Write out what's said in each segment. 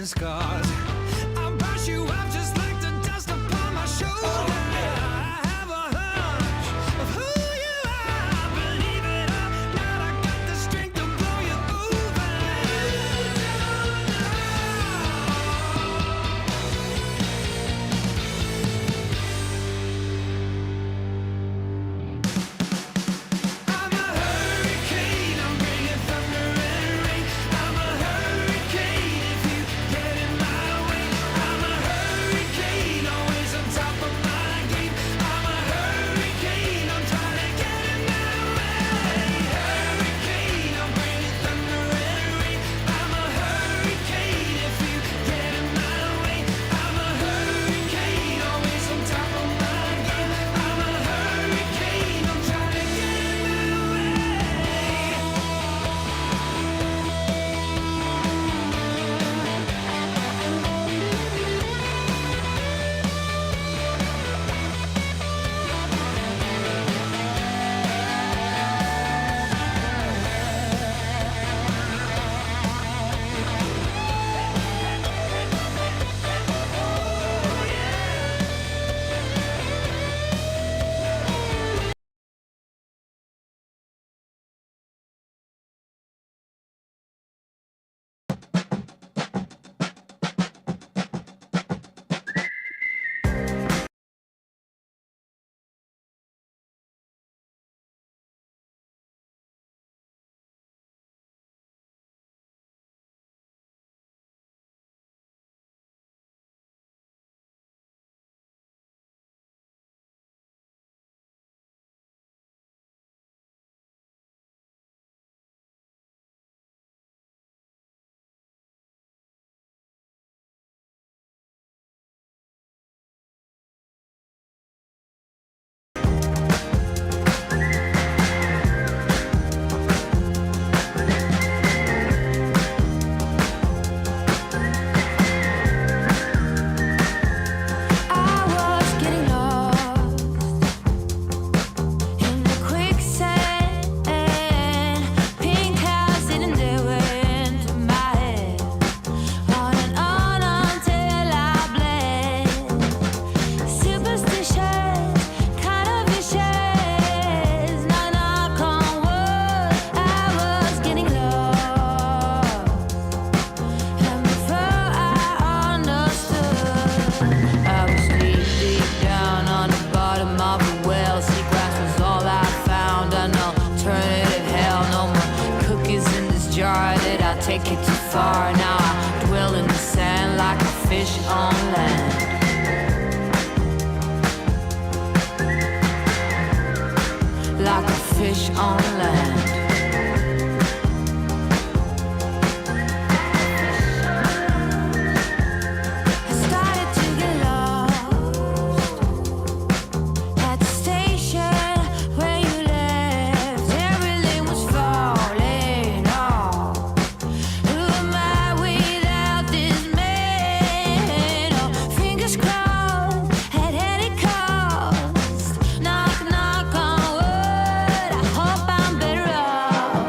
and scars. I'll brush you up just like the dust upon my shoulder. I have a hunch of who you are. Believe it or not, I got the strength to blow you over. I'm a hurricane, I'm bringing thunder and rain. I'm a hurricane if you get in my way. I'm a hurricane, always on top of my game. I'm a hurricane, I'm trying to get in my way. Hurricane, I'm bringing thunder and rain. I'm a hurricane if you get in my way. I'm a hurricane, always on top of my game. I'm a hurricane, I'm trying to get in my way. I was getting lost in the quicksand. Pink clouds sitting there went to my head. On and on until I bled. Superstitious, kind of vicious. Knock knock on wood. I was getting lost. And before I understood, I was deep down on the bottom of a well. Seagrass was all I found. An alternative hell. No more cookies in this jar. Did I take it too far? Now I dwell in the sand like a fish on land. Like a fish on land. I started to get lost at the station where you left. Everything was falling off. Who am I without this man? Oh, fingers crossed at any cost. Knock knock on wood. I hope I'm better off.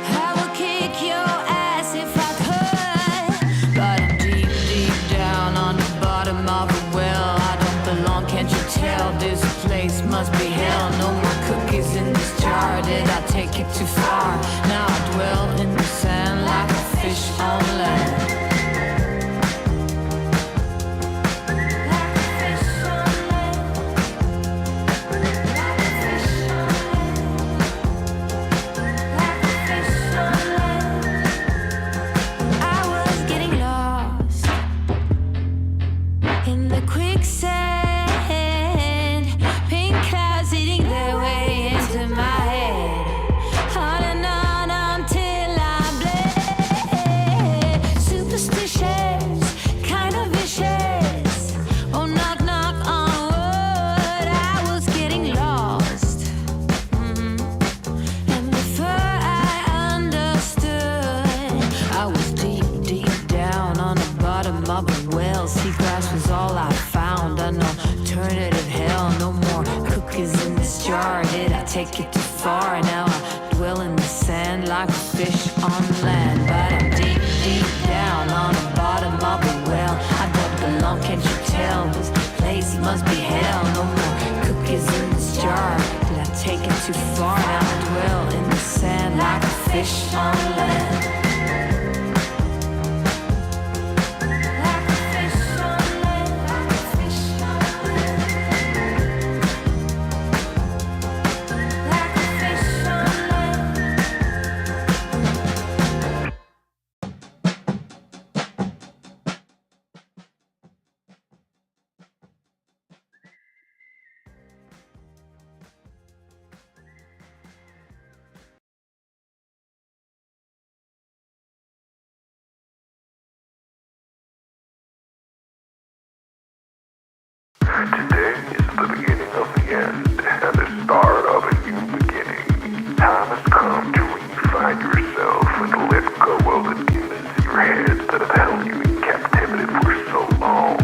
I would kick your ass if I could, but I'm deep down on the bottom of a well. I don't belong, can't you tell? This place must be hell. No more cookies in this jar. Did I take it too far? Now I dwell in the sand like a fish on land. Like a fish on land. Like a fish on land. Like a fish on land. I was getting lost in the quicksand. Pink clouds eating their way into my head. On and on until I bled. Superstitious, kind of vicious. Oh, knock knock on wood. I was getting lost. And before I understood, I was deep down on the bottom of a well. Seagrass was all I found. An alternative hell. No more cookies in this jar. Did I take it too far? Now I dwell in the sand like a fish on land. But I'm deep down. fish on land. Like a fish on land. Like a fish on land. Like a fish on land. Today is the beginning of the end and the start of a new beginning. Time has come to refine yourself and let go of the demons in your head that have held you in captivity for so long.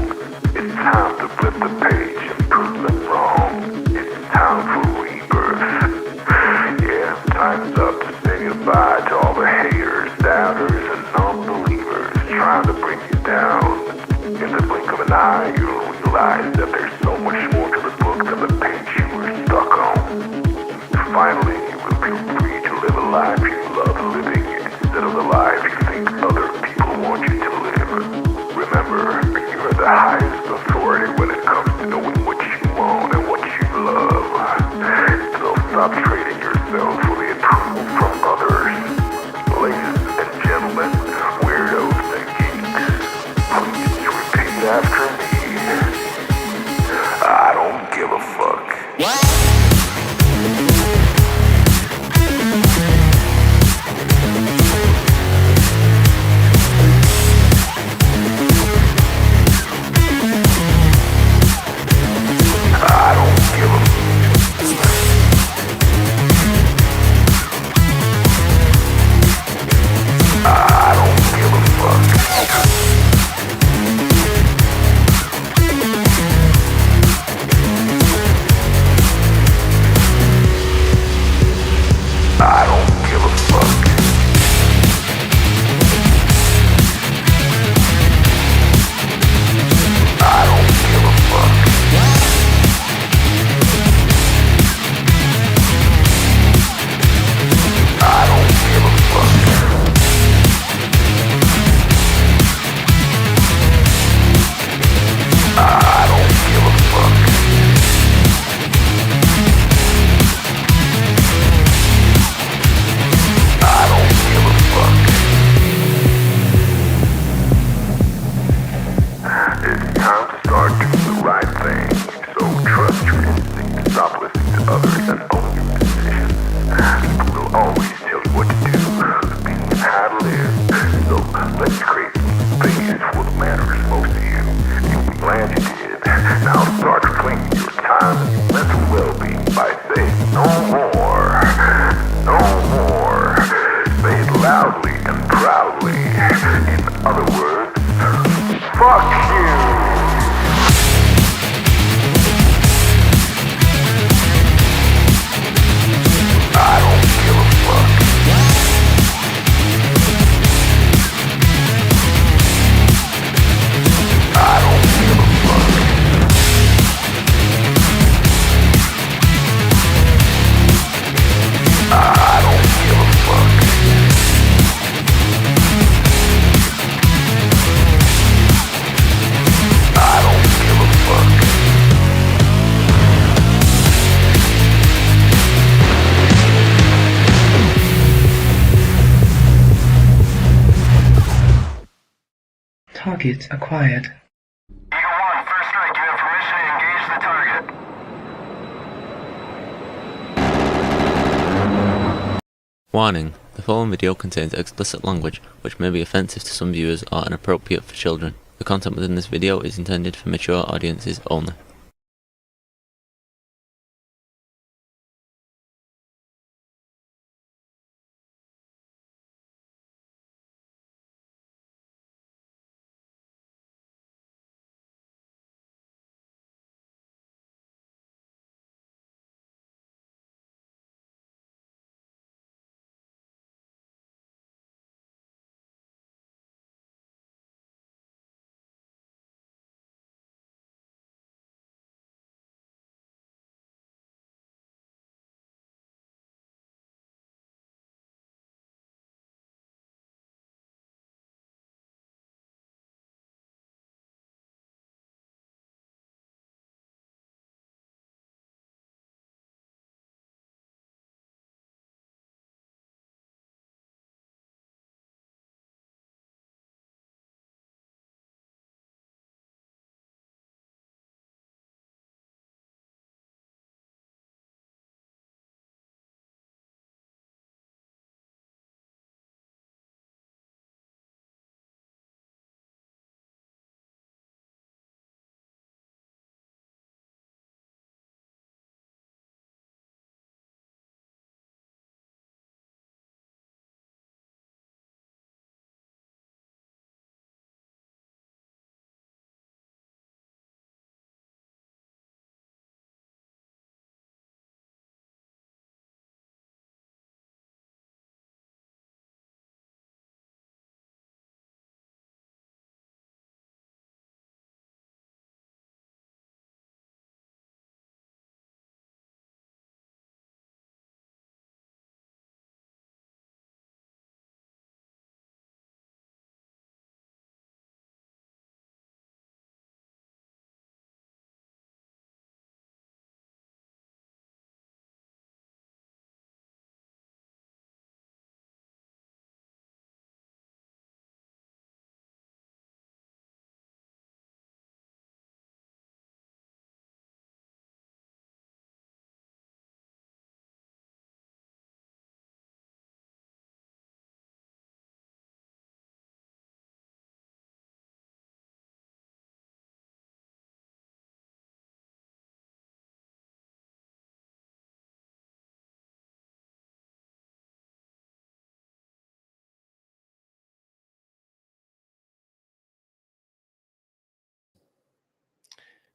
It's time to flip the page and prove them wrong. It's time for rebirth. Yeah, time's up to say goodbye to all the haters, doubters, and non-believers trying to bring you down. In the blink of an eye, you'll realize that there's so much more to the book than the page you were stuck on. Finally, you will be free to live a life you love living instead of the life you think other people want you to live. Remember, you're the highest authority when it comes to knowing what you want and what you love. So stop trading yourself for the approval from others. Ladies and gentlemen, weirdos and geeks, please repeat after me. I don't give a fuck. I don't give a I don't give a fuck. I don't give a fuck. I don't give a fuck. I don't give a fuck. I don't give a fuck. I don't give a fuck. It's time to start doing the right thing. So trust your instincts, stop listening to others, and own your decisions. People will always tell you what to do, opinion how to live. So let's create space for what matters most to you. You'll be glad you did. Now start claiming your time and your mental well-being by saying no more. No more. Say it loudly and proudly. In other words, fuck you. I don't give a fuck. I don't give a fuck. I don't give a fuck. I don't give a fuck. Target acquired. Eagle 1, first strike, you have permission to engage the target. Warning: the following video contains explicit language which may be offensive to some viewers or inappropriate for children. The content within this video is intended for mature audiences only.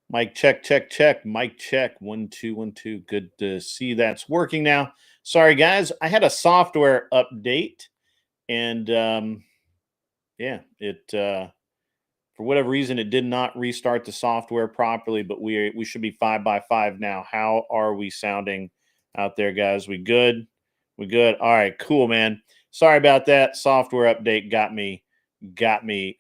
Mic check, check, check. Mic check. 1 2 1 2. Good to see that's working now. Sorry, guys. I had a software update, and yeah, it for whatever reason it did not restart the software properly. But we should be 5x5 now. How are we sounding out there, guys? We good? We good? All right, cool, man. Sorry about that. Software update got me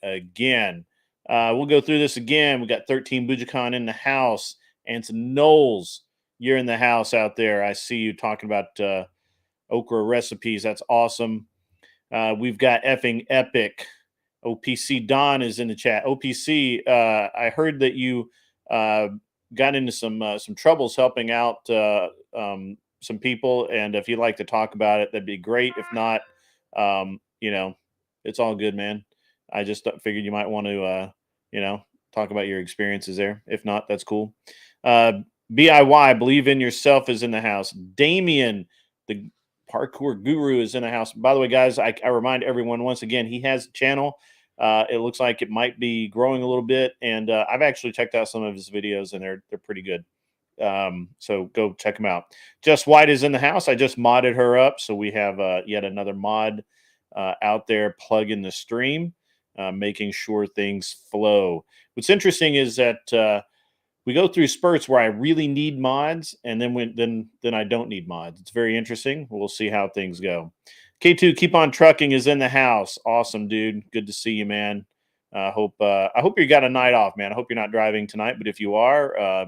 again. We'll go through this again. We got 13 Bujicon in the house. And some Knowles, you're in the house out there. I see you talking about okra recipes. That's awesome. We've got effing epic. OPC Don is in the chat. OPC, I heard that you got into some troubles helping out some people, and if you'd like to talk about it, that'd be great. If not, it's all good, man. I just figured you might want to talk about your experiences there. If not, that's cool. BIY, Believe in Yourself, is in the house. Damien, the parkour guru, is in the house. By the way, guys, I remind everyone once again, he has a channel. It looks like it might be growing a little bit, and I've actually checked out some of his videos, and they're pretty good. So go check them out. Jess White is in the house. I just modded her up, so we have yet another mod out there plugging the stream, making sure things flow. What's interesting is that we go through spurts where I really need mods, and then I don't need mods. It's very interesting. We'll see how things go. K2 Keep On Trucking is in the house. Awesome, dude. Good to see you, man. I hope you got a night off, man. I hope you're not driving tonight, but if you are,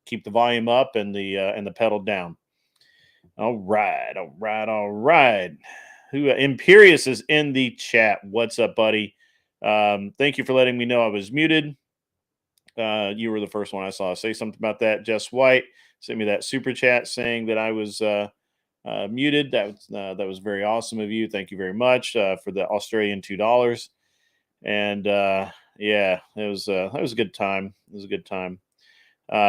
keep the volume up and the pedal down. All right. Who Imperious is in the chat. What's up, buddy? Thank you for letting me know I was muted. You were the first one I saw say something about that. Jess White sent me that super chat saying that I was muted. That was very awesome of you. Thank you very much for the Australian $2. And yeah, that was a good time. It was a good time.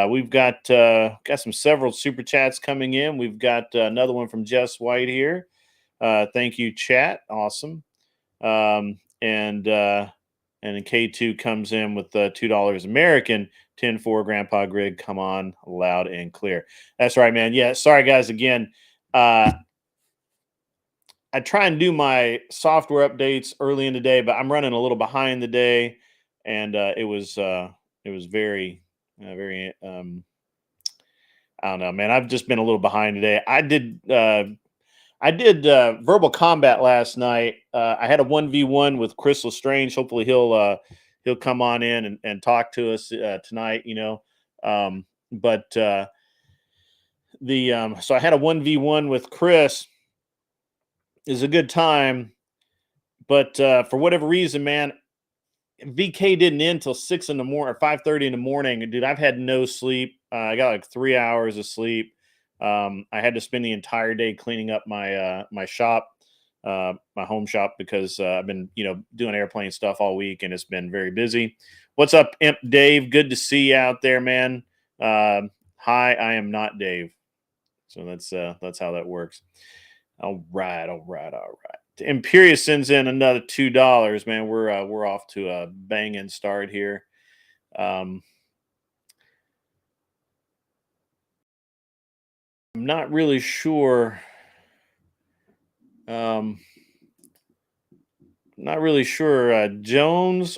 We've got several super chats coming in. We've got another one from Jess White here. Thank you, chat. Awesome. And then K2 comes in with $2 American. 10-4 Grandpa Grig, come on, loud and clear. That's right, man. Yeah, sorry, guys, again. I try and do my software updates early in the day, but I'm running a little behind the day, and it was very I don't know, man. I've just been a little behind today. I did verbal combat last night. I had a 1v1 with Chris Lestrange. Hopefully he'll come on in and talk to us tonight. So I had a 1v1 with Chris. Is a good time, but for whatever reason, man, VK didn't end till 6 in the morning or 5:30 in the morning. And dude, I've had no sleep. I got like 3 hours of sleep. I had to spend the entire day cleaning up my my shop, my home shop, because I've been doing airplane stuff all week, and it's been very busy. What's up, Imp Dave? Good to see you out there, man. Hi, I am not Dave. So that's how that works. All right. Imperious sends in another $2, man. We're off to a banging start here. I'm not really sure. Jones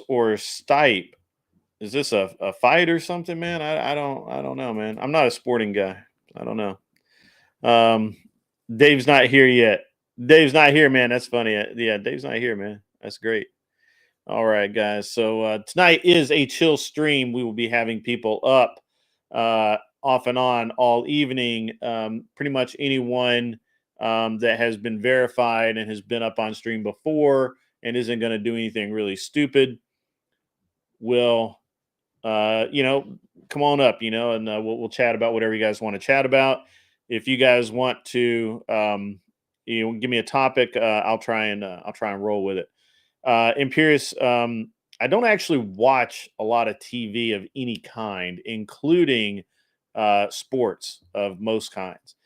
or Stipe. Is this a fight or something, man? I don't know, man. I'm not a sporting guy. I don't know. Dave's not here yet. Dave's not here, man. That's funny. Yeah, Dave's not here, man. That's great. All right, guys. So tonight is a chill stream. We will be having people up off and on all evening. Pretty much anyone that has been verified and has been up on stream before and isn't going to do anything really stupid will, come on up, and we'll chat about whatever you guys want to chat about. If you guys want to, give me a topic, I'll try and roll with it. Imperious, I don't actually watch a lot of TV of any kind, including sports of most kinds.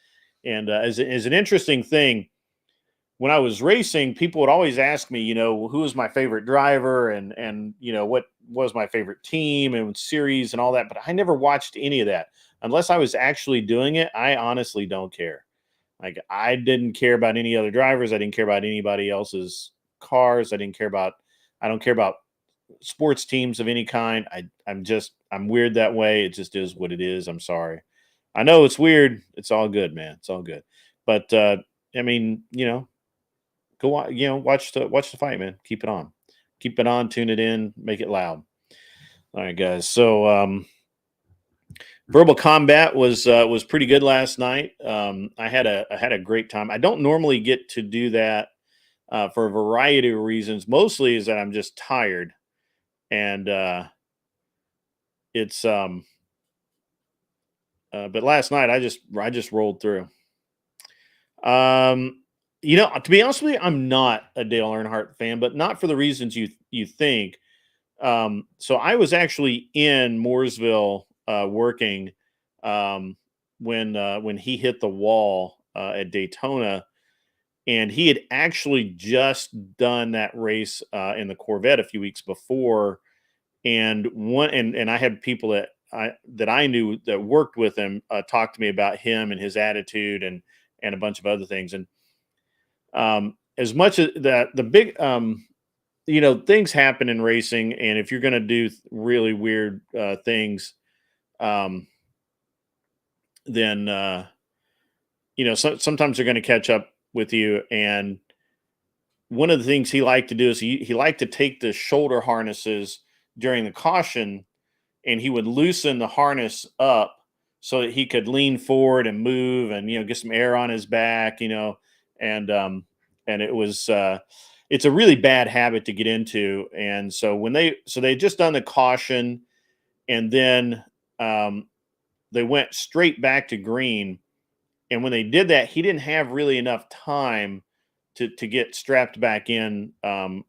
And as an interesting thing, when I was racing, people would always ask me, who was my favorite driver and what was my favorite team and series and all that. But I never watched any of that unless I was actually doing it. I honestly don't care. Like, I didn't care about any other drivers. I didn't care about anybody else's cars. I don't care about sports teams of any kind. I'm weird that way. It just is what it is. I'm sorry. I know it's weird. It's all good, man. It's all good. But I mean, go watch the fight, man. Keep it on, tune it in, make it loud. All right, guys. So verbal combat was pretty good last night. I had a great time. I don't normally get to do that for a variety of reasons. Mostly is that I'm just tired, and it's but last night I just rolled through. To be honest with you, I'm not a Dale Earnhardt fan, but not for the reasons you think. So I was actually in Mooresville working when he hit the wall at Daytona, and he had actually just done that race in the Corvette a few weeks before, and I had people that I knew that worked with him talk to me about him and his attitude and a bunch of other things. And as much as that, the big things happen in racing, and if you're going to do really weird things, then sometimes they're going to catch up with you. And one of the things he liked to do is he liked to take the shoulder harnesses during the caution, and he would loosen the harness up so that he could lean forward and move and get some air on his back, and it was it's a really bad habit to get into. And so they just done the caution, and then they went straight back to green. And when they did that, he didn't have really enough time to get strapped back in. That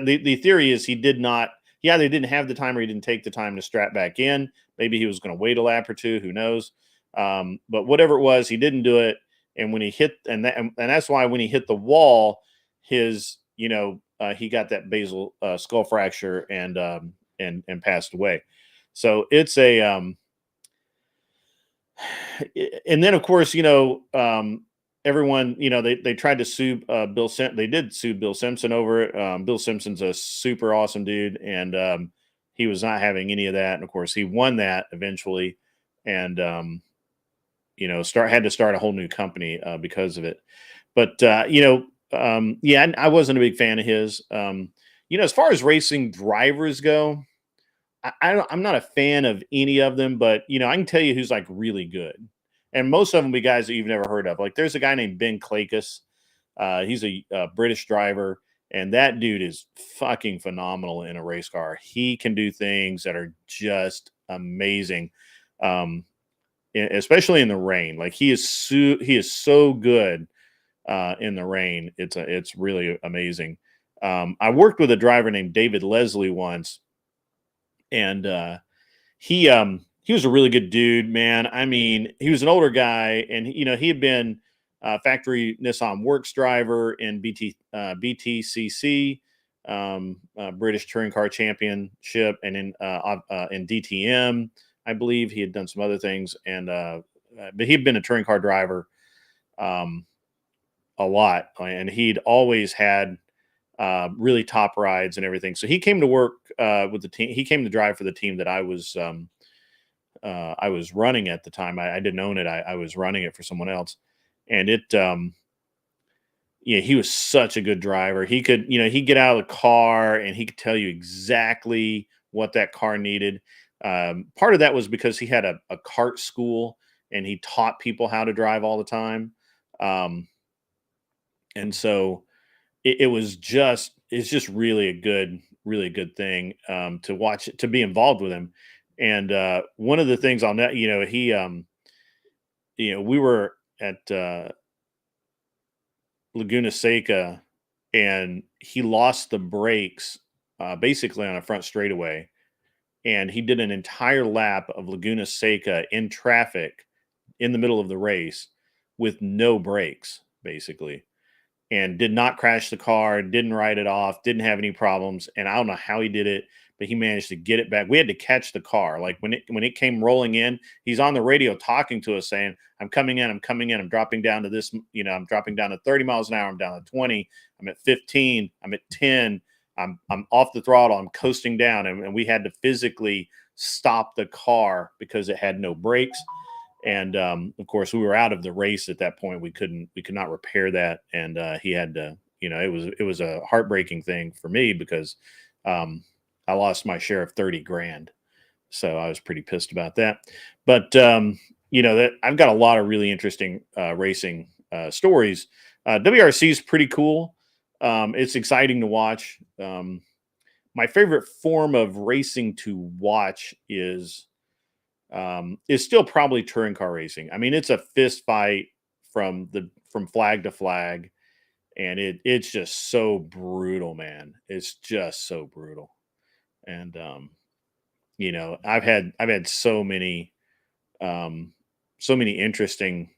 the theory is he did not. He either didn't have the time or he didn't take the time to strap back in. Maybe he was going to wait a lap or two. Who knows? But whatever it was, he didn't do it. And when he hit, and that's why when he hit the wall, his he got that basal skull fracture and passed away. So it's a and then of course everyone they tried to sue Bill Simpson. They did sue Bill Simpson over it. Bill Simpson's a super awesome dude, and he was not having any of that. And of course, he won that eventually, and had to start a whole new company because of it. But I wasn't a big fan of his. As far as racing drivers go, I'm not a fan of any of them, but I can tell you who's like really good. And most of them be guys that you've never heard of. Like there's a guy named Ben Clakus. He's a British driver, and that dude is fucking phenomenal in a race car. He can do things that are just amazing, especially in the rain. Like he is so good in the rain. It's really amazing. I worked with a driver named David Leslie once, and he was a really good dude, man. I mean, he was an older guy, and he had been factory Nissan Works driver in BTCC, British Touring Car Championship, and in DTM, I believe he had done some other things, and but he'd been a touring car driver a lot, and he'd always had really top rides and everything. So he came to work with the team. He came to drive for the team that I was running at the time. I didn't own it. I was running it for someone else, and he was such a good driver. He could, he'd get out of the car and he could tell you exactly what that car needed. Part of that was because he had a kart school and he taught people how to drive all the time. And so it's just really a good thing to watch, to be involved with him. And one of the things I'll know, we were at Laguna Seca, and he lost the brakes basically on a front straightaway, and he did an entire lap of Laguna Seca in traffic in the middle of the race with no brakes, basically. and did not crash the car, didn't write it off, didn't have any problems. And I don't know how he did it, but he managed to get it back. We had to catch the car. Like when it came rolling in, he's on the radio talking to us saying, I'm coming in, I'm dropping down to this, I'm dropping down to 30 miles an hour, I'm down to 20, I'm at 15, I'm at 10, I'm off the throttle, I'm coasting down. And we had to physically stop the car because it had no brakes. And of course, we were out of the race at that point. We could not repair that, and he had to. It was a heartbreaking thing for me because I lost my share of 30 grand, so I was pretty pissed about that. But that I've got a lot of really interesting racing stories. WRC is pretty cool. It's exciting to watch. My favorite form of racing to watch is still probably touring car racing. I mean, it's a fist fight from flag to flag, and it's just so brutal, man. It's just so brutal. And I've had so many interesting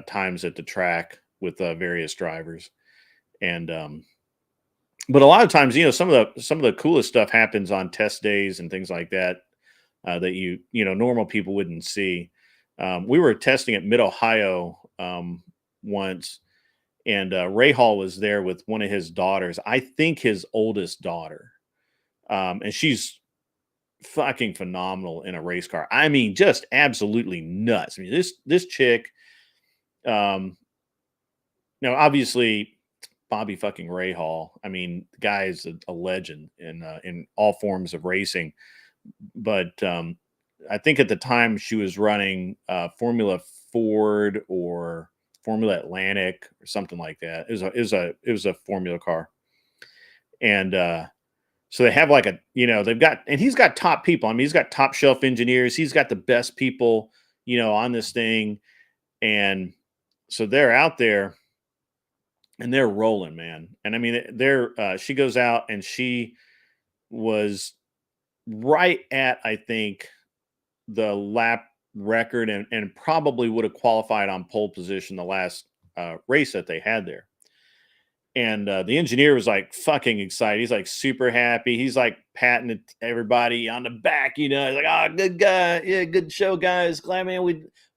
times at the track with various drivers, and but a lot of times, some of the coolest stuff happens on test days and things like that. That normal people wouldn't see. We were testing at Mid Ohio once, and Ray Hall was there with one of his daughters. I think his oldest daughter, and she's fucking phenomenal in a race car. I mean, just absolutely nuts. I mean, this chick. Obviously, Bobby fucking Ray Hall. I mean, the guy is a legend in all forms of racing. But I think at the time she was running Formula Ford or Formula Atlantic or something like that. It was a Formula car, and so they have he's got top people. I mean, he's got top shelf engineers. He's got the best people on this thing, and so they're out there and they're rolling, man. And I mean, she goes out and she was right at, I think, the lap record and probably would have qualified on pole position the last race that they had there. And the engineer was like fucking excited. He's like super happy. He's like patting everybody on the back, He's like, oh, good guy. Yeah, good show, guys. Glad, man,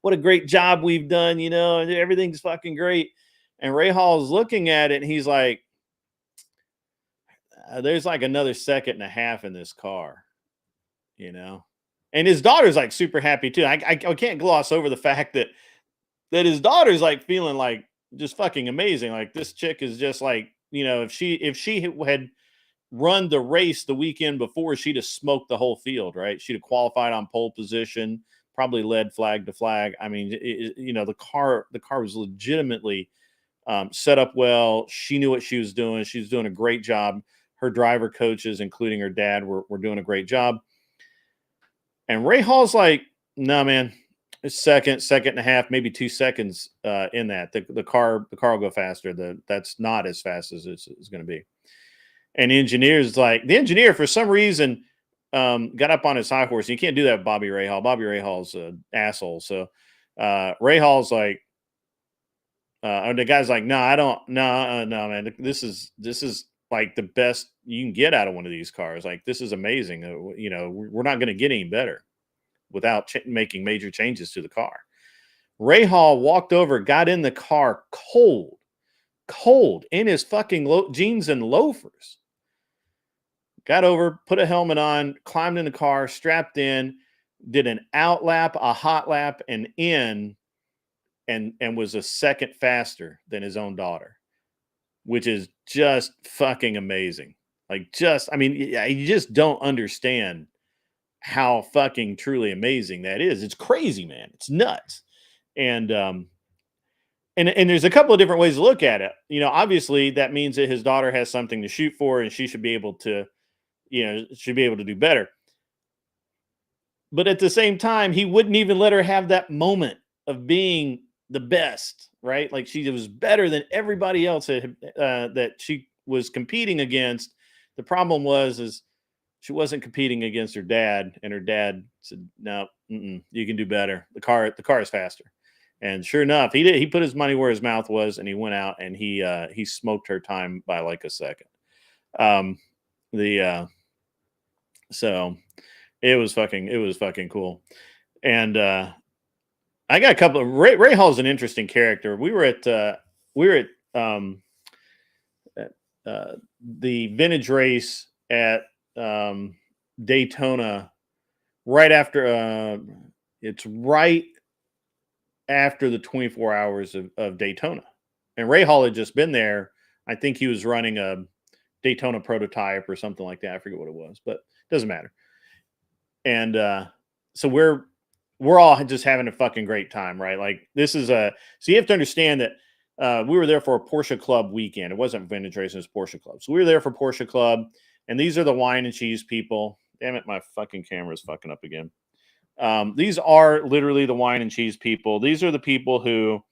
what a great job we've done, and everything's fucking great. And Ray Hall's looking at it and he's like, there's like another second and a half in this car. And his daughter's like super happy too. I can't gloss over the fact that his daughter's like feeling like just fucking amazing. Like this chick is just like, if she had run the race the weekend before, she'd have smoked the whole field, right? She'd have qualified on pole position, probably led flag to flag. I mean, the car was legitimately set up well. She knew what she was doing. She was doing a great job. Her driver coaches, including her dad, were doing a great job. And Ray Hall's like, no, man, it's second and a half, maybe 2 seconds in that. The car will go faster. That's not as fast as it's going to be. And the engineer, for some reason, got up on his high horse. You can't do that with Bobby Ray Hall. Bobby Ray Hall's an asshole. So Ray Hall's like, the guy's like, no, man, this is like the best you can get out of one of these cars. Like, this is amazing. We're not going to get any better without making major changes to the car. Ray Hall walked over, got in the car cold in his fucking jeans and loafers. Got over, put a helmet on, climbed in the car, strapped in, did an out lap, a hot lap, and in, and was a second faster than his own daughter, which is just fucking amazing. You just don't understand how fucking truly amazing that is. It's crazy, man. It's nuts. And there's a couple of different ways to look at it. Obviously that means that his daughter has something to shoot for and she should be able to, do better. But at the same time, he wouldn't even let her have that moment of being the best, right? Like, she was better than everybody else that she was competing against. The problem is she wasn't competing against her dad, and her dad said, no, you can do better. The car is faster. And sure enough, he did. He put his money where his mouth was, and he went out and he smoked her time by like a second. Um, so it was fucking cool. And I got a couple of Ray Hall's an interesting character. We were at the vintage race at Daytona right after it's right after the 24 hours of Daytona. And Ray Hall had just been there. I think he was running a Daytona prototype or something like that. I forget what it was, but it doesn't matter. And so we're all just having a fucking great time, right? Like this is so you have to understand that we were there for a Porsche Club weekend. It wasn't vintage racing, it was Porsche Club. So we were there for Porsche Club, and these are the wine and cheese people. Damn it, my fucking camera's fucking up again. These are literally the wine and cheese people. These are the people who,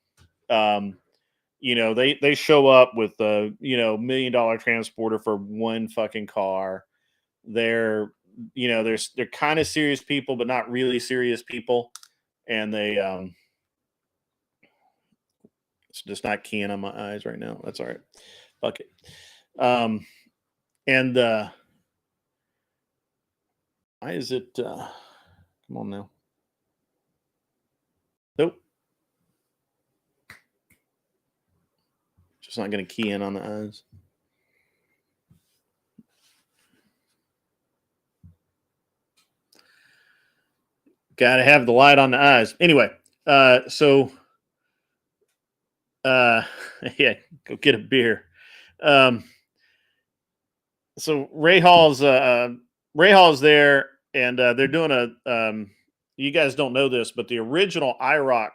they show up with a $1 million transporter for one fucking car. They're kind of serious people, but not really serious people. And they, it's just not keying on my eyes right now. That's all right. Fuck it. Why is it, come on now. Nope. Just not going to key in on the eyes. Got to have the light on the eyes. Anyway, yeah, go get a beer. So Ray Hall's there, and they're doing you guys don't know this, but the original IROC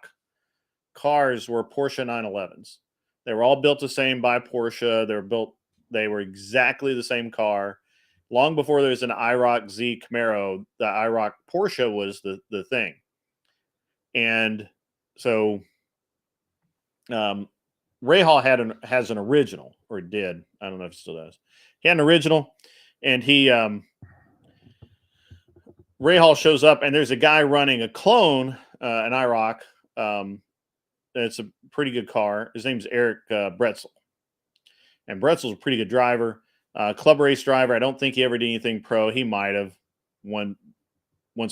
cars were Porsche 911s. They were all built the same by Porsche. They were exactly the same car. Long before there was an IROC Z Camaro, the IROC Porsche was the thing. And so Ray Hall has an original, or did. I don't know if it still does. He had an original, and Ray Hall shows up, and there's a guy running a clone, an IROC. It's a pretty good car. His name's Eric Bretzel. And Bretzel's a pretty good driver. Club race driver. I don't think he ever did anything pro. He might have once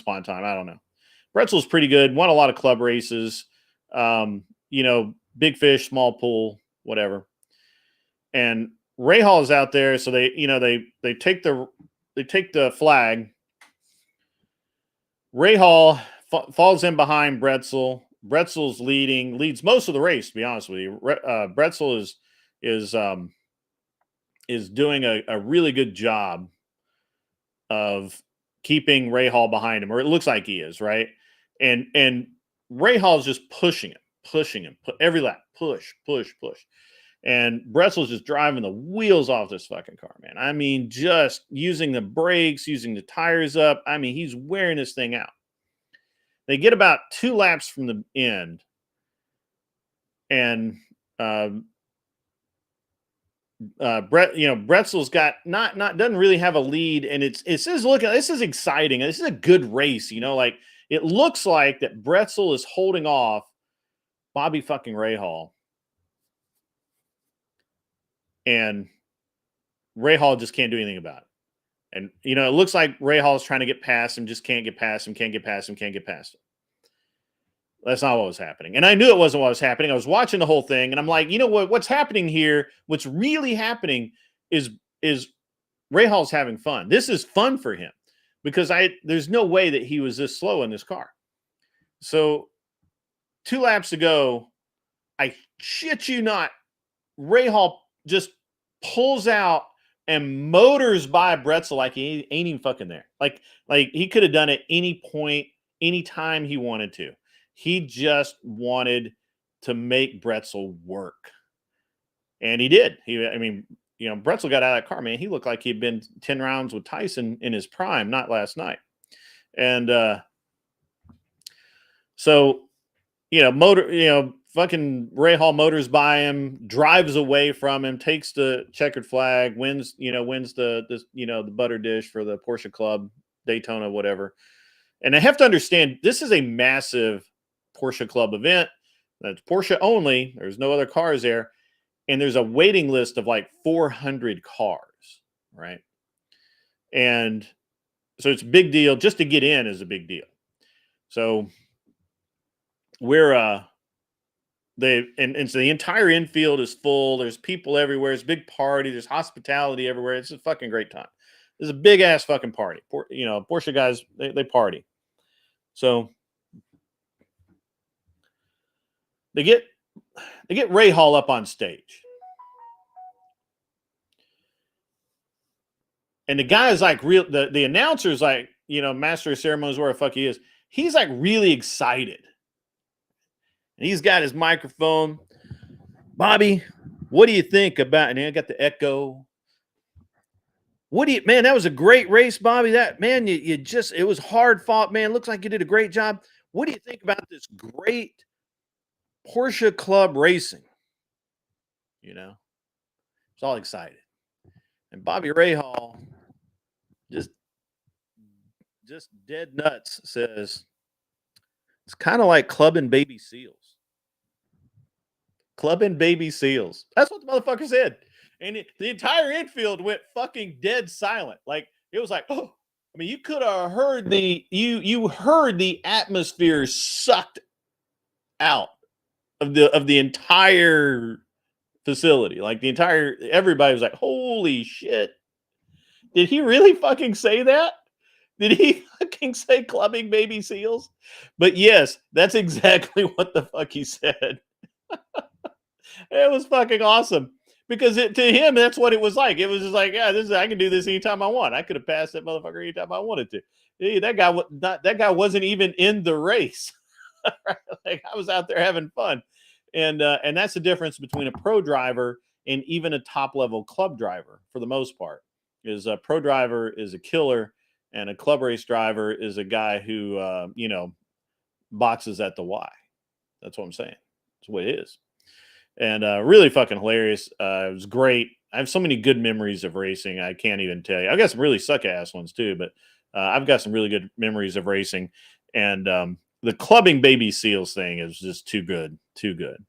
upon a time. I don't know. Bretzel's pretty good. Won a lot of club races. Big fish, small pool, whatever. And Ray Hall is out there, so they take the flag. Ray Hall falls in behind Bretzel. Bretzel's leads most of the race, to be honest with you. Bretzel is doing a really good job of keeping Ray Hall behind him, or it looks like he is, right? And Ray Hall's just pushing him every lap, push. And Bretzel's just driving the wheels off this fucking car, man. I mean, just using the brakes, using the tires up. I mean, he's wearing this thing out. They get about 2 laps from the end, and Bretzel's got doesn't really have a lead, and this is exciting. This is a good race, like it looks like that Bretzel is holding off Bobby fucking Ray Hall, and Ray Hall just can't do anything about it. And it looks like Ray Hall is trying to get past him, just can't get past him. That's not what was happening. And I knew it wasn't what was happening. I was watching the whole thing, and I'm like, you know what? What's happening here? What's really happening is Ray Hall's having fun. This is fun for him, because there's no way that he was this slow in this car. So 2 laps ago, I shit you not, Ray Hall just pulls out and motors by Bretzel like he ain't even fucking there. Like he could have done it any point, any time he wanted to. He just wanted to make Bretzel work. And he did. Bretzel got out of that car, man. He looked like he'd been 10 rounds with Tyson in his prime, not last night. And fucking Ray Hall motors by him, drives away from him, takes the checkered flag, wins the butter dish for the Porsche Club, Daytona, whatever. And I have to understand, this is a massive Porsche Club event. That's Porsche only. There's no other cars there. And there's a waiting list of like 400 cars, right? And so it's a big deal. Just to get in is a big deal. So we're and so the entire infield is full. There's people everywhere. It's a big party. There's hospitality everywhere. It's a fucking great time. It's a big ass fucking party. Porsche guys, they party. So they get Ray Hall up on stage. And the guy is like the announcer's like, master of ceremonies, where the fuck he is. He's like really excited. And he's got his microphone. Bobby, what do you think about, and I got the echo. Man, that was a great race, Bobby. That, man, it was hard fought, man. Looks like you did a great job. What do you think about this great Porsche Club racing? It's all excited. And Bobby Rahal, just dead nuts, says, it's kind of like clubbing baby seals. Clubbing baby seals. That's what the motherfucker said. And the entire infield went fucking dead silent. Like, it was like, oh, I mean, you could have heard you heard the atmosphere sucked out of the entire facility. Like, everybody was like, holy shit. Did he really fucking say that? Did he fucking say clubbing baby seals? But yes, that's exactly what the fuck he said. It was fucking awesome. Because to him, that's what it was like. It was just like, yeah, I can do this anytime I want. I could have passed that motherfucker anytime I wanted to. Hey, that guy wasn't even in the race. Like, I was out there having fun. And that's the difference between a pro driver and even a top level club driver. For the most part, is a pro driver is a killer, and a club race driver is a guy who boxes at the Y. That's what I'm saying. That's what it is. And really fucking hilarious. It was great. I have so many good memories of racing. I can't even tell you. I've got some really suck ass ones too, but I've got some really good memories of racing. And the clubbing baby seals thing is just too good. Too good.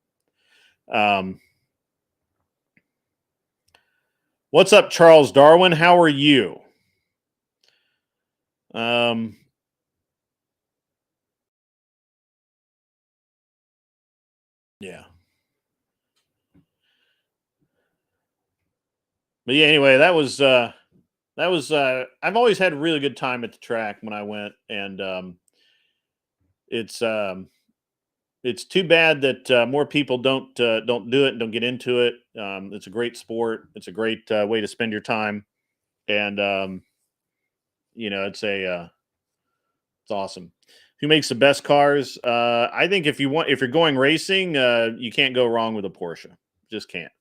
What's up, Charles Darwin? How are you? Yeah. But yeah, anyway, that was I've always had a really good time at the track when I went, and it's too bad that more people don't do it and don't get into it. It's a great sport. It's a great way to spend your time, and it's awesome. Who makes the best cars? I think if you're going racing, you can't go wrong with a Porsche. Just can't.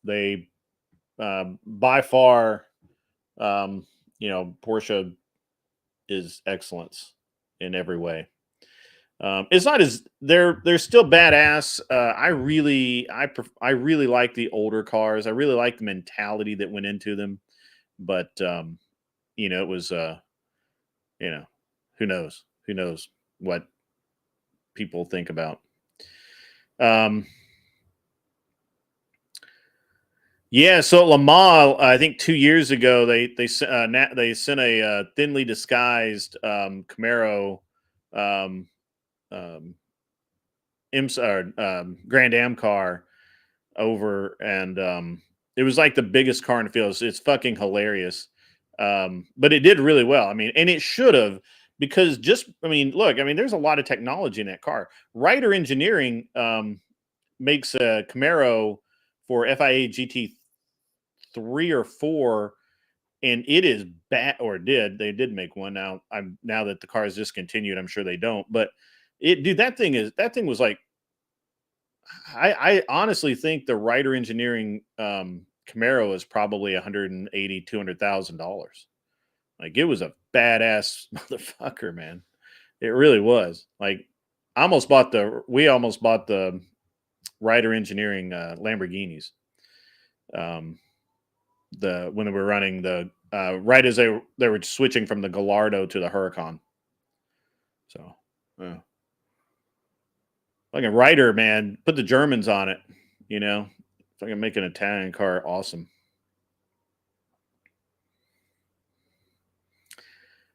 They by far, Porsche is excellence in every way. It's not as they're still badass. I really like the older cars. I really like the mentality that went into them, but it was who knows what people think about. Yeah, so Lamar, I think 2 years ago they sent a thinly disguised Camaro Grand Am car over, and it was like the biggest car in the field. It's fucking hilarious, but it did really well. I mean, and it should have, because look, there's a lot of technology in that car. Ryder Engineering makes a Camaro for FIA GT3 or 4, and it is bad, or they did make one. Now that the car is discontinued, I'm sure they don't, but that thing was like, I honestly think the Ryder Engineering Camaro is probably $180,000-$200,000. Like, it was a badass motherfucker, man. It really was. Like, we almost bought the Ryder Engineering Lamborghinis. When they were running the right as they were switching from the Gallardo to the Huracan. So, Like a writer, man, put the Germans on it. You know, if I can make an Italian car, awesome.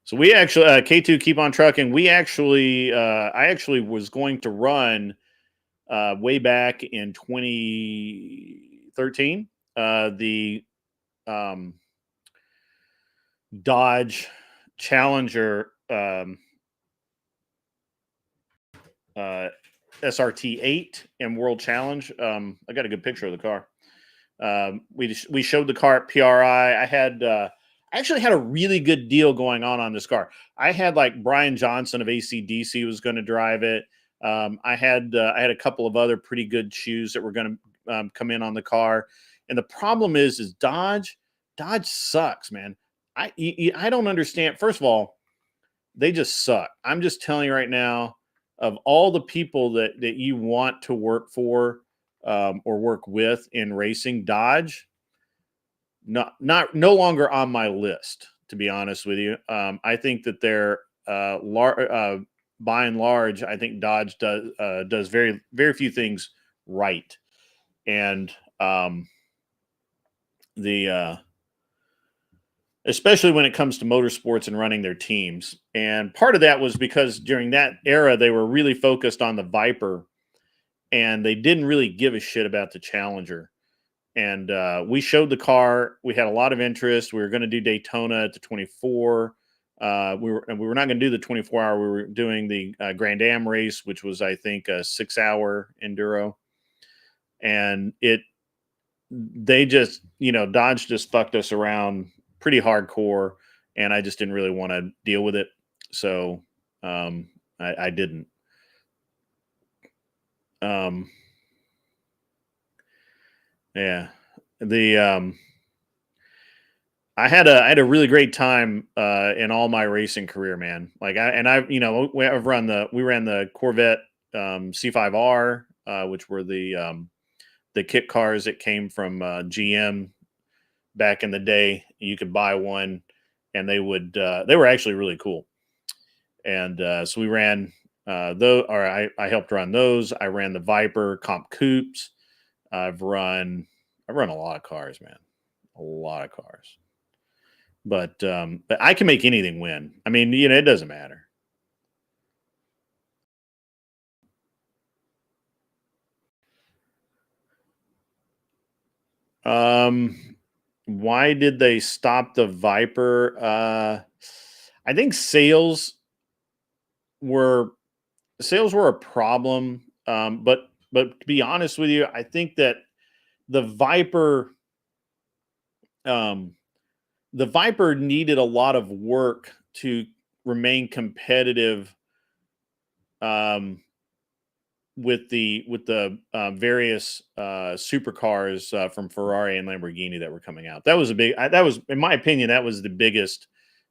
So we actually K2 keep on trucking. We actually I actually was going to run way back in 2013 the um, Dodge Challenger SRT 8 and World Challenge. I got a good picture of the car. We showed the car at PRI. I actually had a really good deal going on this car. I had like Brian Johnson of AC/DC was going to drive it. I had a couple of other pretty good shoes that were going to come in on the car. And the problem is Dodge sucks, man. I don't understand. First of all, they just suck. I'm just telling you right now, of all the people that you want to work for or work with in racing, Dodge, no longer on my list, to be honest with you. I think that they're by and large, I think Dodge does very, very few things right. And especially when it comes to motorsports and running their teams. And part of that was because during that era, they were really focused on the Viper and they didn't really give a shit about the Challenger. And we showed the car. We had a lot of interest. We were going to do Daytona at the 24. We were not going to do the 24-hour. We were doing the Grand Am race, which was, I think, a 6-hour enduro. And they just, Dodge just fucked us around pretty hardcore, and I just didn't really want to deal with it. So I didn't. Yeah. I had a really great time in all my racing career, man. Like we ran the Corvette C5R, which were the kit cars that came from GM back in the day. You could buy one, and they were actually really cool. And so we ran those, or I helped run those. I ran the Viper Comp Coupes. I've run a lot of cars, man, a lot of cars. But I can make anything win. I mean, it doesn't matter. Why did they stop the Viper? I think sales were a problem. But to be honest with you, I think that the Viper needed a lot of work to remain competitive with the various supercars from Ferrari and Lamborghini that were coming out. That was in my opinion, that was the biggest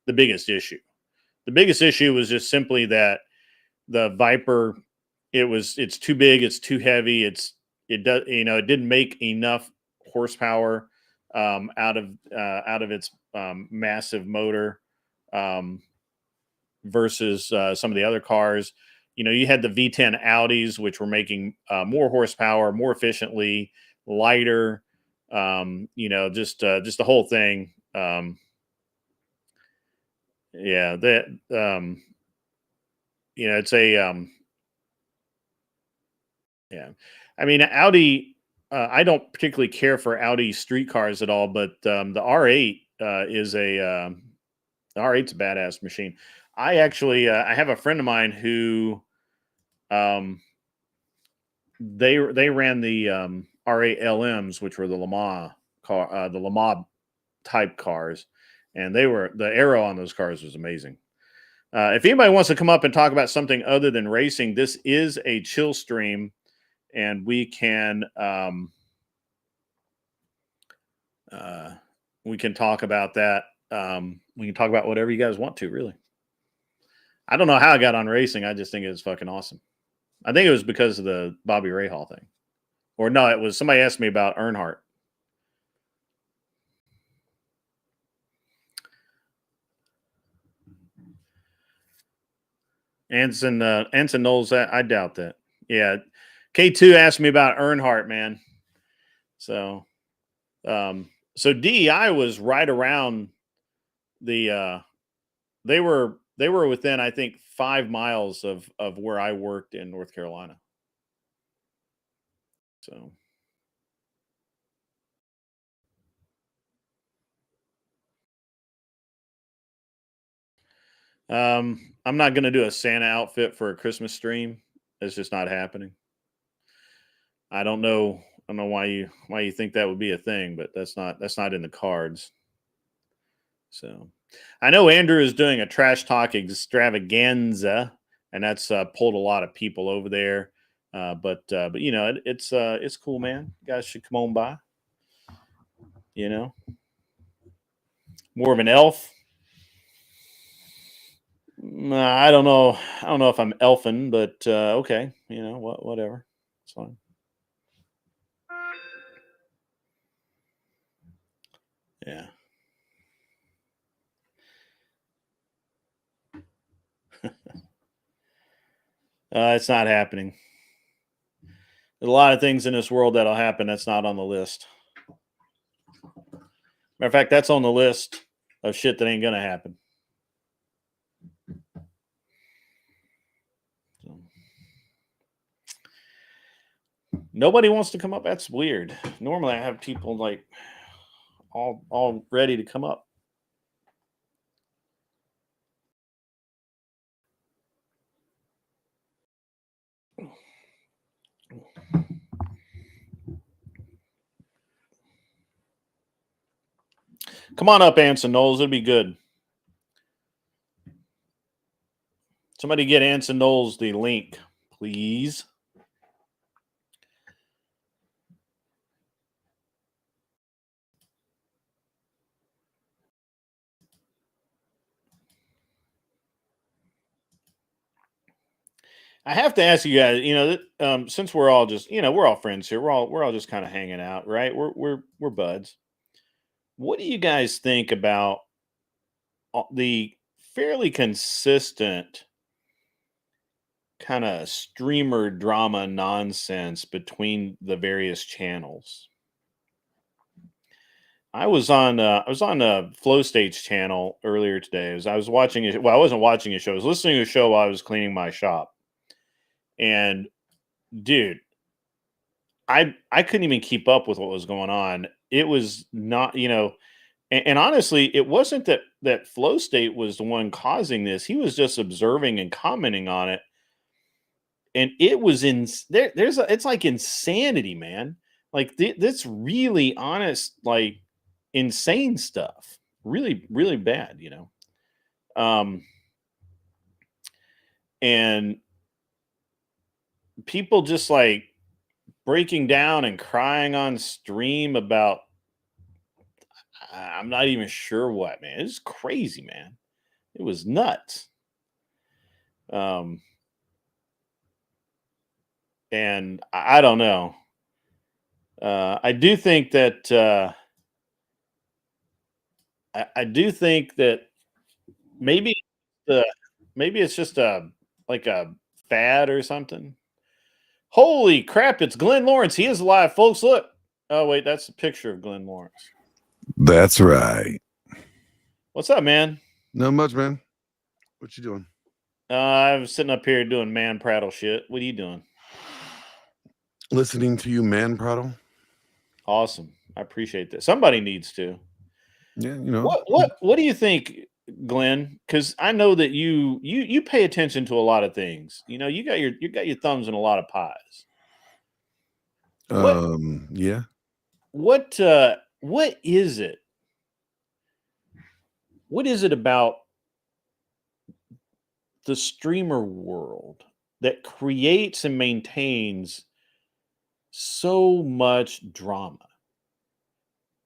issue. The biggest issue was just simply that the Viper, it's too big, it's too heavy, it didn't make enough horsepower out of its massive motor versus some of the other cars. You had the V10 Audis, which were making more horsepower, more efficiently, lighter. Just the whole thing. It's a yeah. I mean, Audi. I don't particularly care for Audi street cars at all, but the R8 is the R8's a badass machine. I actually I have a friend of mine who they ran the R8 LMs, which were the llama car, the llama type cars, and the aero on those cars was amazing. If anybody wants to come up and talk about something other than racing, this is a chill stream, and we can talk about that. We can talk about whatever you guys want to, really. I don't know how I got on racing. I just think it was fucking awesome. I think it was because of the Bobby Rahal thing. Or no, it was somebody asked me about Earnhardt. Anson Knowles, I doubt that. Yeah. K2 asked me about Earnhardt, man. So, so DEI was right around the. They were within, I think, 5 miles of where I worked in North Carolina. So. I'm not going to do a Santa outfit for a Christmas stream. It's just not happening. I don't know why you think that would be a thing, but that's not in the cards. So, I know Andrew is doing a trash talk extravaganza, and that's pulled a lot of people over there. But you know, it's cool, man. You guys should come on by. You know, more of an elf. I don't know. I don't know if I'm elfin, but okay. You know, whatever. It's fine. Yeah. It's not happening. There's a lot of things in this world that'll happen that's not on the list. Matter of fact, that's on the list of shit that ain't gonna happen. So. Nobody wants to come up. That's weird. Normally, I have people like all ready to come up. Come on up, Anson Knowles. It'll be good. Somebody get Anson Knowles the link, please. I have to ask you guys, you know, since we're all just, you know, we're all friends here. We're all just kind of hanging out, right? We're buds. What do you guys think about the fairly consistent kind of streamer drama nonsense between the various channels? I was on a Flow Stage channel earlier today. I was watching it. Well, I wasn't watching a show. I was listening to a show while I was cleaning my shop. And dude, I couldn't even keep up with what was going on. It was not, you know, and honestly, it wasn't that Flow State was the one causing this. He was just observing and commenting on it. And it was it's like insanity, man. Like that's really honest, like insane stuff. Really, really bad, you know. And people just like breaking down and crying on stream about I'm not even sure what, man. It's crazy, man. It was nuts. And I don't know. I do think that I do think that maybe maybe it's just like a fad or something. Holy crap! It's Glenn Lawrence. He is alive, folks. Look. Oh wait, that's a picture of Glenn Lawrence. That's right. What's up, man? Not much, man. What you doing? I'm sitting up here doing man prattle shit. What are you doing? Listening to you, man, prattle. Awesome. I appreciate that. Somebody needs to. Yeah, you know. What do you think, Glenn? Because I know that you pay attention to a lot of things. You know, you got your thumbs in a lot of pies. Yeah. What is it? What is it about the streamer world that creates and maintains so much drama?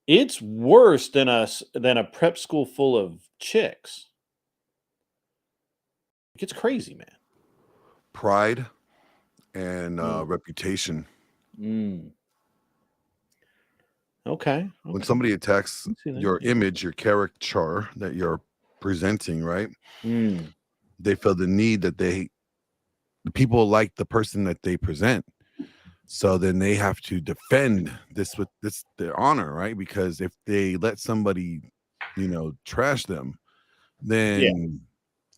It's worse than a prep school full of chicks. It's crazy, man. Pride and reputation. Okay. When somebody attacks your image, your character that you're presenting, right? They feel the need that they the people like the person that they present. So then they have to defend this with their honor, right? Because if they let somebody, trash them, then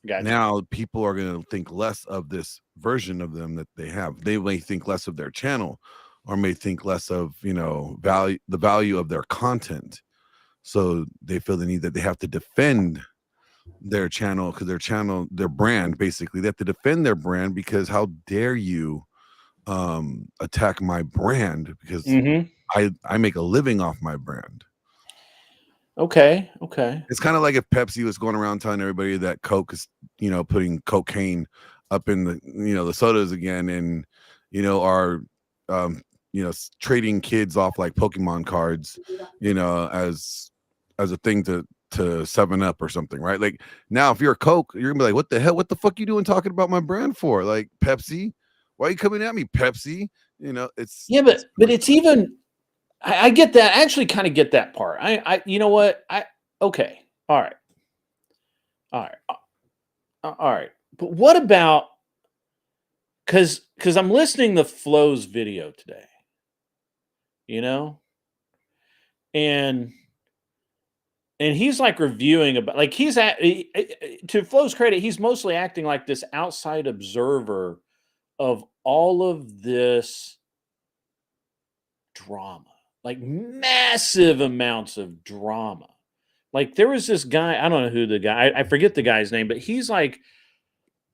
Gotcha. now people are going to think less of this version of them that they have. They may think less of their channel, or may think less of the value of their content. So they feel the need that they have to defend their channel, because their brand, basically they have to defend their brand, because how dare you attack my brand, because I make a living off my brand. Okay. It's kind of like if Pepsi was going around telling everybody that Coke is, putting cocaine up in the, the sodas again, and, are, trading kids off like Pokemon cards, as a thing to 7-Up or something, right? Like, now if you're a Coke, you're gonna be like, what the hell? What the fuck you doing talking about my brand for? Like, Pepsi, why are you coming at me, Pepsi? It's but it's even. I get that. I actually kind of get that part. You know what? Okay. All right. All right. But what about, because I'm listening to Flo's video today, and he's like reviewing about, like, to Flo's credit, he's mostly acting like this outside observer of all of this drama. Like, massive amounts of drama. Like, there was this guy, I don't know who the guy, I forget the guy's name, but he's like,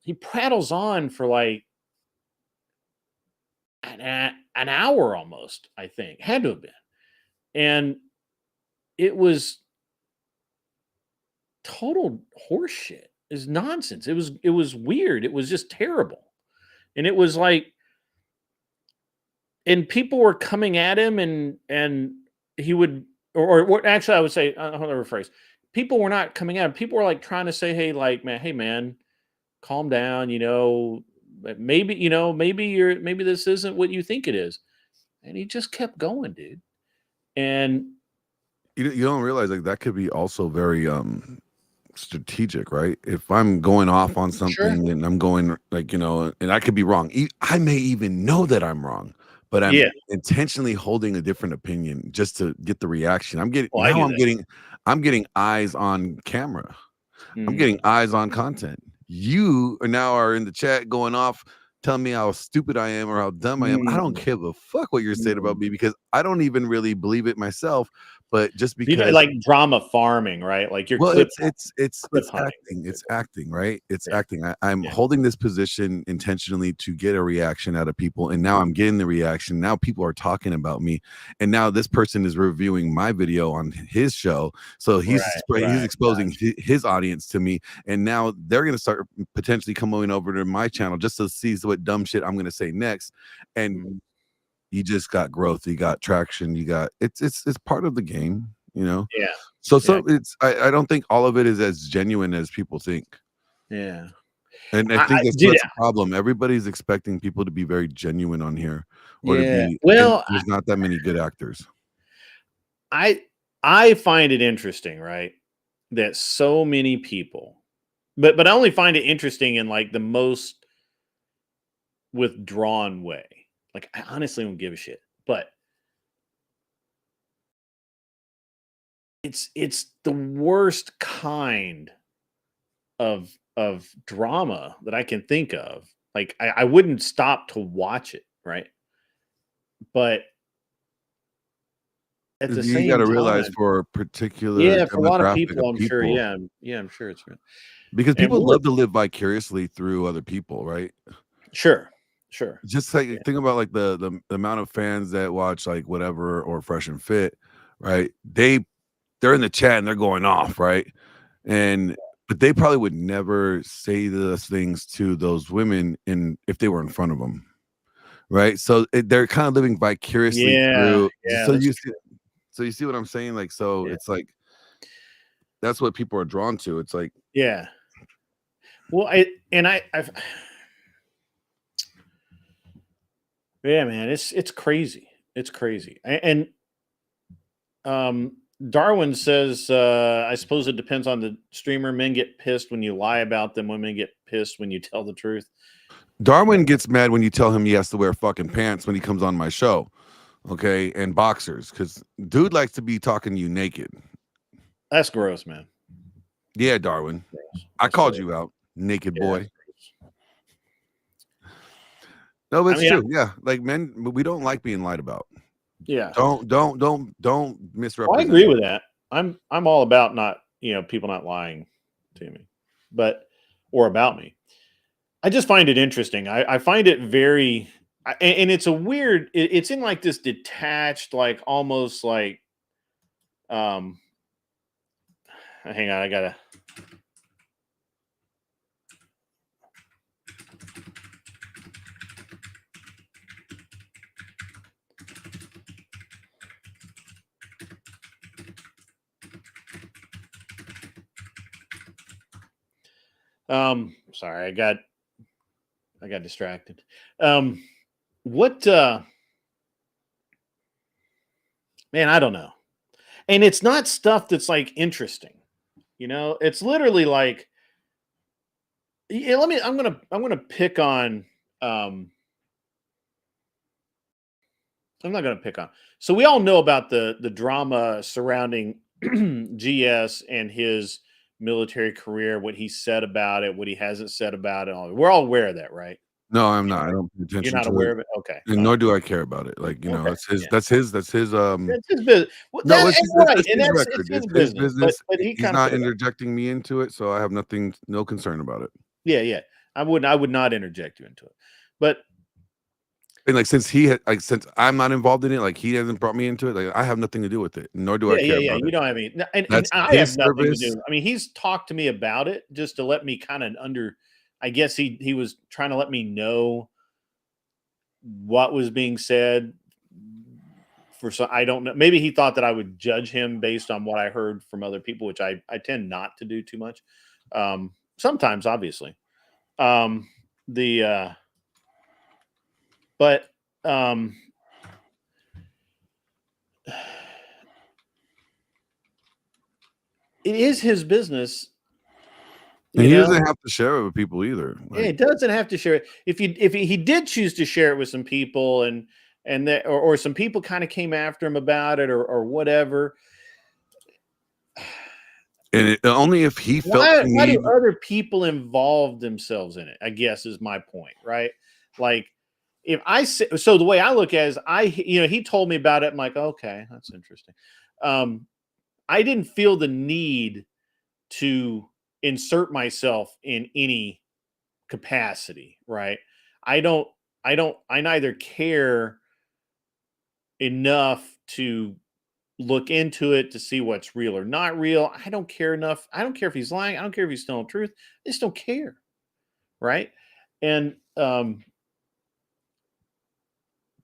he prattles on for like an hour almost, I think. Had to have been. And it was total horseshit. Is nonsense. It was weird. It was just terrible. And it was like, and people were coming at him, and he would, or actually, I would say, hold on, rephrase. People were not coming at him. People were like trying to say, hey, like, hey man, calm down. Maybe maybe this isn't what you think it is. And he just kept going, dude. And you don't realize, like, that could be also very strategic, right? If I'm going off on something, and I'm going, like, and I could be wrong. I may even know that I'm wrong, but I'm intentionally holding a different opinion just to get the reaction. I'm getting eyes on camera. I'm getting eyes on content. You are in the chat going off, telling me how stupid I am or how dumb I am. I don't give a fuck what you're saying about me, because I don't even really believe it myself. But just because, like drama farming, right? Like, you're it's acting. It's acting, right? It's acting. I'm holding this position intentionally to get a reaction out of people, and now I'm getting the reaction. Now people are talking about me, and now this person is reviewing my video on his show, so he's exposing his audience to me, and now they're gonna start potentially coming over to my channel just to see what dumb shit I'm gonna say next, and you just got growth, you got traction, you got it's part of the game, Yeah. So it's I don't think all of it is as genuine as people think. Yeah. And I think that's a problem. Everybody's expecting people to be very genuine on here, or to be, there's not that many good actors. I find it interesting, right, that so many people, but I only find it interesting in like the most withdrawn way. Like, I honestly don't give a shit, but it's the worst kind of drama that I can think of. Like, I wouldn't stop to watch it, right? But at the same time, you got to realize, for a particular for a lot of demographic people, I'm sure. Yeah, I'm sure it's real. Because people love to live vicariously through other people, right? Sure. Just like, think about like the amount of fans that watch like whatever or Fresh and Fit, right? They're in the chat and they're going off, right? But they probably would never say those things to those women if they were in front of them, right? So they're kind of living vicariously through. So you see what I'm saying? Like, so it's like, that's what people are drawn to. It's like, well, man, it's crazy. It's crazy. And Darwin says, I suppose it depends on the streamer. Men get pissed when you lie about them. Women get pissed when you tell the truth. Darwin gets mad when you tell him he has to wear fucking pants when he comes on my show, okay, and boxers, because dude likes to be talking to you naked. That's gross, man. Yeah, Darwin. Gross. I That's called gross. you out, naked Yeah, boy. that's gross. No, but it's mean, true. Yeah, like men, we don't like being lied about. Yeah. Don't Well, I misrepresent. agree with that. I'm all about not, people not lying to me, or about me. I just find it interesting. I find it very, and it's a weird. It's in like this detached, like almost like, hang on, I gotta. Sorry, I got distracted. What? Man, I don't know. And it's not stuff that's like interesting. It's literally like, yeah, I'm gonna pick on. I'm not gonna pick on. So we all know about the drama surrounding GS and his military career, what he said about it, what he hasn't said about it. We're all aware of that, right? No, I'm not. I don't pay You're attention not to aware it, of it. Okay, and fine. nor do I care about it. Like Okay, that's his. yeah. That's his. That's his. That's his business. Well, No, that, it's and his, right, and his it's record. his It's his business. But business. he He's kind of not put it out. interjecting me into it, so I have no concern about it. Yeah. I would not interject you into it. But And like since since I'm not involved in it, like he hasn't brought me into it, like I have nothing to do with it, nor do I care yeah. about You it. don't have any, and That's I have his nothing to service. do. I mean, he's talked to me about it just to let me kind of I guess he was trying to let me know what was being said. I don't know. Maybe he thought that I would judge him based on what I heard from other people, which I tend not to do too much. Sometimes, obviously. The but it is his business, And you he know. doesn't have to share it with people either. Yeah, Like, he doesn't have to share it. If he did choose to share it with some people, and that, or some people kind of came after him about it, or whatever. and only if he felt the Why do need. other people involve themselves in it? I guess is my point, right? Like, if I say so, the way I look at it is, he told me about it. I'm like, okay, that's interesting. I didn't feel the need to insert myself in any capacity, right? I don't, I neither care enough to look into it to see what's real or not real. I don't care enough. I don't care if he's lying. I don't care if he's telling the truth. I just don't care. Right. And,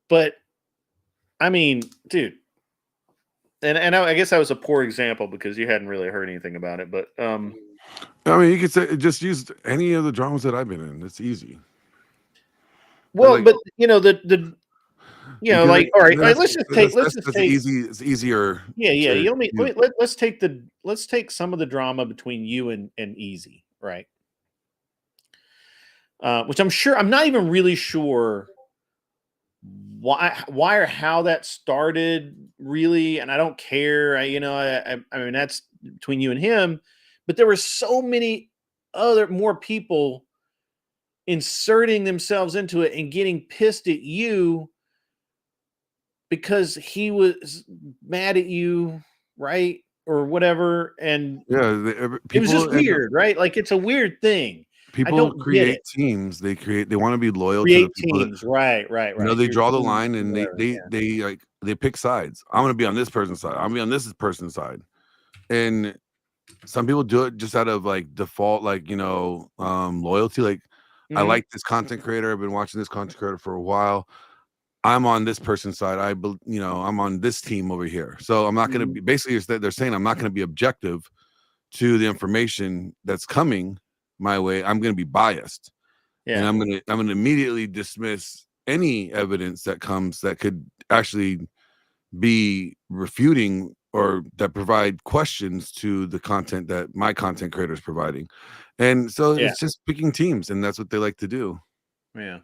but I mean, dude, and I guess that was a poor example because you hadn't really heard anything about it, but, I mean, you could say just use any of the dramas that I've been in. It's easy. well, like- but the Because, like, all right, that's- let's just take, that's easy. It's easier. yeah. to use. Let's take some of the drama between you and Easy, right? Which I'm not even really sure why or how that started, really, and I don't care. I mean, that's between you and him, but there were so many more people inserting themselves into it and getting pissed at you because he was mad at you, right? Or whatever. And Yeah, it was just weird, right? Like, it's a weird thing. People don't get create it. teams. They want to be loyal to Create the people teams, right. they draw the line and whatever, they pick sides. I'm gonna be on this person's side. I'm gonna be on this person's side. And some people do it just out of like default, like loyalty. Like, I Mhm. like this content creator. I've been watching this content creator for a while. I'm on this person's side. I'm on this team over here. So I'm not going to be, basically they're saying I'm not going to be objective to the information that's coming my way. I'm going to be biased. Yeah. And I'm going to immediately dismiss any evidence that comes that could actually be refuting or that provide questions to the content that my content creator is providing. And so Yeah. it's just picking teams, and that's what they like to do. Yeah.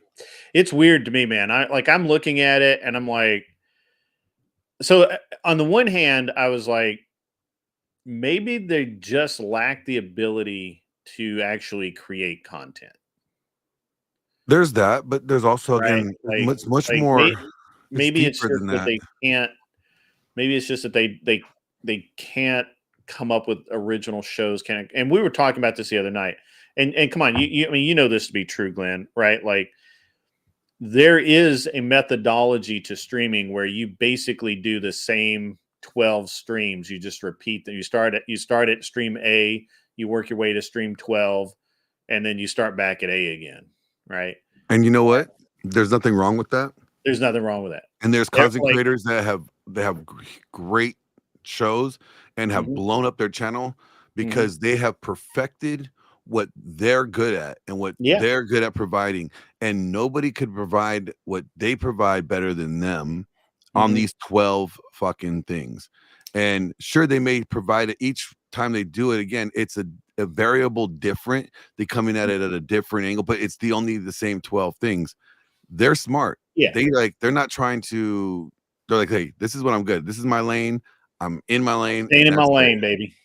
It's weird to me, man. I'm looking at it and I'm like, so on the one hand, I was like, maybe they just lack the ability to actually create content, There's that, but there's also right? again much Like more. It's maybe it's deeper just than that that. they can't. Maybe it's just that they can't come up with original shows. Can And we were talking about this the other night. And come on, I mean, you know this to be true, Glenn, right? Like there is a methodology to streaming where you basically do the same 12 streams. You just repeat that. You start at stream A, you work your way to stream 12, and then you start back at A again, right? And you know what? There's nothing wrong with that. There's nothing wrong with that. And there's They're content like, creators that have great shows and have mhm, blown up their channel mhm. because they have perfected what they're good at and what Yeah. they're good at providing, and nobody could provide what they provide better than them on Mhm. these 12 fucking things. And sure, they may provide it each time they do it. Again, it's a variable different. They coming at it at a different angle, but it's only the same 12 things. They're smart. Yeah. They're not trying to. They're like, hey, this is what I'm good. This is my lane. I'm in my lane, Staying and in my that's it. lane, baby.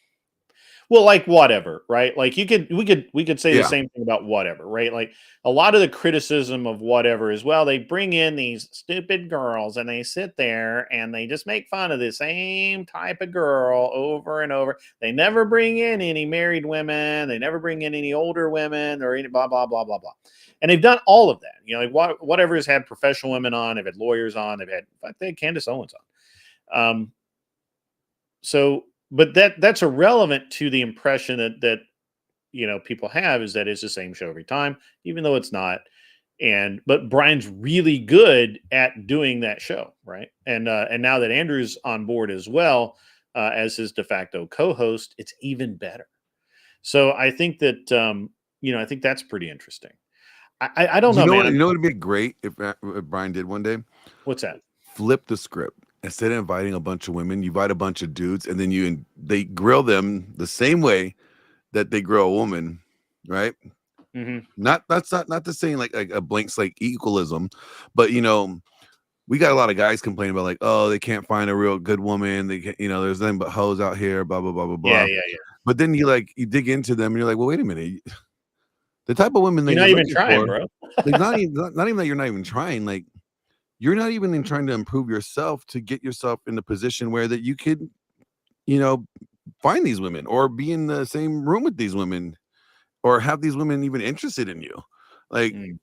Well, like whatever, right? Like we could say the Yeah. same thing about whatever, right? Like a lot of the criticism of whatever is, well, they bring in these stupid girls and they sit there and they just make fun of the same type of girl over and over. They never bring in any married women, they never bring in any older women or any blah blah blah blah blah. And they've done all of that. You know, like whatever has had professional women on, they've had lawyers on, they had Candace Owens on. So but that's irrelevant to the impression that people have, is that it's the same show every time, even though it's not. But Brian's really good at doing that show, right? And now that Andrew's on board as well, as his de facto co-host, it's even better. So I think that I think that's pretty interesting. I don't You know, know man. what? You know what would be great if Brian did one day? What's that? Flip the script. Instead of inviting a bunch of women, you invite a bunch of dudes, and then they grill them the same way that they grill a woman, right? Hmm. Not to saying like a blank slate equalism, but we got a lot of guys complaining about like, oh, they can't find a real good woman. They can't, there's nothing but hoes out here, blah blah blah blah Yeah, blah. yeah, yeah. But then you dig into them, and you're like, well, wait a minute, the type of women that You're you're not even looking trying, for, bro. like not even that you're not even trying, like you're not even in trying to improve yourself to get yourself in a position where that you could, find these women or be in the same room with these women or have these women even interested in you. Like, Mm.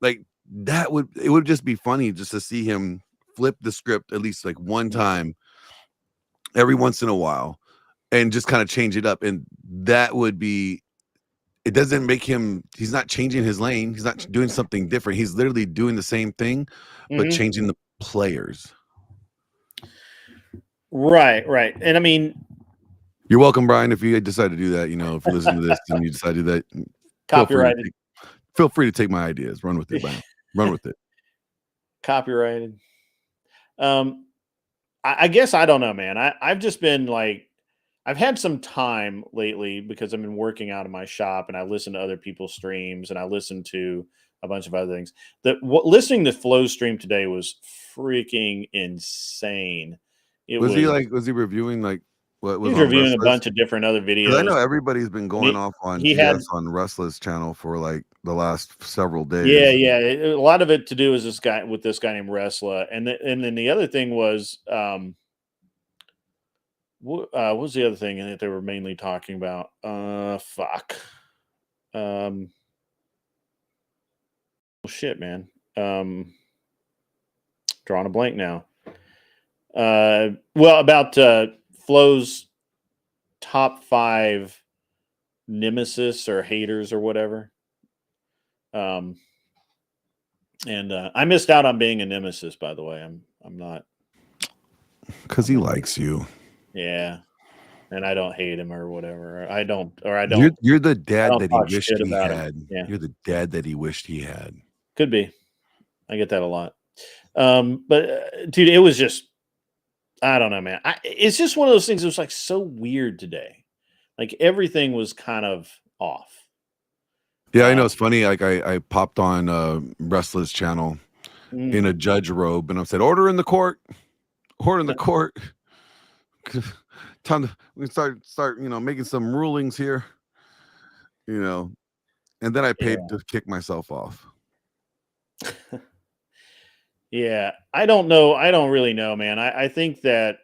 like it would just be funny just to see him flip the script at least like one time every once in a while and just kind of change it up. And that would be, it doesn't make him, he's not changing his lane. He's not doing something different. He's literally doing the same thing, but Mhm. changing the players. Right, right. And I mean, You're welcome, Brian. If you decide to do that, if you listen to this and you decide to do that, copyrighted. feel free to take my ideas. Run with it, Brian. Run with it. Copyrighted. I guess I don't know, man. I've just been like, I've had some time lately because I've been working out of my shop and I listen to other people's streams and I listen to a bunch of other things. Listening to Flo's stream today was freaking insane. It Was was. he reviewing like what He was was on reviewing a Restless? bunch of different other Because I videos. know everybody's been going He off on he had. GS on Restless channel for like the last several Yeah, days. yeah. A lot of it to do is this guy named Wrestler, and then the other thing was, what was the other thing that they were mainly talking about? Fuck. Well, shit, man. Drawing a blank now. Well, about Flo's top 5 nemesis or haters or whatever. And I missed out on being a nemesis, by the way. I'm not. Because he likes you. Yeah, and I don't hate him or whatever. I don't. You're the I dad don't that he talk wished shit he about him. had. Yeah, You're the dad that he wished he had. could be. I get that a lot. But dude, it was just. I don't know, man. It's just one of those things. It was like so weird today. Like everything was kind of off. Yeah, I know it's funny. Like I popped on Wrestler's channel in Mm, a judge robe, and I said, "Order in the court, order in the court." Time to we can start making some rulings here, you know. And then I paid yeah. to kick myself off. Yeah. I don't know. I don't really know, man. I think that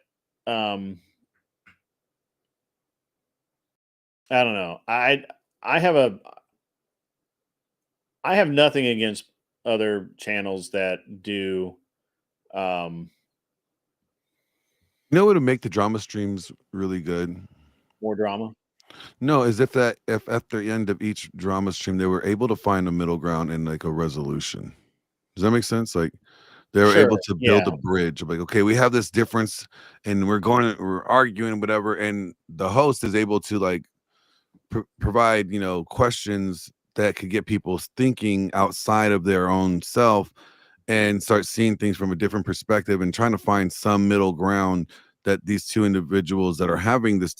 um I don't know. I have a I have nothing against other channels that do um You know what would make the drama streams really good? more drama. No, is if at the end of each drama stream they were able to find a middle ground and like a resolution. Does that make sense? Like they were Sure. able to build Yeah. a bridge of like, okay, we have this difference and we're arguing, whatever, and the host is able to like provide, questions that could get people thinking outside of their own self and start seeing things from a different perspective and trying to find some middle ground that these two individuals that are having this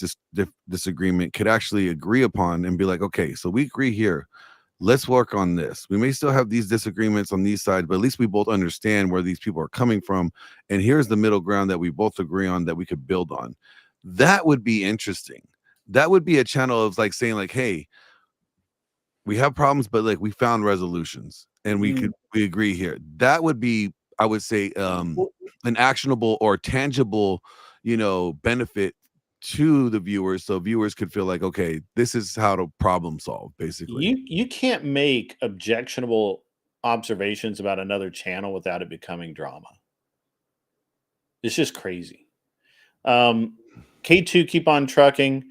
disagreement could actually agree upon and be like, okay, so we agree here. Let's work on this. We may still have these disagreements on these sides, but at least we both understand where these people are coming from. And here's the middle ground that we both agree on that we could build on. That would be interesting. That would be a channel of like saying, like, hey, we have problems, but like we found resolutions and Mm. we agree here. That would be, I would say, Well, an actionable or tangible, benefit to the viewers, so viewers could feel like, okay, this is how to problem solve, basically. you can't make objectionable observations about another channel without it becoming drama. It's just crazy. K2 keep on trucking.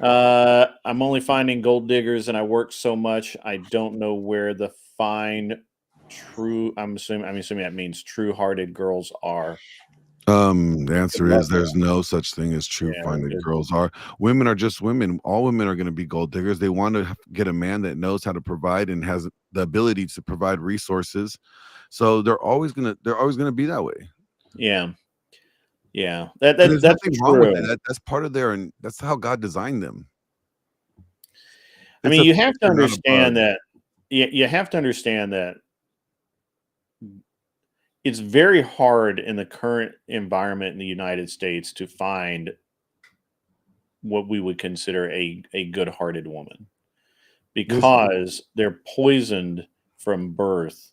I'm only finding gold diggers and I work so much I don't know where the fine true I'm assuming that means true-hearted girls are. The Good answer luck is with there's no such thing as true yeah, finding good girls are. Women are just women. All women are going to be gold diggers. They want to get a man that knows how to provide and has the ability to provide resources. So they're always gonna be that way. yeah. Yeah. And there's That's nothing wrong with it. true. That's part of their, and that's how God designed them. I It's mean, a you have to feature, not a bug. understand that you have to understand that it's very hard in the current environment in the United States to find what we would consider a good-hearted woman There's because they're poisoned from birth.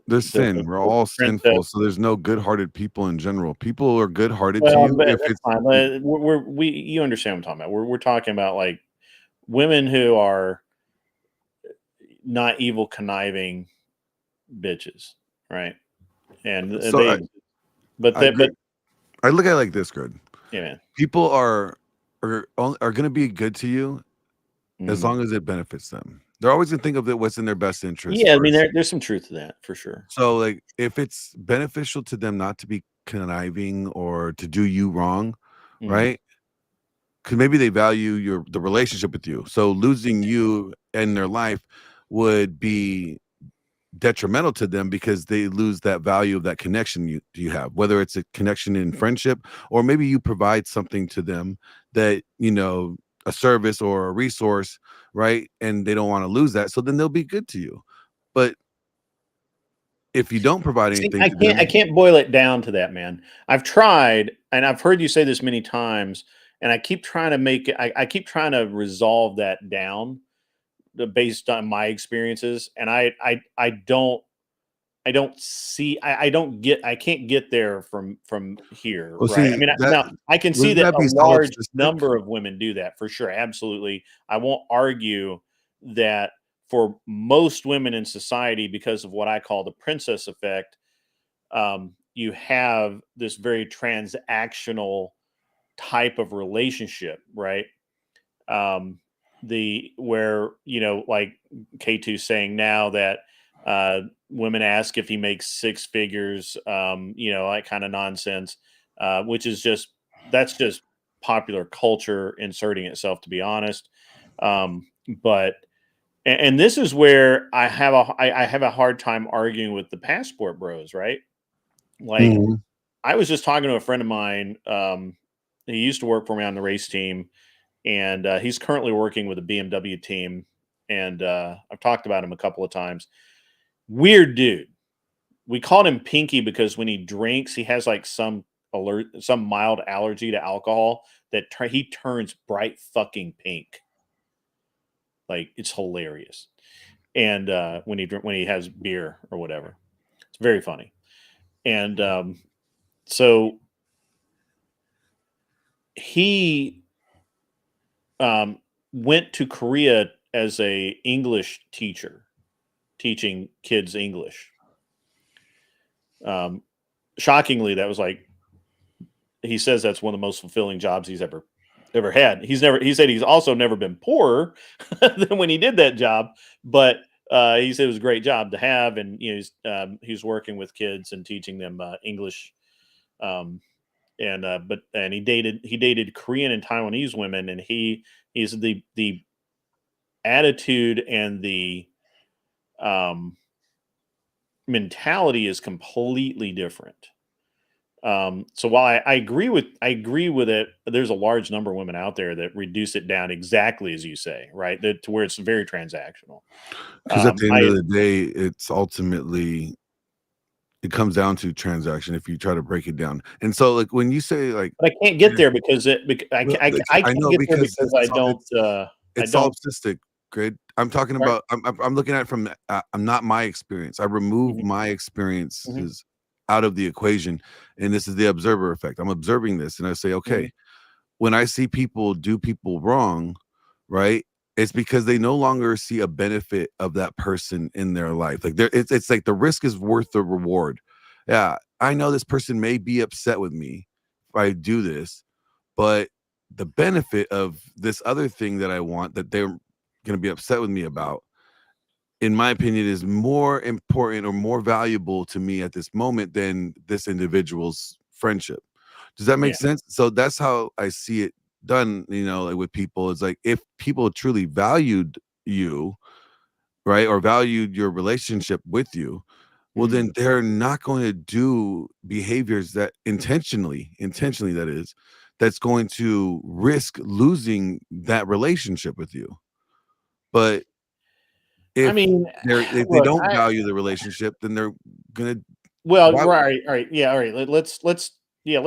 there's sin. We're The all princess sinful, so there's no good-hearted people in general. People are good-hearted to well, you but if that's it's fine. We you understand what I'm talking about. We're talking about like women who are not evil conniving bitches, right? And so they but I that agree. but I look at it like this, Grid. yeah, man. People are gonna be good to you as Mhm. long as it benefits them. They're always gonna think of it what's in their best interest Yeah, I mean first. there's some truth to that for sure. So, like, if it's beneficial to them not to be conniving or to do you wrong, Mhm. right? Because maybe they value the relationship with you. So losing you in their life would be detrimental to them because they lose that value of that connection you have, whether it's a connection in friendship or maybe you provide something to them that, a service or a resource, right? And they don't want to lose that. So then they'll be good to you. But if you don't provide See, anything I to can't I them, can't boil it down to that, man. I've tried, and I've heard you say this many times, and I keep trying to make it. I keep trying to resolve that down based on my experiences, and I don't see I can't get there from here, well, right? I see mean, that now I can see wouldn't that that a be large solipsistic? number of women do that for sure, absolutely. I won't argue that for most women in society, because of what I call the princess effect, you have this very transactional type of relationship, right? Um, the where like K2 saying now that women ask if he makes six figures, like kind of nonsense, which is just that's just popular culture inserting itself, to be honest. But and this is where I have a hard time arguing with the passport bros, right? Like Mhm. I was just talking to a friend of mine. He used to work for me on the race team, and he's currently working with a BMW team. and I've talked about him a couple of times. Weird dude. We called him Pinky because when he drinks, he has like some mild allergy to alcohol that he turns bright fucking pink. Like, it's hilarious. And when he has beer or whatever, it's very funny. And so he went to Korea as a English teacher, teaching kids English. Shockingly, that was like, he says that's one of the most fulfilling jobs he's ever had. He said he's also never been poorer than when he did that job, but he said it was a great job to have, and he's working with kids and teaching them English. And he dated Korean and Taiwanese women, and he's the attitude and the mentality is completely different. So while I agree with it, there's a large number of women out there that reduce it down exactly as you say, right? To where it's very transactional. Because at the end of the day, it's ultimately, it comes down to transaction if you try to break it down. And so, like, when you say, like, but I can't get there because I can't get there because I don't. It's solipsistic, Grid. I'm talking about. I'm looking at it from. I'm not my experience. I remove my experiences out of the equation, and this is the observer effect. I'm observing this, and I say, okay, when I see people do people wrong, right? It's because they no longer see a benefit of that person in their life. Like, it's like the risk is worth the reward. Yeah, I know this person may be upset with me if I do this, but the benefit of this other thing that I want that they're going to be upset with me about, in my opinion, is more important or more valuable to me at this moment than this individual's friendship. Does that make sense? So that's how I see it done, like with people. It's like, if people truly valued you, right, or valued your relationship with you, well, then they're not going to do behaviors that intentionally that is, that's going to risk losing that relationship with you. But if they don't value the relationship, then they're gonna. Well, all right, yeah, all right. Let's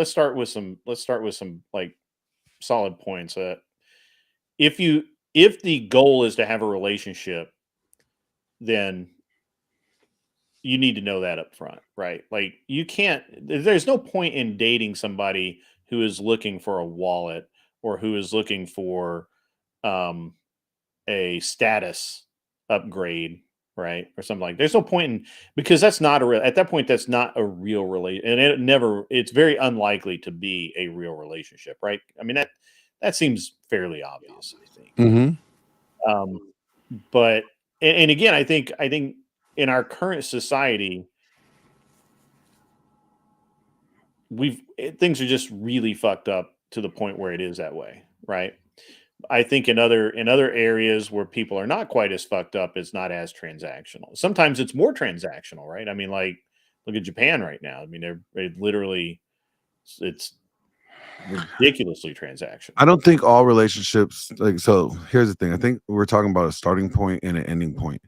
start with some like solid points. If the goal is to have a relationship, then you need to know that up front, right? Like, you can't. There's no point in dating somebody who is looking for a wallet or who is looking for a status upgrade, right, or something like. There's no point in, because that's not at that point that's not a real relation, and it's very unlikely to be a real relationship, right? I mean, that seems fairly obvious, I think. But and again, I think in our current society, things are just really fucked up to the point where it is that way, right? I think in other areas where people are not quite as fucked up, it's not as transactional. Sometimes it's more transactional, right? I mean, like, look at Japan right now. I mean, it's ridiculously transactional. I don't think all relationships, like, so here's the thing. I think we're talking about a starting point and an ending point.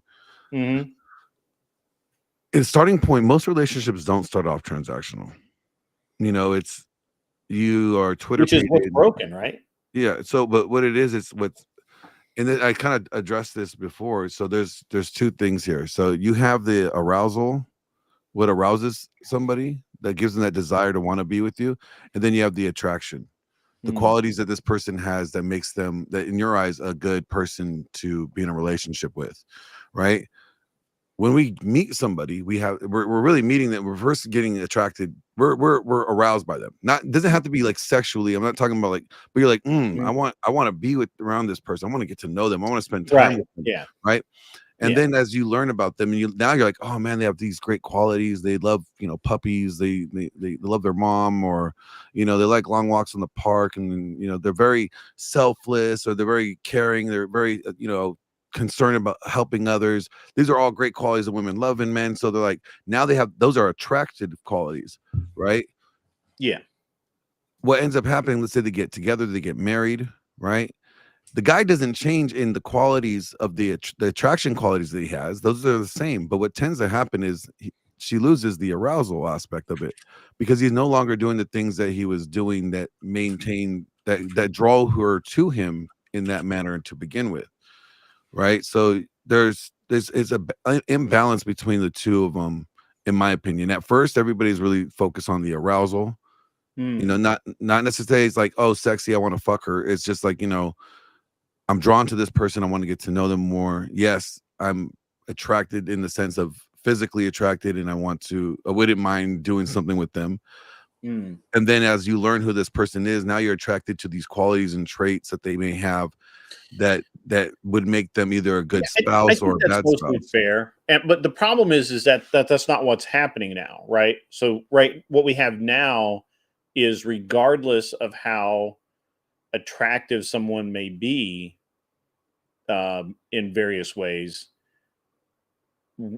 In starting point, most relationships don't start off transactional. It's, you are Twitter, which is what's broken, right? Yeah. So, but what it is, it's what's, and then I kind of addressed this before. So there's two things here. So you have the arousal, what arouses somebody, that gives them that desire to want to be with you, and then you have the attraction, the qualities that this person has that makes them, that in your eyes, a good person to be in a relationship with, right? When we meet somebody, we're really meeting them. We're first getting attracted. We're aroused by them. Not, doesn't have to be like sexually. I'm not talking about like, but you're like, I want to be around this person. I want to get to know them. I want to spend time with them. Yeah. Right. And then as you learn about them, and you're like, oh man, they have these great qualities. They love, puppies. They love their mom, or, they like long walks in the park, and they're very selfless, or they're very caring. They're very, concerned about helping others. These are all great qualities that women love in men. So they're like, now they have, those are attractive qualities, right? Yeah. What ends up happening, let's say they get together, they get married, right? The guy doesn't change in the qualities of the attraction qualities that he has. Those are the same. But what tends to happen is she loses the arousal aspect of it because he's no longer doing the things that he was doing that maintain that draw her to him in that manner to begin with, right? So there's an imbalance between the two of them, in my opinion. At first, everybody's really focused on the arousal. You know, not necessarily it's like, oh, sexy, I want to fuck her. It's just like, you know, I'm drawn to this person. I want to get to know them more. Yes, I'm attracted in the sense of physically attracted, and I wouldn't mind doing something with them. And then as you learn who this person is, now you're attracted to these qualities and traits that they may have that would make them either a good spouse or a bad spouse. Fair. But the problem is that that's not what's happening now, right? So, what we have now is, regardless of how attractive someone may be in various ways,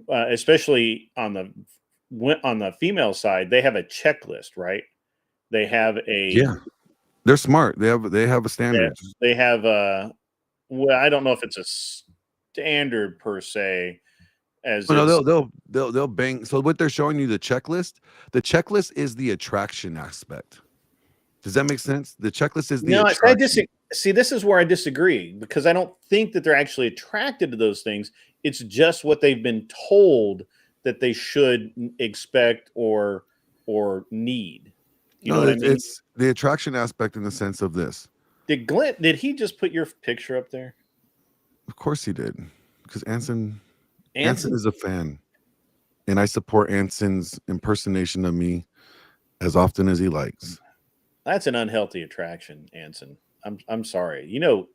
especially on the female side, they have a checklist, right? They have they're smart. They have a standard. They have well, I don't know if it's a standard per se. They'll bang. So what they're showing you, the checklist is the attraction aspect. Does that make sense? The checklist is the attraction. See, this is where I disagree, because I don't think that they're actually attracted to those things. It's just what they've been told that they should expect or need. You know what I mean? It's the attraction aspect in the sense of this. Did he just put your picture up there? Of course he did, because Anson is a fan, and I support Anson's impersonation of me as often as he likes. That's an unhealthy attraction, Anson. I'm sorry. You know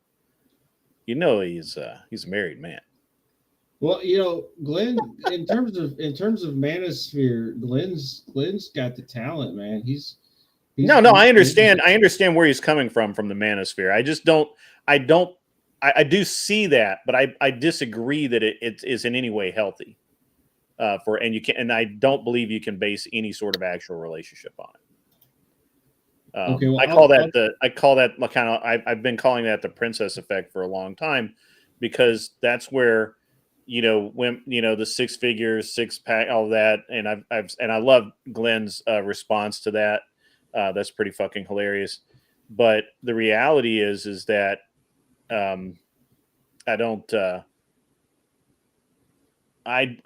he's a married man. Well, you know, Glenn, in terms of manosphere, Glenn's got the talent, man. No, I understand. I understand where he's coming from the manosphere. I just don't. I do see that, but I disagree that it is in any way healthy. And I don't believe you can base any sort of actual relationship on it. Okay, well, I call that kind of. I've been calling that the princess effect for a long time, because that's where, when the 6 figures, 6-pack, all that, and I love Glenn's response to that. That's pretty fucking hilarious. But the reality is that I don't I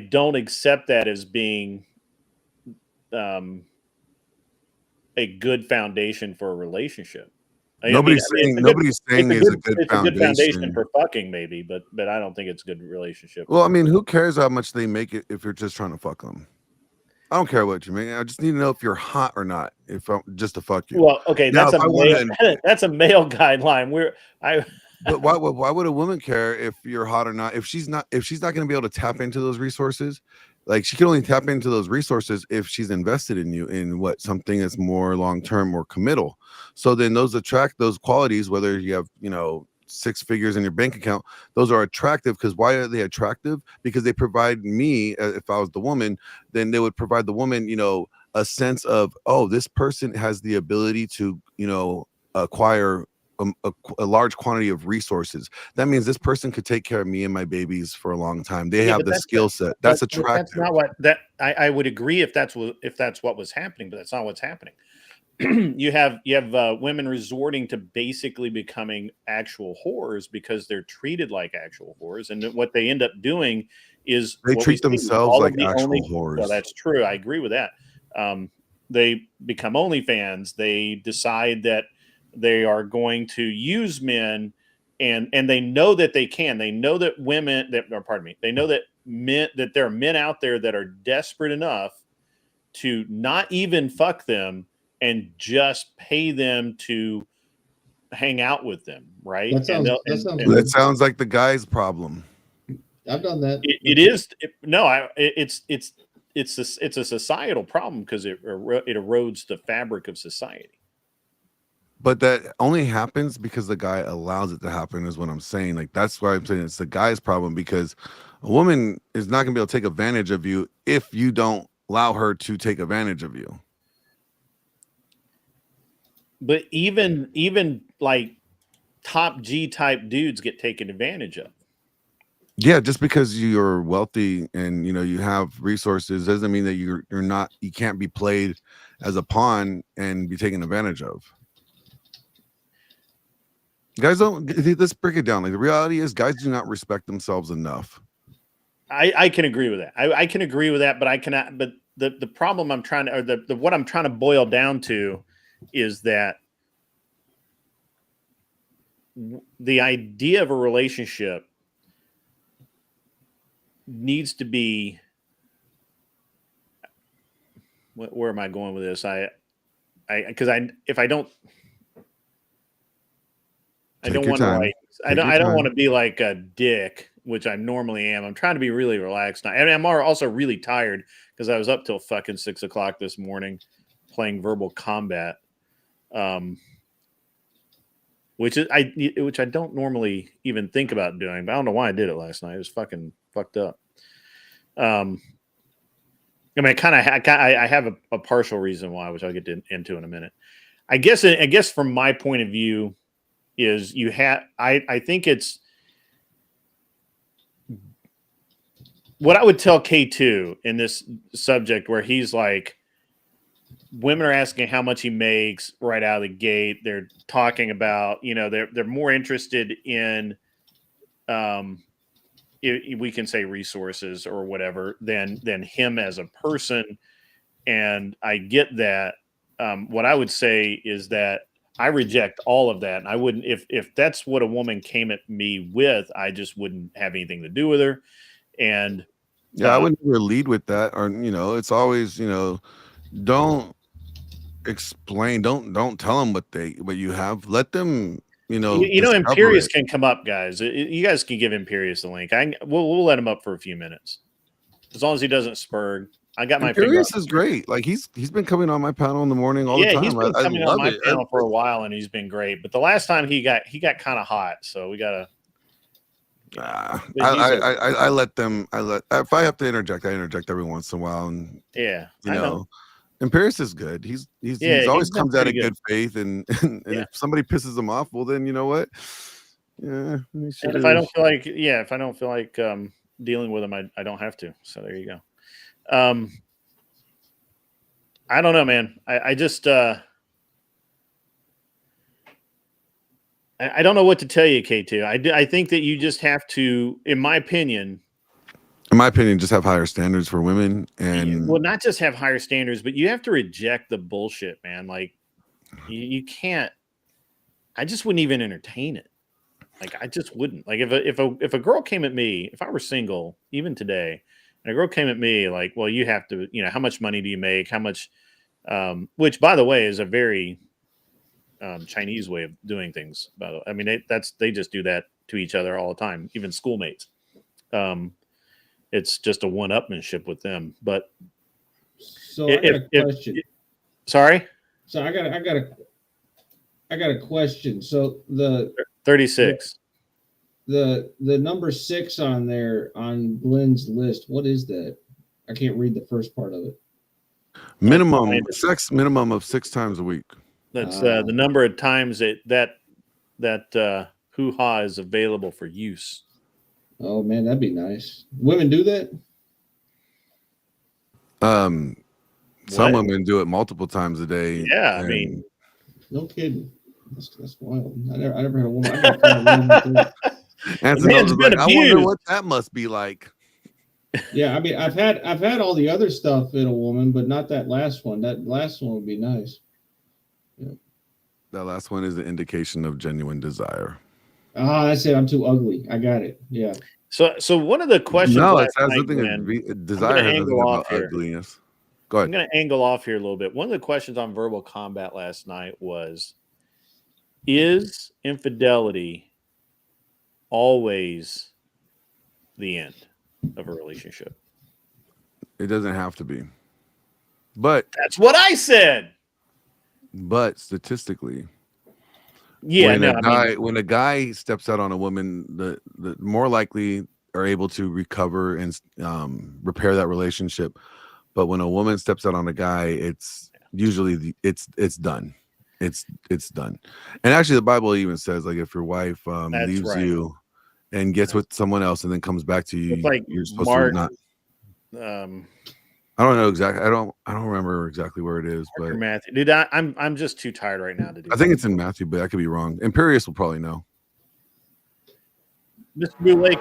don't accept that as being a good foundation for a relationship. Nobody's saying it's a good foundation for fucking, maybe, but I don't think it's a good relationship. Well, I mean, who cares how much they make it if you're just trying to fuck them? I don't care what you mean. I just need to know if you're hot or not. If I'm just to fuck you. Well, okay, now, that's a male guideline. But why would a woman care if you're hot or not? If she's not going to be able to tap into those resources, like, she can only tap into those resources if she's invested in you in something that's more long term or committal. So then those attract those qualities, whether you have 6 figures in your bank account, those are attractive. Because why are they attractive? Because they provide me, if I was the woman, then they would provide the woman, a sense of, oh, this person has the ability to, acquire a large quantity of resources. That means this person could take care of me and my babies for a long time. They have the skill set. That's attractive. That's not what I would agree if that's what was happening, but that's not what's happening. You have women resorting to basically becoming actual whores because they're treated like actual whores, and what they end up doing is they treat themselves like actual whores. Well, that's true. I agree with that. They become OnlyFans. They decide that they are going to use men, and they know that they can. They know that they know that that there are men out there that are desperate enough to not even fuck them and just pay them to hang out with them, right? That sounds like the guy's problem. I've done that. It's a societal problem, because it erodes the fabric of society. But that only happens because the guy allows it to happen, is what I'm saying. Like, that's why I'm saying it's the guy's problem, because a woman is not going to be able to take advantage of you if you don't allow her to take advantage of you. But even like top G type dudes get taken advantage of. Yeah, just because you're wealthy and you have resources doesn't mean that you can't be played as a pawn and be taken advantage of. Guys let's break it down. Like, the reality is guys do not respect themselves enough. I can agree with that. I can agree with that, but I cannot. But the problem I'm trying to, or what I'm trying to boil down to, is that the idea of a relationship needs to be. Where am I going with this? Because if I don't. I don't want to like. I don't want to be like a dick, which I normally am. I'm trying to be really relaxed now, and I'm also really tired because I was up till fucking 6 o'clock this morning playing Verbal Combat, which I don't normally even think about doing, but I don't know why I did it last night. It was fucking fucked up. I mean, I have a partial reason why, which I'll get into in a minute. I guess from my point of view. Is I think it's what I would tell K2 in this subject, where he's like, women are asking how much he makes right out of the gate. They're talking about, they're more interested in, we can say resources or whatever than him as a person. And I get that. What I would say is that I reject all of that. And I wouldn't, if that's what a woman came at me with, I just wouldn't have anything to do with her. And I would never lead with that. Or, it's always, don't explain, don't tell them what you have. Let them, Imperious can come up, guys. You guys can give Imperious the link. We'll let him up for a few minutes. As long as he doesn't spurg. I got my Imperious is great. Like, he's been coming on my panel in the morning all the time. He's been coming on my panel for a while, and he's been great. But the last time he got kind of hot, so we gotta. I let them. If I have to interject, I interject every once in a while, and I know. Imperious is good. He's always comes out of good faith, and if somebody pisses him off, well, then you know what? Yeah. And if I don't feel like dealing with him, I don't have to. So there you go. I don't know, man. I just I don't know what to tell you, K2. I think that you just have to, in my opinion, just have higher standards for women, and not just have higher standards, but you have to reject the bullshit, man. Like, you can't. I just wouldn't even entertain it. Like, I just wouldn't. Like, if a girl came at me, if I were single, even today. And a girl came at me like, well, you have to, how much money do you make? How much, which, by the way, is a very Chinese way of doing things. By the way, I mean, they just do that to each other all the time, even schoolmates. It's just a one-upmanship with them. But so I got a question. Sorry. So I got a question. So the 36. The number 6 on there on Glenn's list, what is that? I can't read the first part of it. Minimum of 6 times a week. That's the number of times that hoo-ha is available for use. Oh man, that'd be nice. Women do that? Some women do it multiple times a day. Yeah, I mean, no kidding. That's wild. I never had a woman. Anthony's like, I wonder what that must be like. Yeah, I mean, I've had all the other stuff in a woman, but not that last one. That last one would be nice. Yeah. That last one is an indication of genuine desire. Ah, that's it. I'm too ugly. I got it. Yeah. So one of the questions. No, it has nothing to desire has nothing about ugliness. Go ahead. I'm going to angle off here a little bit. One of the questions on Verbal Combat last night was, is infidelity always the end of a relationship? It doesn't have to be. But that's what I said. But statistically, when a guy steps out on a woman, the more likely are able to recover and repair that relationship. But when a woman steps out on a guy, it's usually it's done. it's done. And actually, the Bible even says, like, if your wife That's leaves right. you and gets with someone else and then comes back to It's you, like you're supposed Mark. to not. Um, I don't know exactly. I don't remember exactly where it is, Mark or but Matthew. Dude, I'm just too tired right now to do I think it's in Matthew, but I could be wrong. Imperius will probably know. Mr. Boulay,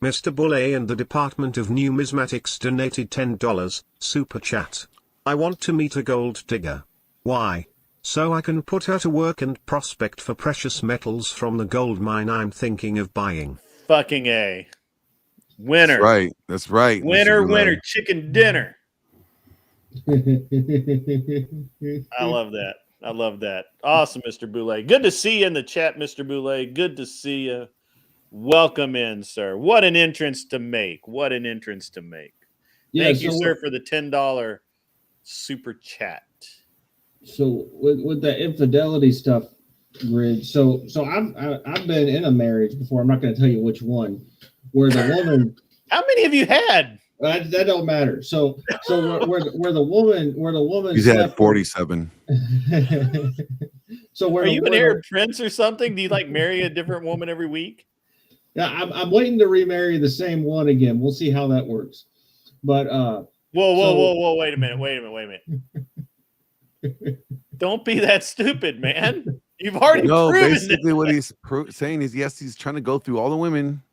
Mr. Boulay and the Department of Numismatics donated $10 super chat. I want to meet a gold digger. Why? So I can put her to work and prospect for precious metals from the gold mine I'm thinking of buying. fucking A. Winner. That's right. That's right. Mr. Winner, Boulay. winner, chicken dinner. I I love that. I love that. Awesome, Mr. Boulay. Good to see you in the chat, Mr. Boulay. Good to see you. Welcome in, sir. What an entrance to make. What an entrance to make. Thank you, sir, for the $10 super chat. So with the infidelity stuff, Grid. So I've been in a marriage before. I'm not going to tell you which one, where the woman. How many have you had? That don't matter. So where the woman. He's had 47. So where Are you an Arab prince or something? Do you like marry a different woman every week? Yeah, I'm waiting to remarry the same one again. We'll see how that works. But whoa! Wait a minute. Don't be that stupid, man. You've already proven basically what he's saying is, yes, he's trying to go through all the women,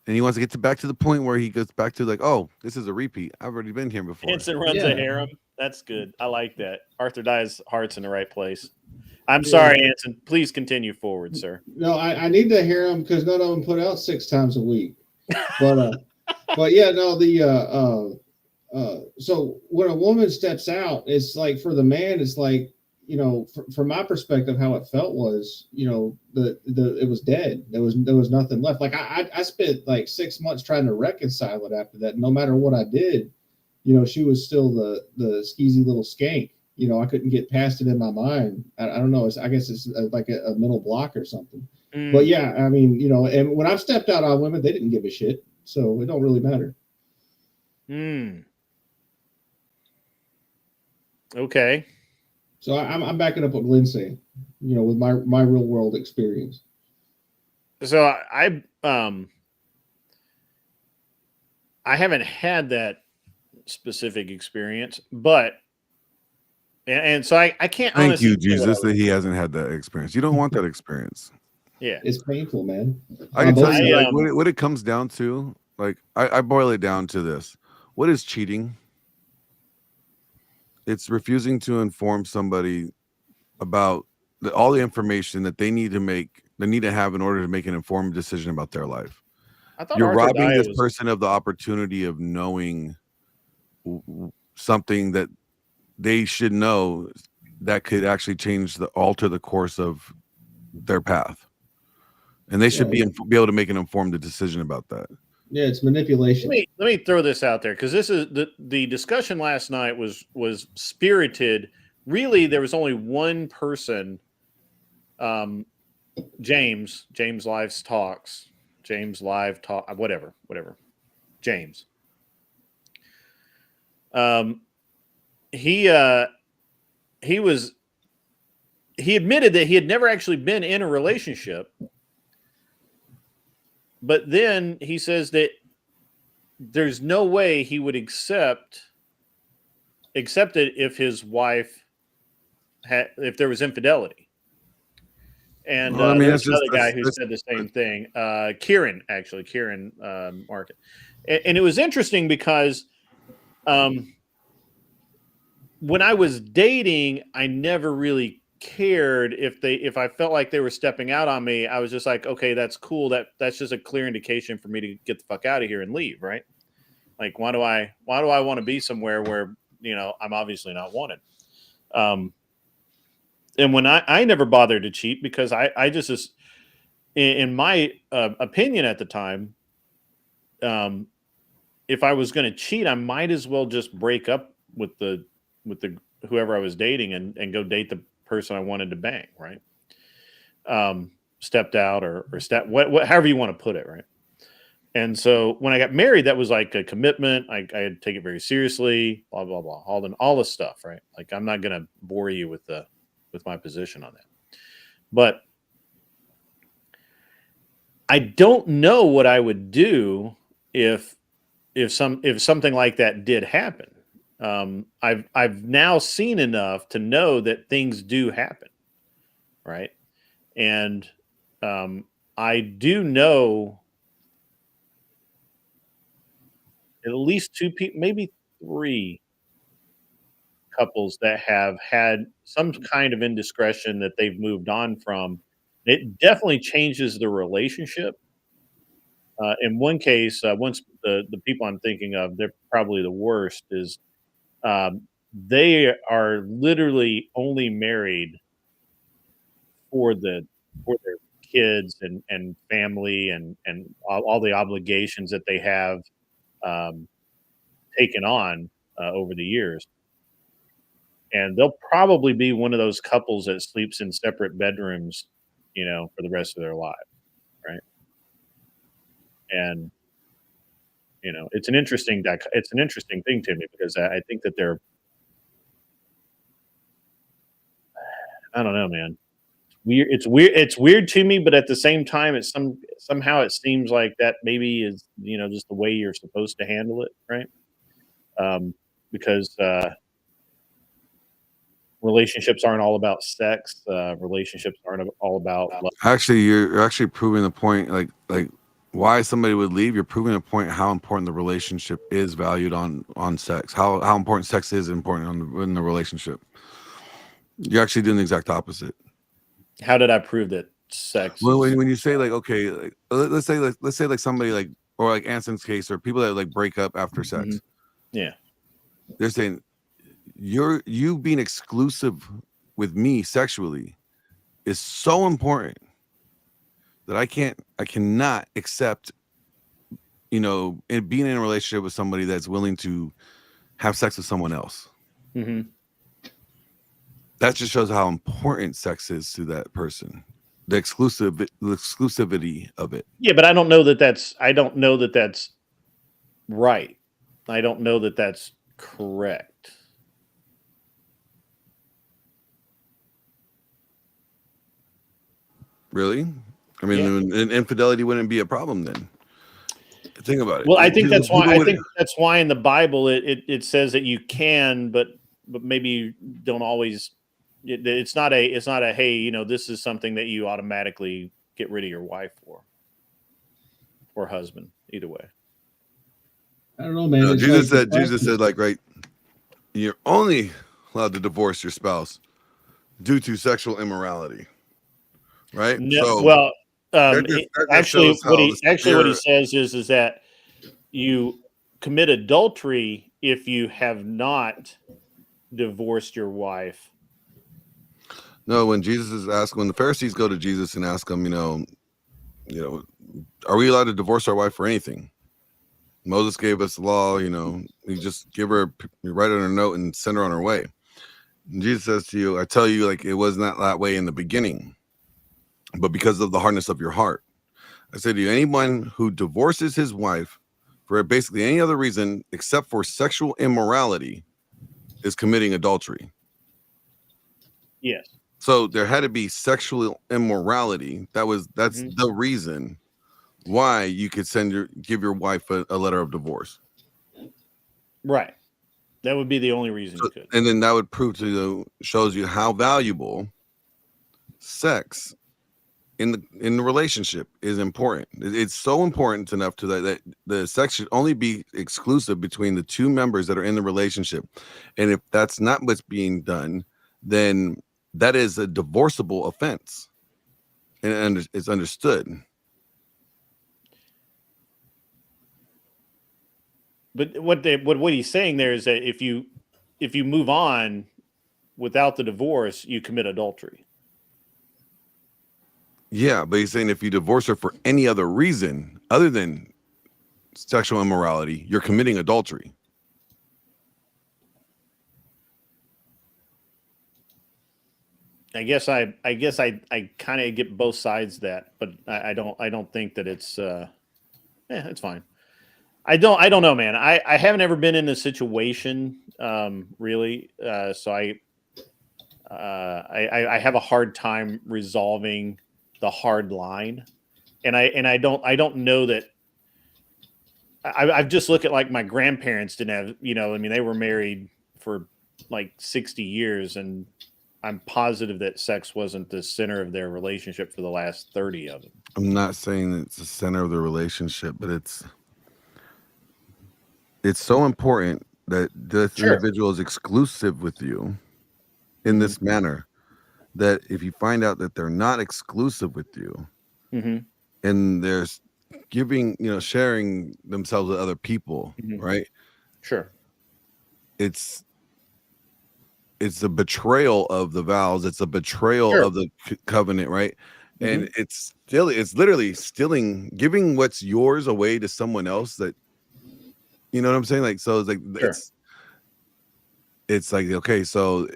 and he wants to get back to the point where he goes back to like, oh, this is a repeat. I've already been here before. Henson runs a harem. That's good. I like that. Arthur Dye's heart's in the right place. I'm sorry, Anson. Please continue forward, sir. No, I need to hear them because none of them put out 6 times a week. But yeah, no, so when a woman steps out, it's like for the man, it's like, you know, from my perspective, how it felt was, you know, it was dead. There was nothing left. Like I spent like 6 months trying to reconcile it after that. No matter what I did, you know, she was still the skeezy little skank. You know, I couldn't get past it in my mind. I don't know. I guess it's like a mental block or something. But yeah, I mean, you know, and when I've stepped out on women, they didn't give a shit. So it don't really matter. Okay. So I'm backing up what Glenn's saying, you know, with my real world experience. So I haven't had that specific experience, but and so I can't. Thank you, Jesus, that he hasn't had that experience. You don't want that experience. Yeah, it's painful, man. I can tell you, like, what it comes down to, like, I boil it down to this: what is cheating? It's refusing to inform somebody about all the information that they need to have in order to make an informed decision about their life. You're robbing this person of the opportunity of knowing something that they should know that could actually alter the course of their path, and they should be able to make an informed decision about that. Yeah, it's manipulation. Let me throw this out there because this is the discussion last night was spirited. Really, there was only one person, James Live Talks, James Live Talk, whatever, James. He admitted that he had never actually been in a relationship, but then he says that there's no way he would accept it if his wife if there was infidelity. And there's another guy who said the same thing. Kieran Market. And it was interesting because when I was dating, I never really cared if I felt like they were stepping out on me. I was just like, okay, that's cool. That's just a clear indication for me to get the fuck out of here and leave, right? Like, why do I want to be somewhere where, you know, I'm obviously not wanted? And when I never bothered to cheat because I just in my opinion at the time, if I was going to cheat, I might as well just break up with the whoever I was dating and go date the person I wanted to bang, right? Stepped out or however you want to put it, right? And so when I got married, that was like a commitment. I had to take it very seriously, blah, blah, blah, all the stuff, right? Like, I'm not going to bore you with my position on that. But I don't know what I would do if something like that did happen. I've now seen enough to know that things do happen, right? And I do know at least two people, maybe three couples that have had some kind of indiscretion that they've moved on from. It definitely changes the relationship. In one case, once the people I'm thinking of, they're probably the worst. Is they are literally only married for their kids and family and all the obligations that they have um, taken on over the years. And they'll probably be one of those couples that sleeps in separate bedrooms, for the rest of their life, right? And it's an interesting thing to me because I think that they're, I don't know, man. It's weird to me, but at the same time, somehow it seems like that maybe is just the way you're supposed to handle it, right? Because relationships aren't all about sex. Relationships aren't all about love. Actually, you're actually proving the point, like why somebody would leave. You're proving a point how important the relationship is valued on sex. How important sex is important in the relationship. You're actually doing the exact opposite. How did I prove that sex? Well, when you say like, okay, like, let's say like somebody like, or like Anson's case, or people that like break up after sex. Mhm. Yeah. They're saying you being exclusive with me sexually is so important that I cannot accept, being in a relationship with somebody that's willing to have sex with someone else. hmm That just shows how important sex is to that person. The exclusivity of it. Yeah, but I don't know that that's right. I don't know that that's correct. Really? I mean, Yeah. then infidelity wouldn't be a problem then. Think about it. Well, I think People- that's why. people I would- think that's why in the Bible it says that you can, but maybe you don't always. It's not a hey, this is something that you automatically get rid of your wife for or husband, either way. I don't know, man. No, It's Jesus like said, like, right, you're only allowed to divorce your spouse due to sexual immorality, right? No, So well, that just actually, shows how what he says is that you commit adultery if you have not divorced your wife. No, when the Pharisees go to Jesus and ask him, are we allowed to divorce our wife for anything? Moses gave us the law, you just you write her a note and send her on her way. And Jesus says to you, I tell you, like, it was not that way in the beginning, but because of the hardness of your heart. I say to you, anyone who divorces his wife for basically any other reason except for sexual immorality is committing adultery. Yes. So there had to be sexual immorality. That's the reason why you could give your wife a letter of divorce. Right. That would be the only reason you could. And then that would shows you how valuable sex in the relationship is important. It's so important enough that the sex should only be exclusive between the two members that are in the relationship. And if that's not what's being done, then that is a divorceable offense. And it's understood. But what he's saying there is that if you move on without the divorce, you commit adultery. Yeah, but he's saying if you divorce her for any other reason other than sexual immorality, you're committing adultery. I guess I kind of get both sides of that, but I don't think that it's It's fine. I don't know, man. I haven't ever been in a situation, really. So I have a hard time resolving the hard line, and I don't know that. I've just looked at like my grandparents didn't have, I mean, they were married for like 60 years, and I'm positive that sex wasn't the center of their relationship for the last 30 of them. I'm not saying it's the center of the relationship, but it's so important that this individual is exclusive with you in this manner, that if you find out that they're not exclusive with you, and there's giving, sharing themselves with other people, right? Sure. It's a betrayal of the vows. It's a betrayal of the covenant, right? And it's literally stealing, giving what's yours away to someone else. That, you know what I'm saying? Like, so it's like, it's like, okay, so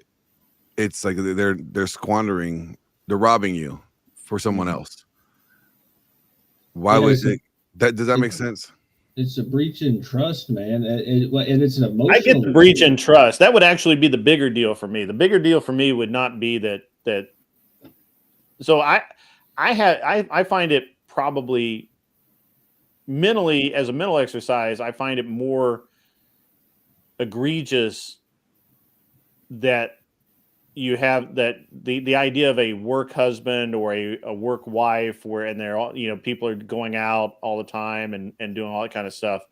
it's like they're squandering, they're robbing you for someone else. Why would that? Does that make sense? It's a breach in trust, man, and it's an emotional. I get the breach in trust. That would actually be the bigger deal for me. The bigger deal for me would not be that. So I find it probably mentally, as a mental exercise, I find it more egregious that you have that the idea of a work husband or a work wife and they're all, people are going out all the time and doing all that kind of stuff.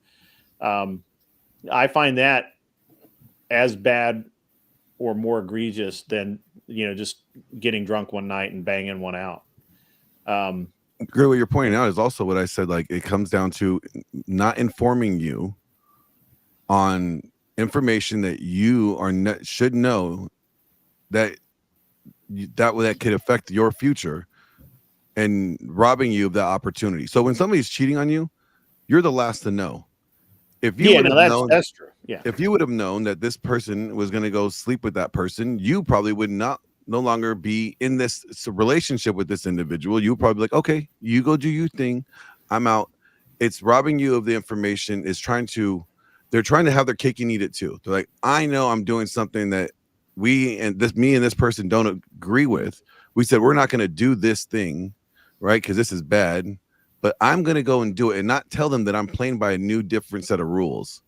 I find that as bad or more egregious than, just getting drunk one night and banging one out. Great, what you're pointing out is also what I said. Like, it comes down to not informing you on information that you should know that could affect your future, and robbing you of that opportunity. So when somebody's cheating on you, you're the last to know. If you that's true. Yeah. If you would have known that this person was going to go sleep with that person, you probably would no longer be in this relationship with this individual. You probably like, okay, you go do your thing, I'm out. It's robbing you of the information. They're trying to have their cake and eat it too. They're like, I know I'm doing something that me and this person don't agree with. We said we're not going to do this thing, right? Because this is bad, but I'm going to go and do it and not tell them that I'm playing by a new, different set of rules.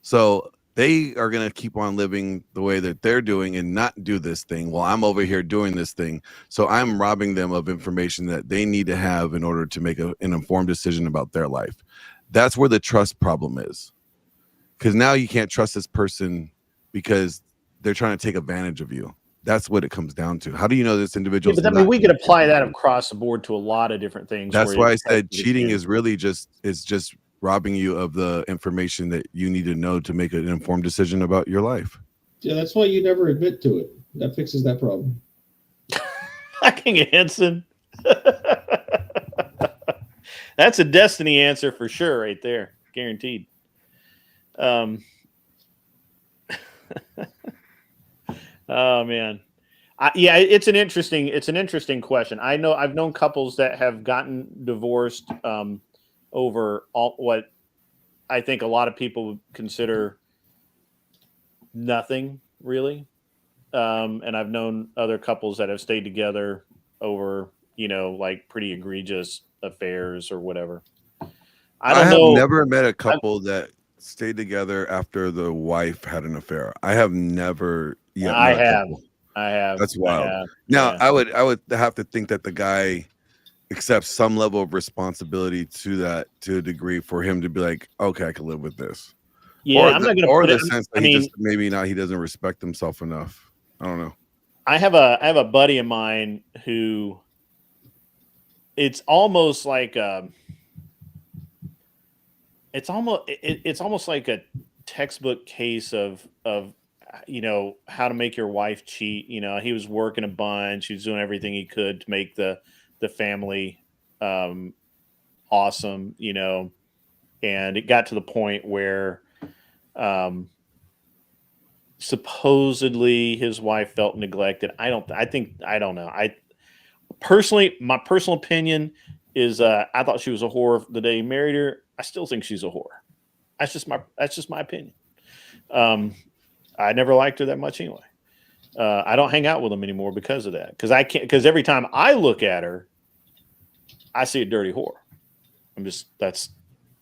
So they are going to keep on living the way that they're doing and not do this thing while I'm over here doing this thing. So I'm robbing them of information that they need to have in order to make an informed decision about their life. That's where the trust problem is. Because now you can't trust this person because they're trying to take advantage of you. That's what it comes down to. How do you know this individual? But I mean, we could apply that across the board to a lot of different things. That's why I said cheating is really just robbing you of the information that you need to know to make an informed decision about your life. Yeah, that's why you never admit to it. That fixes that problem. King Henson. That's a destiny answer for sure, right there, guaranteed. Oh man, it's an interesting question. I know I've known couples that have gotten divorced over what I think a lot of people would consider nothing really, and I've known other couples that have stayed together over like pretty egregious affairs or whatever. I have never met a couple that stayed together after the wife had an affair. I have never yet. I have. That's wild. I would have to think that the guy accepts some level of responsibility to a degree for him to be like, okay, I can live with this. Yeah, I'm not going to put it. Sense that he doesn't respect himself enough. I don't know. I have a buddy of mine who it's almost like it's almost like a textbook case of how to make your wife cheat. He was working a bunch. He was doing everything he could to make the family awesome, and it got to the point where supposedly his wife felt neglected. I don't know. My personal opinion, is I thought she was a whore the day he married her. I still think she's a whore. That's just my opinion. I never liked her that much anyway. I don't hang out with them anymore because of that. Because every time I look at her, I see a dirty whore. That's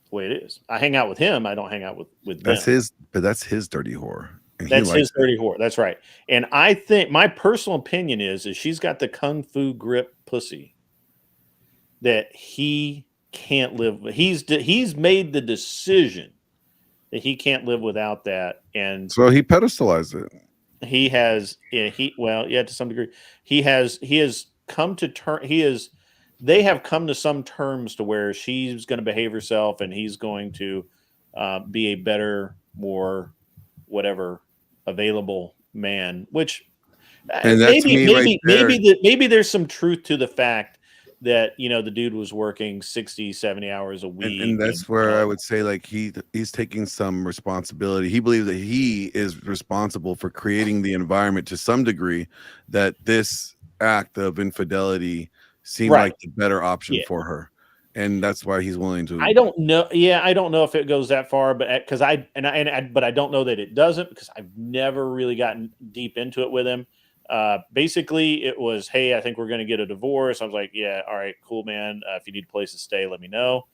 the way it is. I hang out with him. I don't hang out with That's them. that's his dirty whore. And That's his dirty whore. That's right. And I think my personal opinion is she's got the kung fu grip pussy that he can't live with. He's made the decision that he can't live without that. And so he pedestalized it. he has, to some degree, he has come to they have come to some terms to where she's going to behave herself and he's going to be a better, more whatever available man, which And that's maybe there's some truth to the fact that, the dude was working 60, 70 hours a week. And that's where I would say, like, he's taking some responsibility. He believes that he is responsible for creating the environment to some degree that this act of infidelity seemed like the better option for her. And that's why he's willing to. I don't know. Yeah, I don't know if it goes that far, but because but I don't know that it doesn't, because I've never really gotten deep into it with him. Basically, it was, hey, I think we're going to get a divorce. I was like, yeah, all right, cool, man. If you need a place to stay, let me know.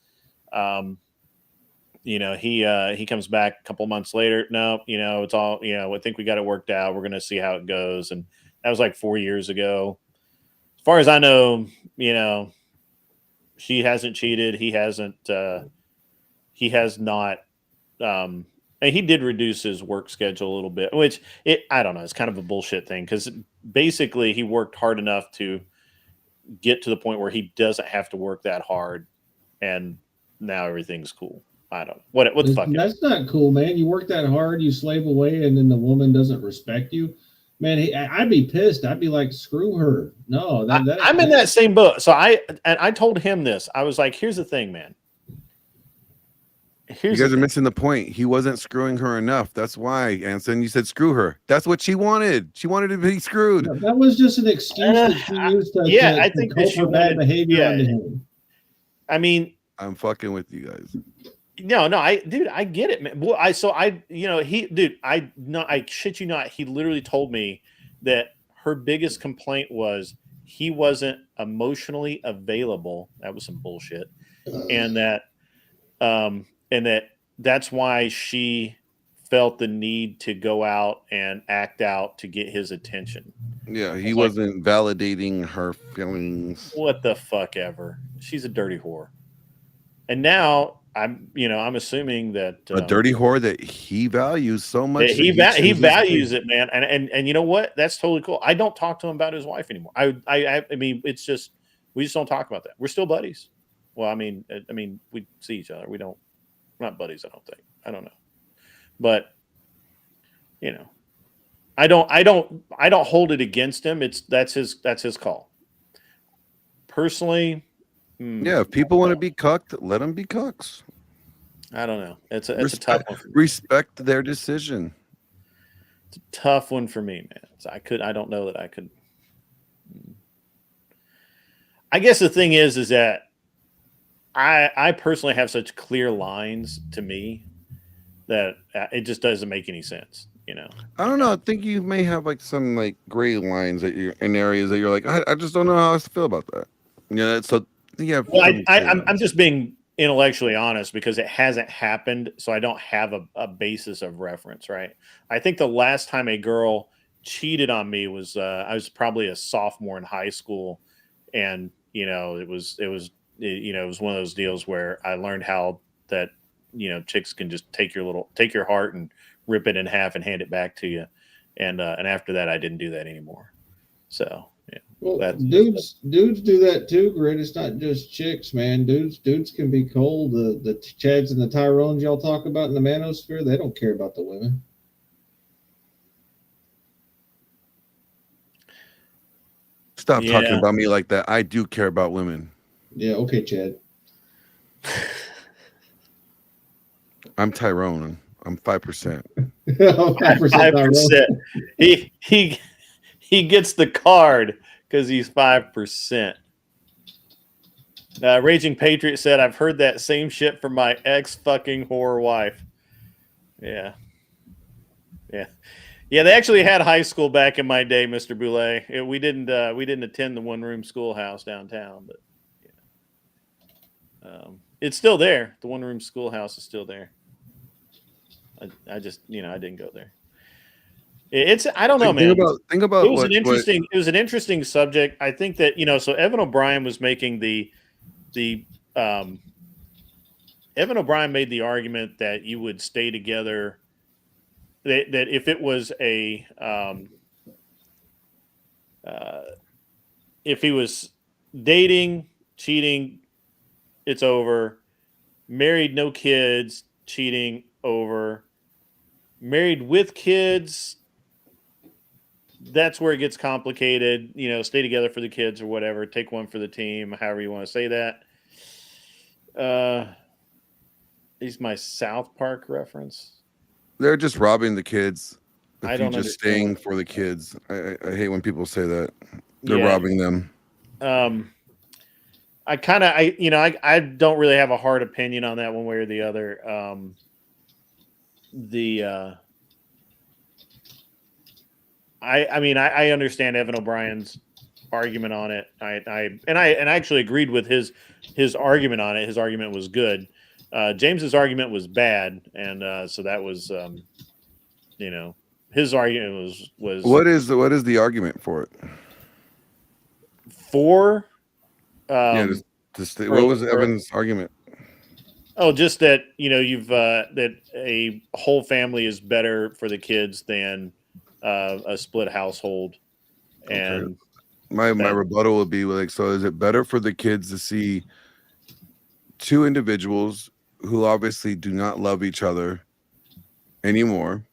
He comes back a couple months later. No, it's all, I think we got it worked out. We're going to see how it goes. And that was like 4 years ago. As far as I know, she hasn't cheated. He hasn't, he has not, and he did reduce his work schedule a little bit, which I don't know. It's kind of a bullshit thing, because basically he worked hard enough to get to the point where he doesn't have to work that hard, and now everything's cool. I don't know. What the fuck? That's not cool, man. You work that hard, you slave away, and then the woman doesn't respect you. Man, I'd be pissed. I'd be like, screw her. No, I'm in that same boat. So I told him this. I was like, here's the thing, man. You guys are missing the point. He wasn't screwing her enough. That's why, Anson, you said screw her. That's what she wanted. She wanted to be screwed. No, that was just an excuse that she used to I think cope her bad behavior onto him. I mean, I'm fucking with you guys. No, I get it, man. Well, I shit you not. He literally told me that her biggest complaint was he wasn't emotionally available. That was some bullshit. And that's why she felt the need to go out and act out to get his attention. Yeah, he wasn't validating her feelings. What the fuck ever. She's a dirty whore. And now I'm assuming that a dirty whore that he values so much. He values it, man. And you know what? That's totally cool. I don't talk to him about his wife anymore. I mean, it's just, we just don't talk about that. We're still buddies. Well, I mean, we see each other. We're not buddies, I don't think. I don't know. But I don't hold it against him. That's his call. Personally, yeah, if people want to be cucked, let them be cucks. I don't know. It's a tough one. Respect their decision. It's a tough one for me, man. So I don't know that I could. I guess the thing is that I personally have such clear lines to me that it just doesn't make any sense. I don't know. I think you may have like some like gray lines that you're in areas that you're like, I just don't know how I feel about that. Yeah. So yeah. Well, I'm just being intellectually honest, because it hasn't happened, so I don't have a basis of reference, right? I think the last time a girl cheated on me was I was probably a sophomore in high school, and it was one of those deals where I learned how that chicks can just take your heart and rip it in half and hand it back to you, and after that I didn't do that anymore. So yeah. Well, dudes do that too, Grit. It's not just chicks, man. Dudes can be cold. The Chads and the Tyrones y'all talk about in the manosphere, they don't care about the women. Stop talking about me like that. I do care about women. Yeah, okay, Chad. I'm Tyrone. I'm 5%. 5%. He gets the card because he's 5%. Raging Patriot said, "I've heard that same shit from my ex fucking whore wife." Yeah, yeah. Yeah, they actually had high school back in my day, Mr. Boulay. We didn't attend the one room schoolhouse downtown, but it's still there. The one room schoolhouse is still there. I just I didn't go there. It's I don't know, man. Think about It was an interesting subject. I think that so Evan O'Brien was making the Evan O'Brien made the argument that you would stay together. That if it was if he was dating, cheating, it's over. Married, no kids, cheating, over. Married with kids, that's where it gets complicated. Stay together for the kids or whatever. Take one for the team, however you want to say that. Is my South Park reference? They're just robbing the kids. I don't just staying for the kids. I hate when people say that. They're robbing them. I kind of I don't really have a hard opinion on that one way or the other. I understand Evan O'Brien's argument on it. I actually agreed with his argument on it. His argument was good. James's argument was bad, and so that was his argument was what is the argument for it? For what was Evan's argument? Oh, just that you've that a whole family is better for the kids than a split household. And my rebuttal would be like, so is it better for the kids to see two individuals who obviously do not love each other anymore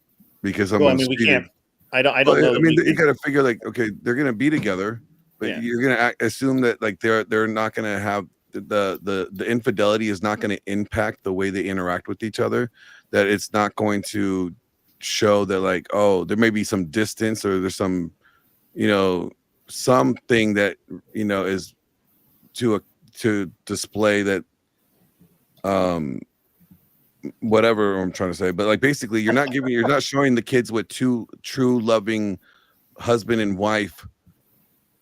because someone's we can't. I don't know. I mean, you got to figure like, okay, they're gonna be together, but you're gonna assume that like they're not gonna have the infidelity is not going to impact the way they interact with each other. That it's not going to show that like, oh, there may be some distance or there's some something that is to display that whatever I'm trying to say, but like basically you're not showing the kids what two true loving husband and wife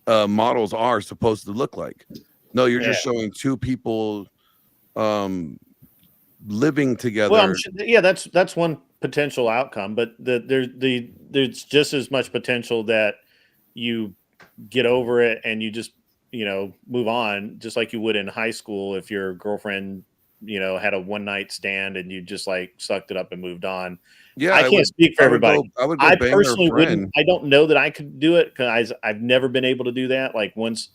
models are supposed to look like. No, you're just showing two people living together. Well, that's one potential outcome, but there's just as much potential that you get over it and you just move on, just like you would in high school if your girlfriend had a one night stand and you just like sucked it up and moved on. Yeah, I can't speak for everybody. I personally wouldn't. I don't know that I could do it because I've never been able to do that. Like once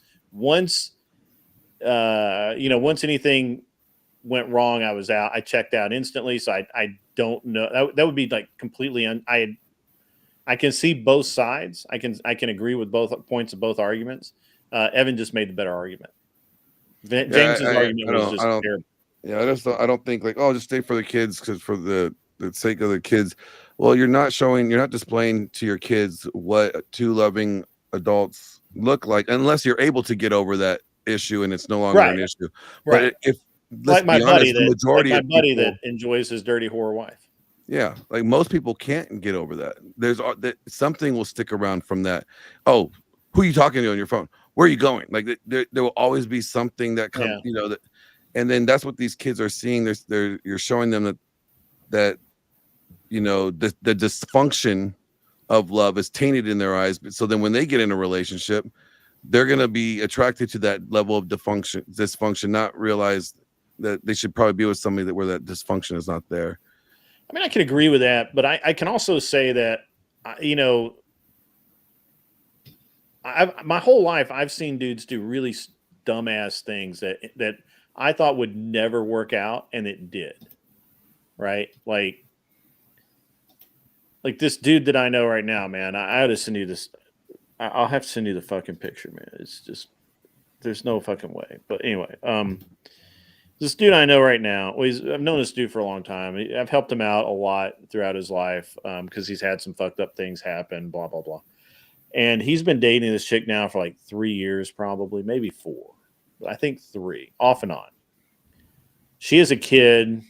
anything went wrong, I was out. I checked out instantly. So I don't know. That would be like completely. I can see both sides. I can agree with both points of both arguments. Evan just made the better argument. James's argument was just terrible. Yeah, I don't think like, oh, just stay for the kids because for the sake of the kids. Well, you're not displaying to your kids what two loving adults look like unless you're able to get over that issue and it's no longer an issue. Right. But if like my buddy that enjoys his dirty whore wife. Yeah, like most people can't get over that. There's something will stick around from that. Oh, who are you talking to on your phone? Where are you going? Like there will always be something that comes, that, and then that's what these kids are seeing. You're showing them that the dysfunction of love is tainted in their eyes. So then when they get in a relationship, they're going to be attracted to that level of dysfunction, not realize that they should probably be with somebody where that dysfunction is not there. I mean, I can agree with that, but I can also say that, my whole life I've seen dudes do really dumbass things that I thought would never work out, and it did. Right? Like this dude that I know right now, man. I ought to send you this. I'll have to send you the fucking picture, man. It's just there's no fucking way. But anyway, this dude I know right now. Well, I've known this dude for a long time. I've helped him out a lot throughout his life because he's had some fucked up things happen. Blah blah blah. And he's been dating this chick now for like 3 years, probably maybe 4. I think 3, off and on. She has a kid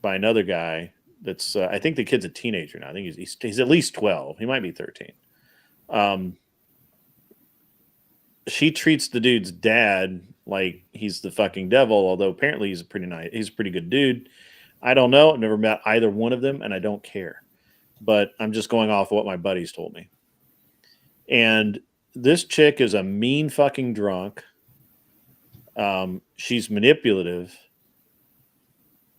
by another guy that's, I think the kid's a teenager now. I think he's at least 12. He might be 13. She treats the dude's dad like he's the fucking devil, although apparently he's a pretty good dude. I don't know. I've never met either one of them, and I don't care. But I'm just going off what my buddies told me. And this chick is a mean fucking drunk. She's manipulative.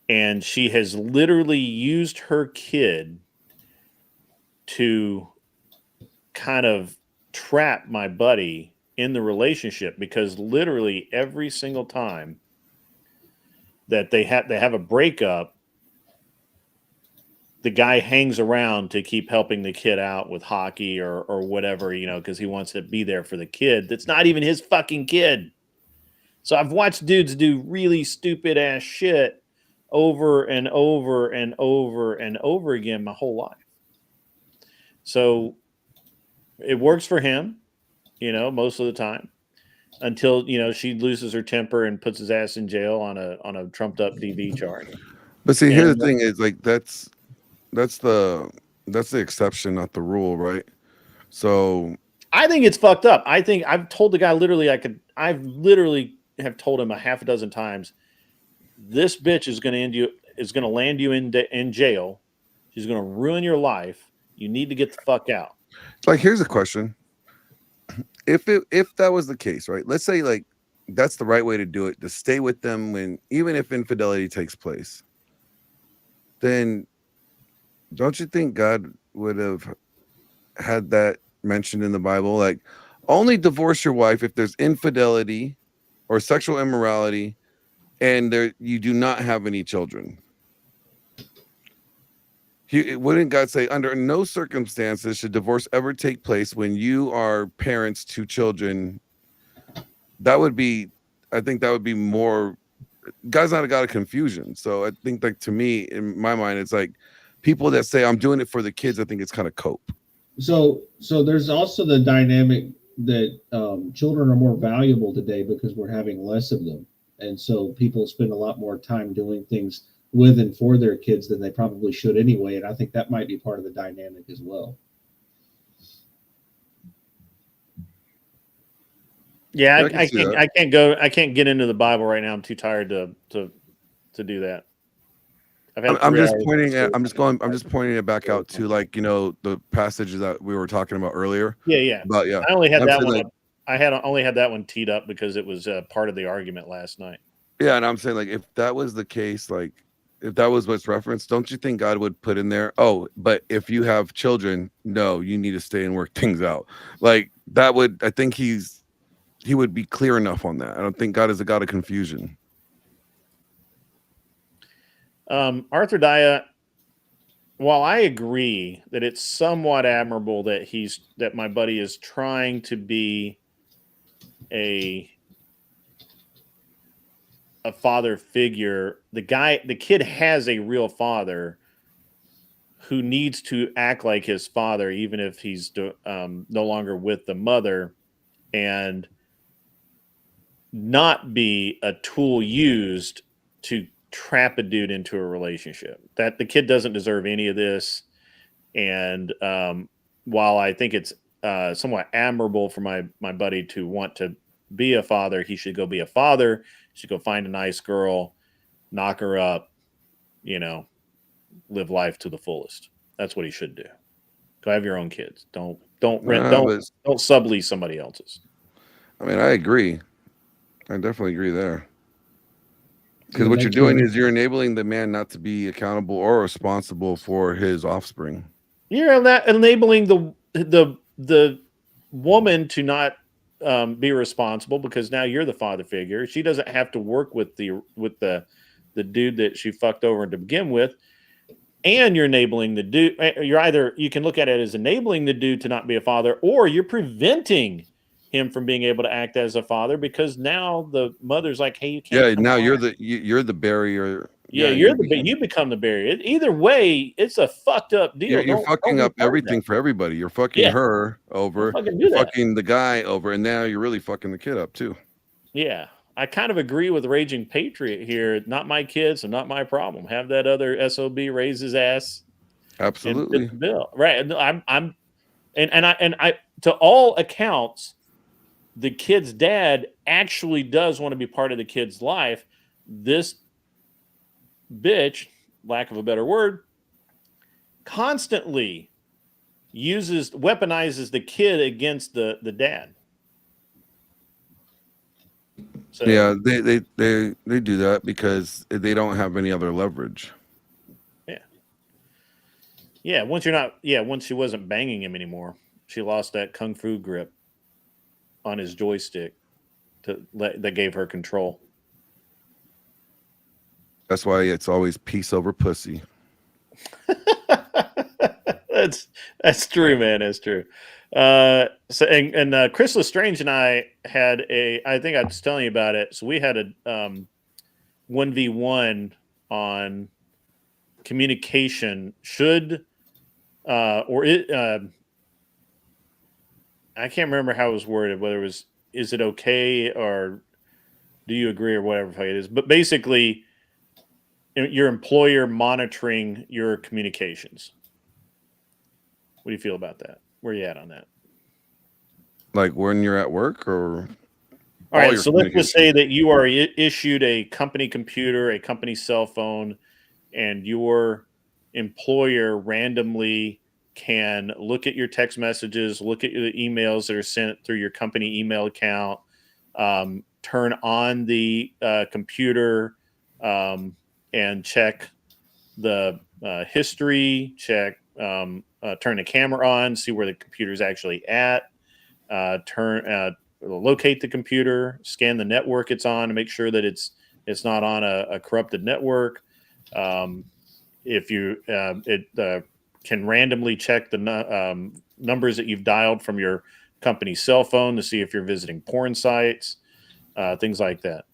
And she has literally used her kid to kind of trap my buddy in the relationship, because literally every single time that they have a breakup, the guy hangs around to keep helping the kid out with hockey or whatever, because he wants to be there for the kid. That's not even his fucking kid. So I've watched dudes do really stupid ass shit over and over and over and over again my whole life. So it works for him, most of the time, until she loses her temper and puts his ass in jail on a trumped up DV charge. But see, here's the thing: is like that's the exception, not the rule, right? So I think it's fucked up. I think I've told the guy literally have told him a half a dozen times, this bitch is going to land you in jail. She's going to ruin your life. You need to get the fuck out. Like, here's a question. If that was the case, right? Let's say like that's the right way to do it, to stay with them even if infidelity takes place. Then don't you think God would have had that mentioned in the Bible? Like, only divorce your wife if there's infidelity or sexual immorality and you do not have any children. Wouldn't God say, under no circumstances should divorce ever take place when you are parents to children? I think that would be more. God's not a God of confusion. So I think, like, to me, in my mind, it's like people that say I'm doing it for the kids, I think it's kind of cope. So there's also the dynamic that children are more valuable today because we're having less of them. And so people spend a lot more time doing things with and for their kids than they probably should anyway. And I think that might be part of the dynamic as well. Yeah, I can't get into the Bible right now. I'm too tired to do that. I'm just pointing it back out to, like, the passages that we were talking about earlier. Yeah. But yeah, I only had that one. like, I only had that one teed up because it was part of the argument last night. Yeah, and I'm saying, like, if that was the case, like, if that was what's referenced, don't you think God would put in there, oh, but if you have children, no, you need to stay and work things out? Like, that would, I think he would be clear enough on that. I don't think God is a God of confusion. Arthur Daya, while I agree that it's somewhat admirable that my buddy is trying to be a father figure, the kid has a real father who needs to act like his father, even if he's no longer with the mother, and not be a tool used to trap a dude into a relationship. That the kid doesn't deserve any of this. And while I think it's somewhat admirable for my buddy to want to be a father, he should go be a father. He should go find a nice girl, knock her up, live life to the fullest. That's what he should do. Go have your own kids. Don't rent. Don't sublease somebody else's. I mean, I agree. I definitely agree there. Because what you're doing is you're enabling the man not to be accountable or responsible for his offspring. You're enabling the woman to not be responsible, because now you're the father figure. She doesn't have to work with the dude that she fucked over to begin with, and you're enabling the dude. You can look at it as enabling the dude to not be a father, or you're preventing him from being able to act as a father, because now the mother's like, hey, you can't. Yeah, now you're the barrier. Yeah, you become the barrier. Either way, it's a fucked up deal. You're fucking up everything for everybody. You're fucking her over, you're fucking the guy over, and now you're really fucking the kid up too. Yeah, I kind of agree with Raging Patriot here. Not my kids, and not my problem. Have that other SOB raise his ass and Absolutely. fit the bill, right? And I to all accounts, the kid's dad actually does want to be part of the kid's life. This bitch, lack of a better word, constantly weaponizes the kid against the dad. So Yeah, they do that because they don't have any other leverage. yeah, once she wasn't banging him anymore, she lost that kung fu grip on his joystick that gave her control. That's why it's always peace over pussy. That's true, man. That's true. Chris Lestrange and I had I think I was telling you about it. So we had a 1v1 on communication. I can't remember how it was worded, whether it was, is it okay or do you agree or whatever it is. But basically, your employer monitoring your communications. What do you feel about that? Where are you at on that? Like when you're at work or all right, so let's just say that you are issued a company computer, a company cell phone, and your employer randomly can look at your text messages, look at the emails that are sent through your company email account, turn on the computer and check the history, turn the camera on, see where the computer is actually at, locate the computer, scan the network it's on to make sure that it's not on a corrupted network. If you can randomly check the numbers that you've dialed from your company cell phone to see if you're visiting porn sites, things like that.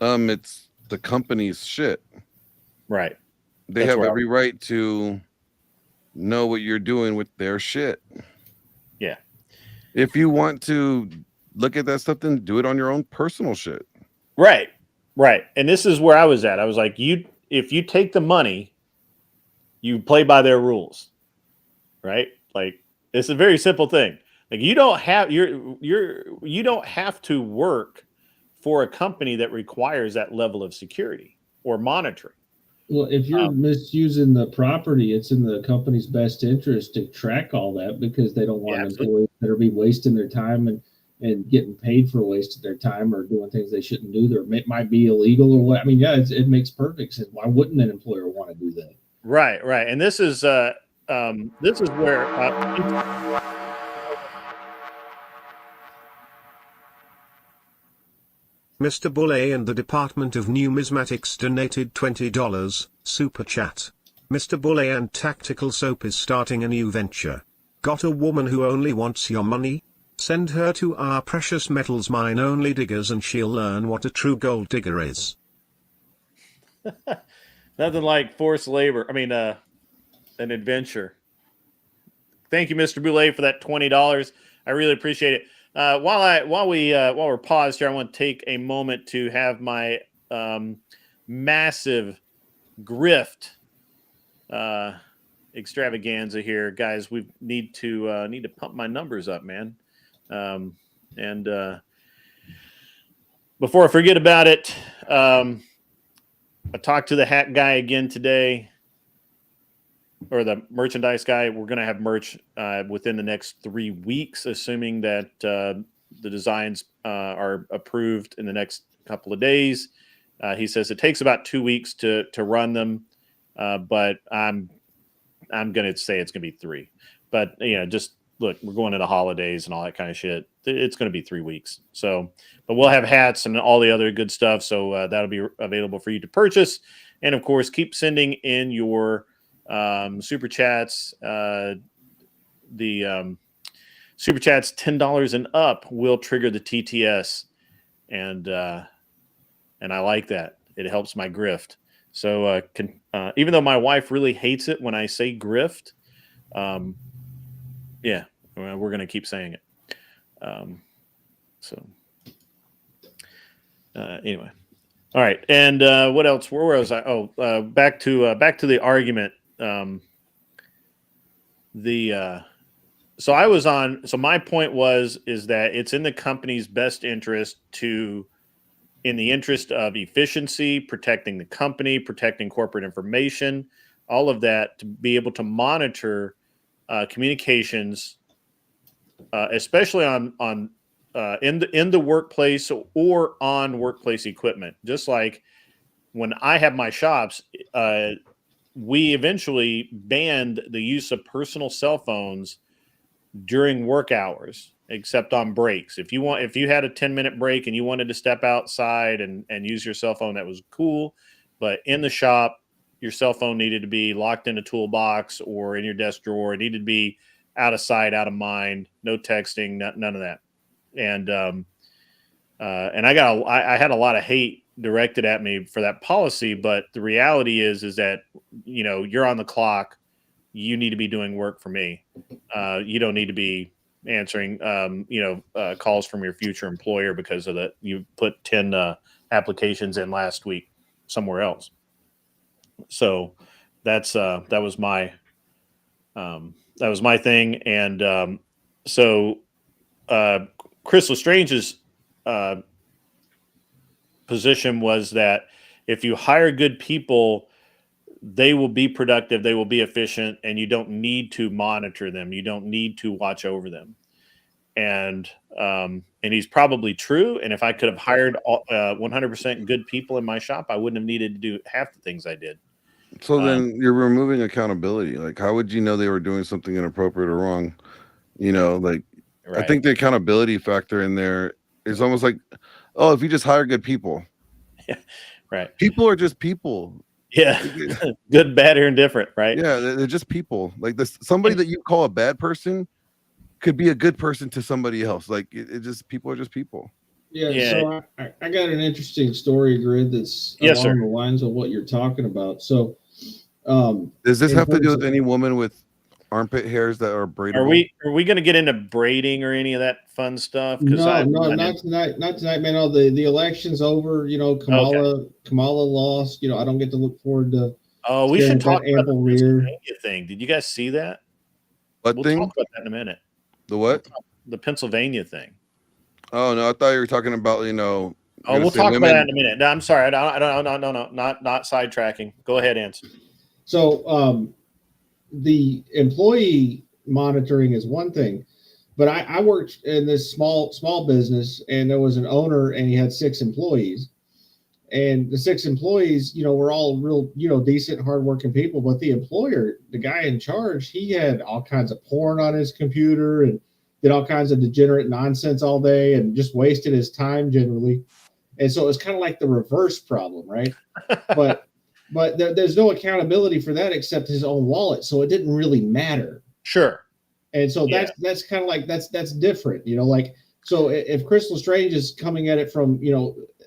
It's the company's shit. Right. They have every right to know what you're doing with their shit. Yeah. If you want to look at that stuff, then do it on your own personal shit. Right. Right. And this is where I was at. I was like, if you take the money, you play by their rules. Right? Like, it's a very simple thing. Like, you don't have you don't have to work for a company that requires that level of security or monitoring. Well, if you're misusing the property, it's in the company's best interest to track all that because they don't want employees that are be wasting their time and getting paid for wasting their time or doing things they shouldn't do. That might be illegal or what. I mean, yeah, it makes perfect sense. Why wouldn't an employer want to do that? Right, right. And this is where Mr. Boulay and the Department of Numismatics donated $20 super chat. Mr. Boulay and Tactical Soap is starting a new venture. Got a woman who only wants your money? Send her to our precious metals mine only diggers and she'll learn what a true gold digger is. Nothing like forced labor. I mean, an adventure. Thank you, Mr. Boulay, for that $20. I really appreciate it. While we're paused here, I want to take a moment to have my massive grift extravaganza here, guys. We need to pump my numbers up, man. And before I forget about it, I talked to the hat guy again today, or the merchandise guy. We're going to have merch within the next 3 weeks, assuming that the designs are approved in the next couple of days. He says it takes about 2 weeks to run them, but I'm going to say it's going to be 3. But just look, we're going into holidays and all that kind of shit. It's going to be 3 weeks. So, but we'll have hats and all the other good stuff. So that'll be available for you to purchase. And of course, keep sending in your super chats. The super chats $10 and up will trigger the TTS, and I like that. It helps my grift. So even though my wife really hates it when I say grift, yeah, we're gonna keep saying it. So Anyway, all right. And what else? Where was I? Oh, back to the argument. So I was on. So my point is that it's in the company's best interest in the interest of efficiency, protecting the company, protecting corporate information, all of that, to be able to monitor communications, especially on in the workplace or on workplace equipment. Just like when I have my shops, we eventually banned the use of personal cell phones during work hours, except on breaks. If you had a 10-minute break and you wanted to step outside and use your cell phone, that was cool. But in the shop, your cell phone needed to be locked in a toolbox or in your desk drawer. It needed to be out of sight, out of mind, no texting, none of that. And I had a lot of hate directed at me for that policy, but the reality is that, you're on the clock. You need to be doing work for me. You don't need to be answering, calls from your future employer because of that. You put 10 applications in last week somewhere else. So that was my thing. And so Chris Lestrange's position was that if you hire good people, they will be productive, they will be efficient, and you don't need to monitor them. You don't need to watch over them. And he's probably true. And if I could have hired 100% good people in my shop, I wouldn't have needed to do half the things I did. So then you're removing accountability. Like, how would you know they were doing something inappropriate or wrong? Right. I think the accountability factor in there is almost like, oh, if you just hire good people. Yeah, right. People are just people. Yeah, good, bad, or indifferent, right? Yeah, they're just people. Like somebody that you call a bad person could be a good person to somebody else. Like it just, people are just people. Yeah. So I got an interesting story, Grid, that's along the lines of what you're talking about. So, does this have to do with any woman with armpit hairs that are braidable? Are we going to get into braiding or any of that fun stuff? No, not tonight. Not tonight, man. The election's over. Kamala lost. I don't get to look forward to. Oh, we should talk about the Pennsylvania thing. Did you guys see that? What thing? We'll talk about that in a minute. The what? The Pennsylvania thing. Oh no, I thought you were talking about Oh, we'll talk about that in a minute. No, I'm sorry. I don't. No. Not sidetracking. Go ahead, Ans. So, the employee monitoring is one thing, but I worked in this small business, and there was an owner, and he had 6 employees, and the 6 employees, were all real, decent, hardworking people. But the employer, the guy in charge, he had all kinds of porn on his computer and did all kinds of degenerate nonsense all day and just wasted his time generally. And so it was kind of like the reverse problem, right? But there's no accountability for that except his own wallet, so it didn't really matter. Sure. And so that's kind of like that's different, like, so if Chris Lestrange is coming at it from,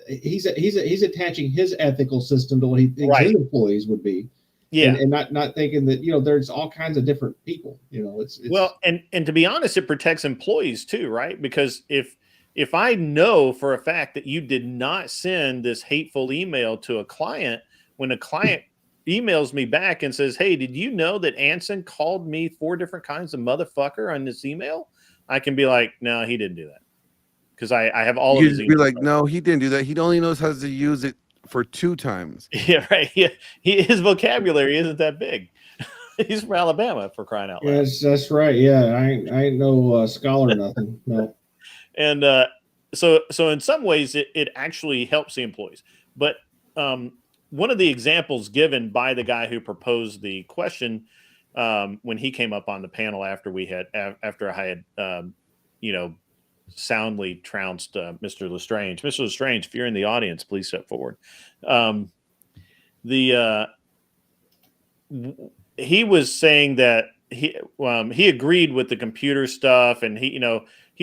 he's attaching his ethical system to what he thinks his employees would be. Yeah. And not thinking that, there's all kinds of different people, it's well, and to be honest, it protects employees too, right? Because if I know for a fact that you did not send this hateful email to a client, when a client emails me back and says, "Hey, did you know that Anson called me 4 different kinds of motherfucker on this email?" I can be like, "No, he didn't do that," because I have all of his emails. Be like, "No, he didn't do that. He only knows how to use it for 2 times." Yeah, right. Yeah, his vocabulary isn't that big. He's from Alabama, for crying out loud. Yes, that's right. Yeah, I ain't no scholar or nothing. No. And so in some ways, it actually helps the employees, but one of the examples given by the guy who proposed the question, when he came up on the panel after I had soundly trounced Mr. Lestrange. Mr. Lestrange, if you're in the audience, please step forward. He was saying that he agreed with the computer stuff, and he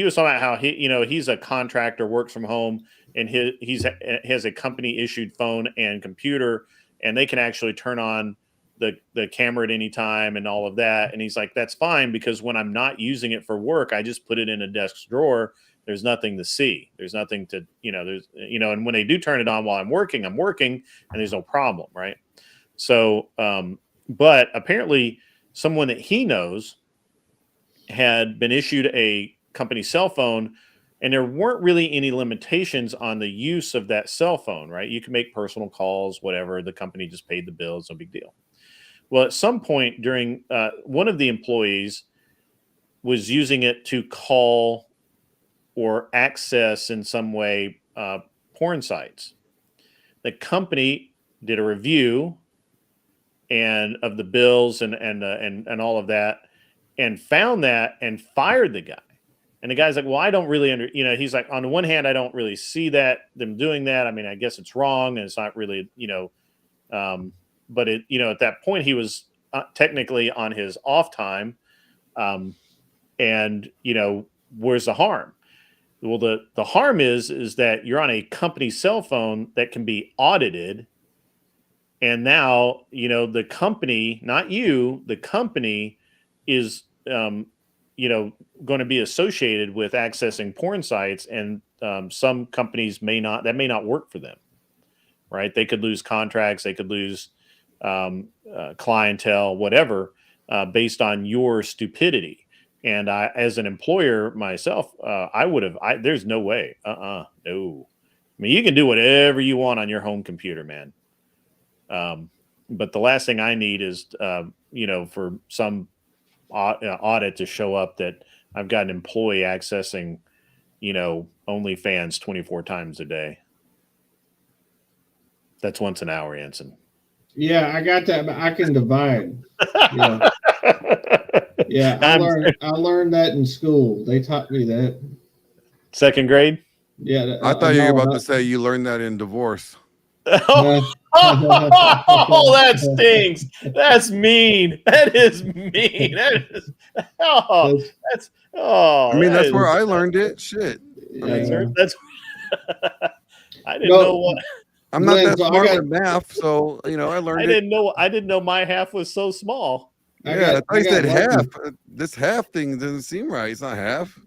was talking about how he's a contractor, works from home, and he has a company issued phone and computer, and they can actually turn on the camera at any time and all of that. And he's like, that's fine, because when I'm not using it for work, I just put it in a desk drawer there's nothing to see. There's nothing to, and when they do turn it on while I'm working, and there's no problem, right? So, but apparently someone that he knows had been issued a company cell phone, and there weren't really any limitations on the use of that cell phone, right? You can make personal calls, whatever. The company just paid the bill. It's no big deal. Well, at some point during one of the employees was using it to call or access in some way porn sites. The company did a review and of the bills and all of that, and found that and fired the guy. And the guy's like, well, I don't really he's like, on the one hand, I don't really see them doing that. I mean, I guess it's wrong and it's not really, but it, at that point he was technically on his off time. And, where's the harm? Well, the harm is that you're on a company cell phone that can be audited. And now, the company, not you, the company is, going to be associated with accessing porn sites, and some companies may not work for them, right? They could lose contracts, they could lose clientele, whatever, based on your stupidity. And I, as an employer myself, there's no way, no. I mean, you can do whatever you want on your home computer, man. But the last thing I need is, for some audit to show up that I've got an employee accessing, OnlyFans 24 times a day. That's once an hour, Anson. Yeah, I got that, but I can divide. Yeah, yeah. I learned that in school. They taught me that. Second grade? Yeah. I thought you were about to say you learned that in divorce. Oh, that stings. That's mean. That is mean. That's I mean, that's where I learned it. Shit. That's I didn't know what. I'm not that smart with math, so I learned I didn't know my half was so small. I said half. This half thing doesn't seem right. It's not half.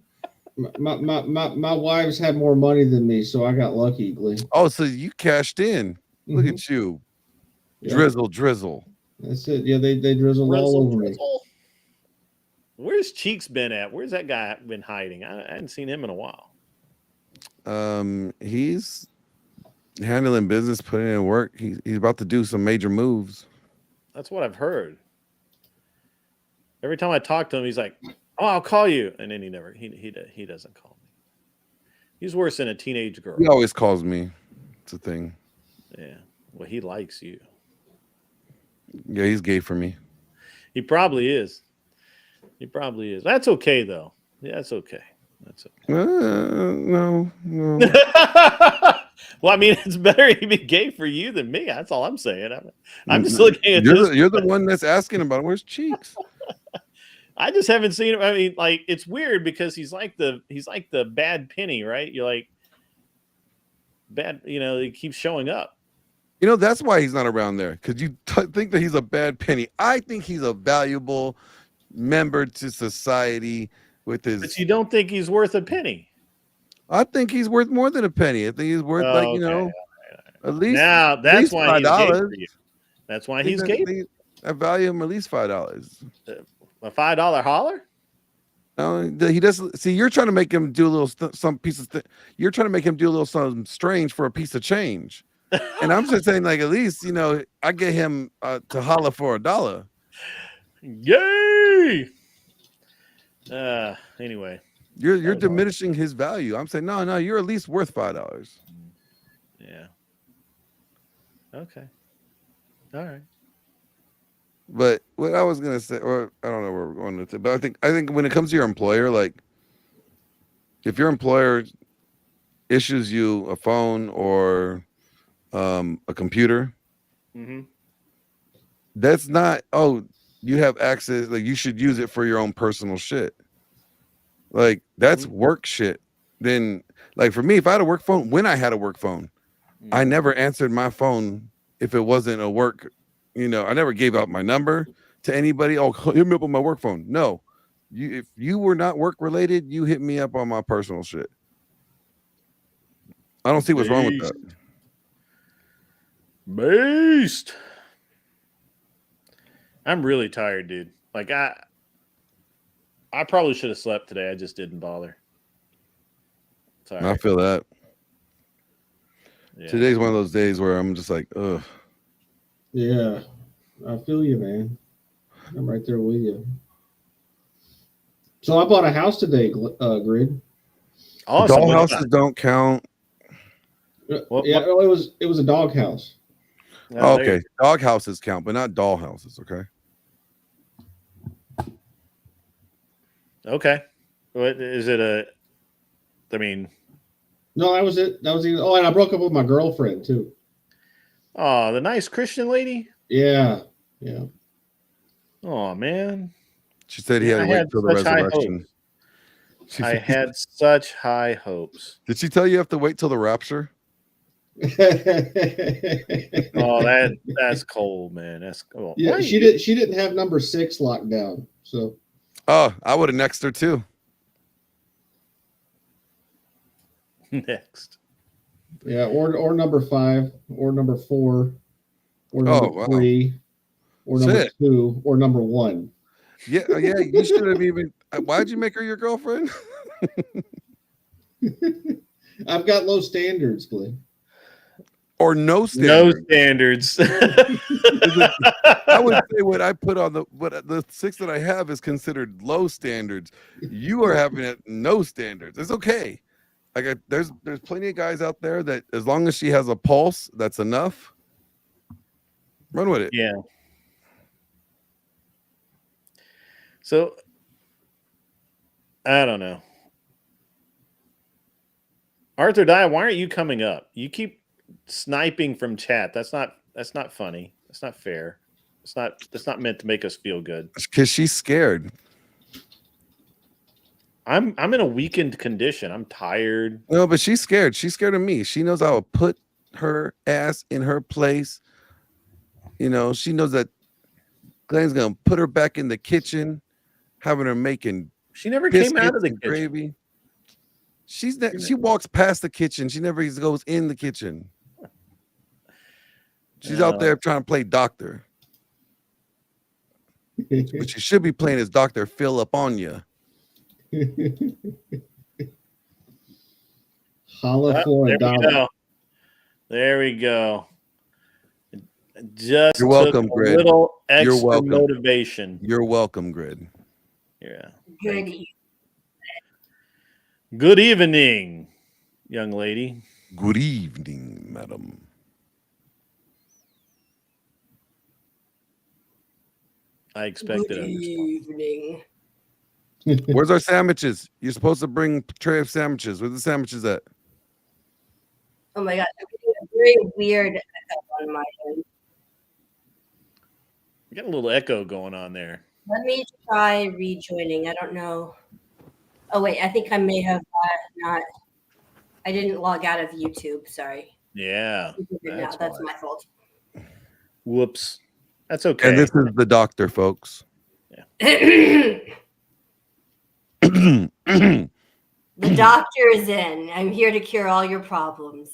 My wives had more money than me, so I got lucky, Glee. Oh, so you cashed in. Look at you. Yeah. Drizzle. That's it. Yeah, they drizzle all over me. Where's Cheeks been at? Where's that guy been hiding? I hadn't seen him in a while. He's handling business, putting in work. He's about to do some major moves. That's what I've heard. Every time I talk to him, he's like, "Oh, I'll call you," and then he doesn't call me. He's worse than a teenage girl. He always calls me. It's a thing. Yeah. Well, he likes you. Yeah, he's gay for me. He probably is. That's okay, though. Yeah, that's okay. No. Well, I mean, it's better he be gay for you than me. That's all I'm saying. I'm just looking at You're the one that's asking about it. Where's Cheeks? I just haven't seen him. I mean, like, it's weird because he's like the bad penny, right? You're like bad, he keeps showing up. That's why he's not around there, because you think that he's a bad penny. I think he's a valuable member to society with his. But you don't think he's worth a penny? I think he's worth more than a penny. I think he's worth at least. Now that's why he's gay for you. That's why he's gay. I value him at least $5. A $5 holler? No, he doesn't. See, you're trying to make him do a little some piece of. You're trying to make him do a little something strange for a piece of change. And I'm just saying, like, at least I get him to holler for $1. Yay! Anyway, you're diminishing his value. I'm saying no, you're at least worth $5. Yeah. Okay. All right. But what I was gonna say, or I don't know where we're going with it, but I think when it comes to your employer, like, if your employer issues you a phone or a computer, that's not, you have access, like, you should use it for your own personal shit. Like, that's work shit. Then, like, for me, if I had a work phone, when I had a work phone, I never answered my phone if it wasn't a work, I never gave out my number to anybody. Oh, hit me up on my work phone. No, if you were not work related, you hit me up on my personal shit. I don't see what's wrong with that. Beast. I'm really tired, dude. Like I probably should have slept today. I just didn't bother. Sorry. I feel that. Yeah. Today's one of those days where I'm just like, ugh. Yeah, I feel you, man. I'm right there with you. So I bought a house today, Grid. Awesome. Dollhouses don't count. What- Yeah, well, it was a dog house. Oh, Okay, dog houses count, but not doll houses. Okay. Okay. What is it? I mean, No, that was it. That was it. Oh, and I broke up with my girlfriend too. oh, the nice Christian lady. Yeah, yeah. Oh man, She said he had to I wait had till the such high resurrection. I had such high hopes. Did she tell you have to wait till the rapture? Oh, that's cold, man. That's cold. Yeah, she didn't have number 6 locked down. So Oh, I would have nexted her too. Next. yeah, or number 5, or number 4, or number wow. 3, or number Shit. 2, or number 1. Yeah, yeah. You should have even. Why'd you make her your girlfriend? I've got low standards, Glenn. Or no No standard? standards. I would say what I put on the 6 that I have is considered low standards. You are having it no standards. It's okay. Like there's plenty of guys out there that as long as she has a pulse, that's enough. Run with it. Yeah. So I don't know. Arthur Dye, why aren't you coming up? You keep sniping from chat. That's not funny. That's not fair. That's not meant to make us feel good. Because she's scared. I'm in a weakened condition. I'm tired. No, but she's scared. She's scared of me. She knows I will put her ass in her place. You know, she knows that Glenn's gonna put her back in the kitchen, having her making She never came out of the and kitchen. gravy. She walks past the kitchen. She never goes in the kitchen. She's out there trying to play doctor. What she should be playing is Dr. Phil up on you. Holla for a dollar. There we go. Just You're welcome, took a Grid. little You're extra welcome. motivation. You're welcome, Grid. Yeah. Good. Good evening, young lady. Good evening, madam. I expected Good a response. evening. Where's our sandwiches? You're supposed to bring a tray of sandwiches. Where's the sandwiches at? Oh my god, I'm getting a very weird echo on my end. We got a little echo going on there. Let me try rejoining. I don't know. Oh wait, I think I may have not. I didn't log out of YouTube. Sorry. Yeah. That's my fault. Whoops. That's okay. And this is the doctor, folks. The doctor is in. I'm here to cure all your problems.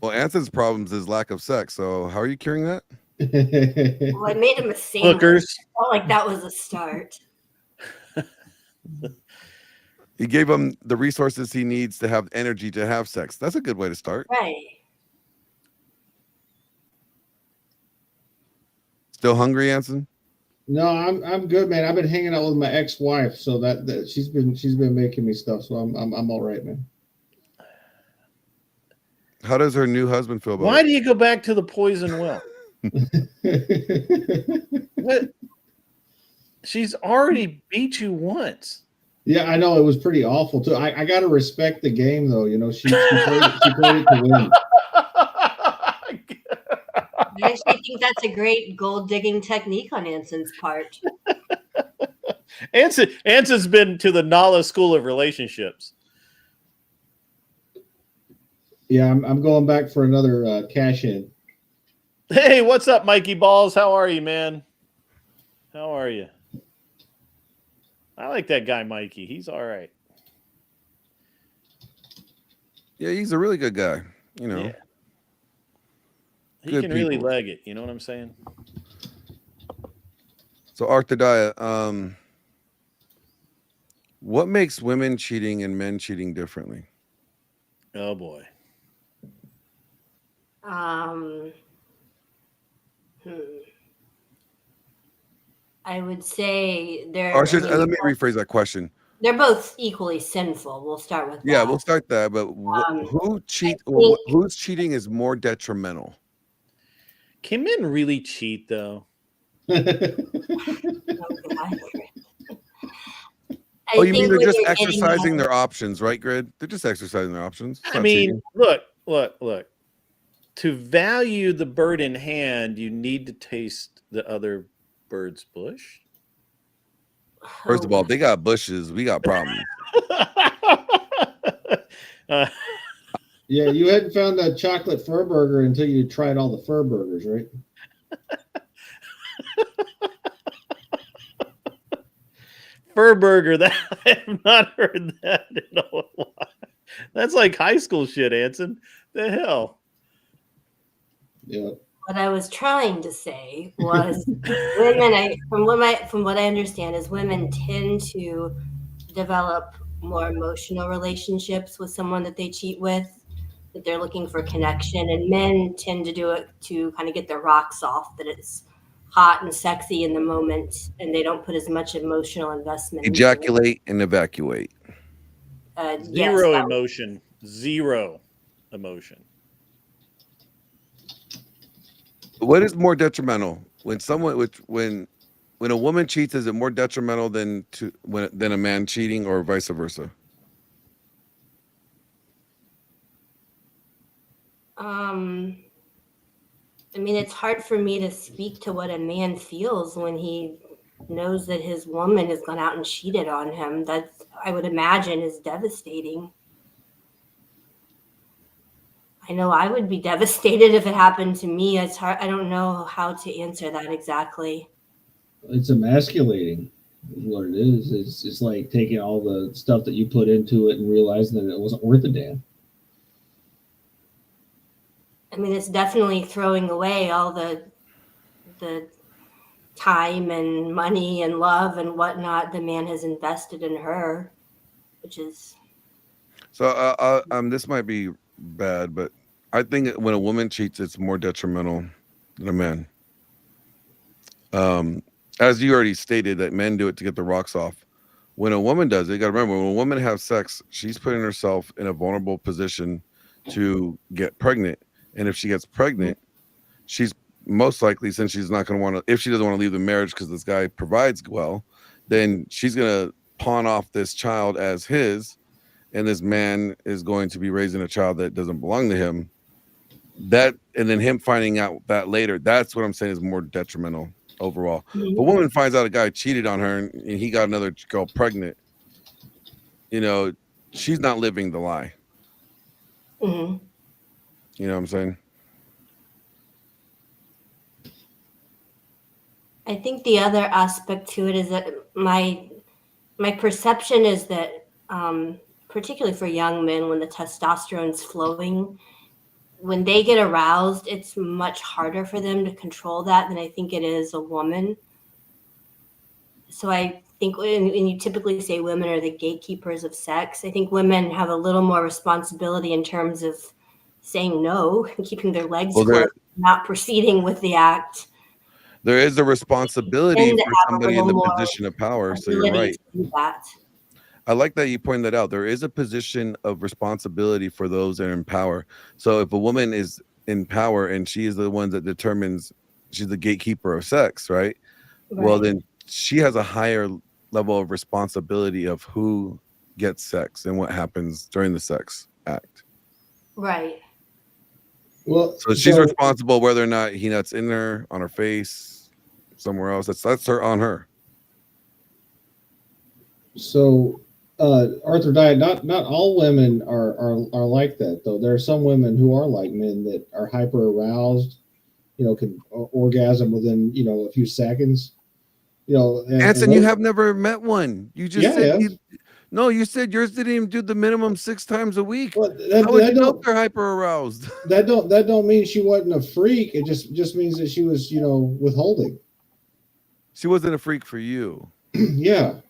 Well, Anson's problems is lack of sex. So how are you curing that? Well, I made him a sandwich. Hookers. I felt like that was a start. You gave him the resources he needs to have energy to have sex. That's a good way to start. Right. Still hungry, Anson? No, I'm good, man. I've been hanging out with my ex-wife, so that she's been making me stuff, so I'm all right, man. How does her new husband feel about Why it? do you go back to the poison well? What? She's already beat you once. Yeah, I know it was pretty awful too. I gotta respect the game though. You know, she played it to win. I actually think that's a great gold digging technique on Anson's part. Anson's been to the Nala School of Relationships. Yeah, I'm going back for another cash in. Hey, what's up, Mikey Balls? How are you, man? How are you? I like that guy, Mikey. He's all right. Yeah, he's a really good guy. You know, Yeah. He good can really people. leg it. You know what I'm saying? So Arthadiah, what makes women cheating and men cheating differently? Oh boy. Um, hmm. I would say Or let me rephrase that question. they're both equally sinful. We'll start with Yeah, that. we'll start that. But Um, whose cheating is more detrimental? Can men really cheat though? oh God. Oh, I you mean think they're when just you're exercising getting their options, right, Grid? They're just exercising their options. It's I not mean, cheating. look. To value the bird in hand, you need to taste the other bird's bush. First of all, they got bushes. We got problems. Uh, Yeah, you hadn't found that chocolate fur burger until you tried all the fur burgers, right? Fur burger. That I have not heard that in a while. That's like high school shit, Anson. The hell. Yeah. what I was trying to say was women. From what I understand is women tend to develop more emotional relationships with someone that they cheat with, that they're looking for connection, and men tend to do it to kind of get their rocks off, that it's hot and sexy in the moment, and they don't put as much emotional investment into it. Ejaculate and evacuate. Yes, Zero that emotion. Zero emotion. What is more detrimental when when a woman cheats? Is it more detrimental than a man cheating, or vice versa? I mean, it's hard for me to speak to what a man feels when he knows that his woman has gone out and cheated on him. That, I would imagine, is devastating. I know I would be devastated if it happened to me. It's hard. I don't know how to answer that exactly. It's emasculating, is what it is. It's like taking all the stuff that you put into it and realizing that it wasn't worth a damn. I mean, it's definitely throwing away all the time and money and love and whatnot the man has invested in her, which is So this might be bad, but I think when a woman cheats, it's more detrimental than a man. As you already stated, that men do it to get the rocks off. When a woman does it, you got to remember, when a woman has sex, she's putting herself in a vulnerable position to get pregnant. And if she gets pregnant, she's most likely, since she's not going to want to, if she doesn't want to leave the marriage because this guy provides well, then she's going to pawn off this child as his, and this man is going to be raising a child that doesn't belong to him. That, and then him finding out that later, that's what I'm saying is more detrimental overall. If a woman finds out a guy cheated on her and he got another girl pregnant, you know, she's not living the lie. mm-hmm. You know what I'm saying? I think the other aspect to it is that my perception is that, particularly for young men, when the testosterone's flowing, when they get aroused, it's much harder for them to control that than I think it is a woman. So I think when you typically say women are the gatekeepers of sex, I think women have a little more responsibility in terms of saying no and keeping their legs closed, not proceeding with the act. There is a responsibility And for have a somebody in the little more position of power. So you're ability right. to do that. I like that you pointed that out. There is a position of responsibility for those that are in power. So if a woman is in power and she is the one that determines, she's the gatekeeper of sex, right? Well, then she has a higher level of responsibility of who gets sex and what happens during the sex act. Right. Well, So she's responsible whether or not he nuts in her, on her face, somewhere else. That's her on her. So, Arthur Diet, not all women are like that though. There are some women who are like men that are hyper aroused, you know, can orgasm within, you know, a few seconds. You know, Anson, you have never met one. You just said No, you said yours didn't even do the minimum 6 times a week. Well, How would you know if they're hyper aroused? that don't mean she wasn't a freak. It just means that she was, withholding. She wasn't a freak for you. Yeah.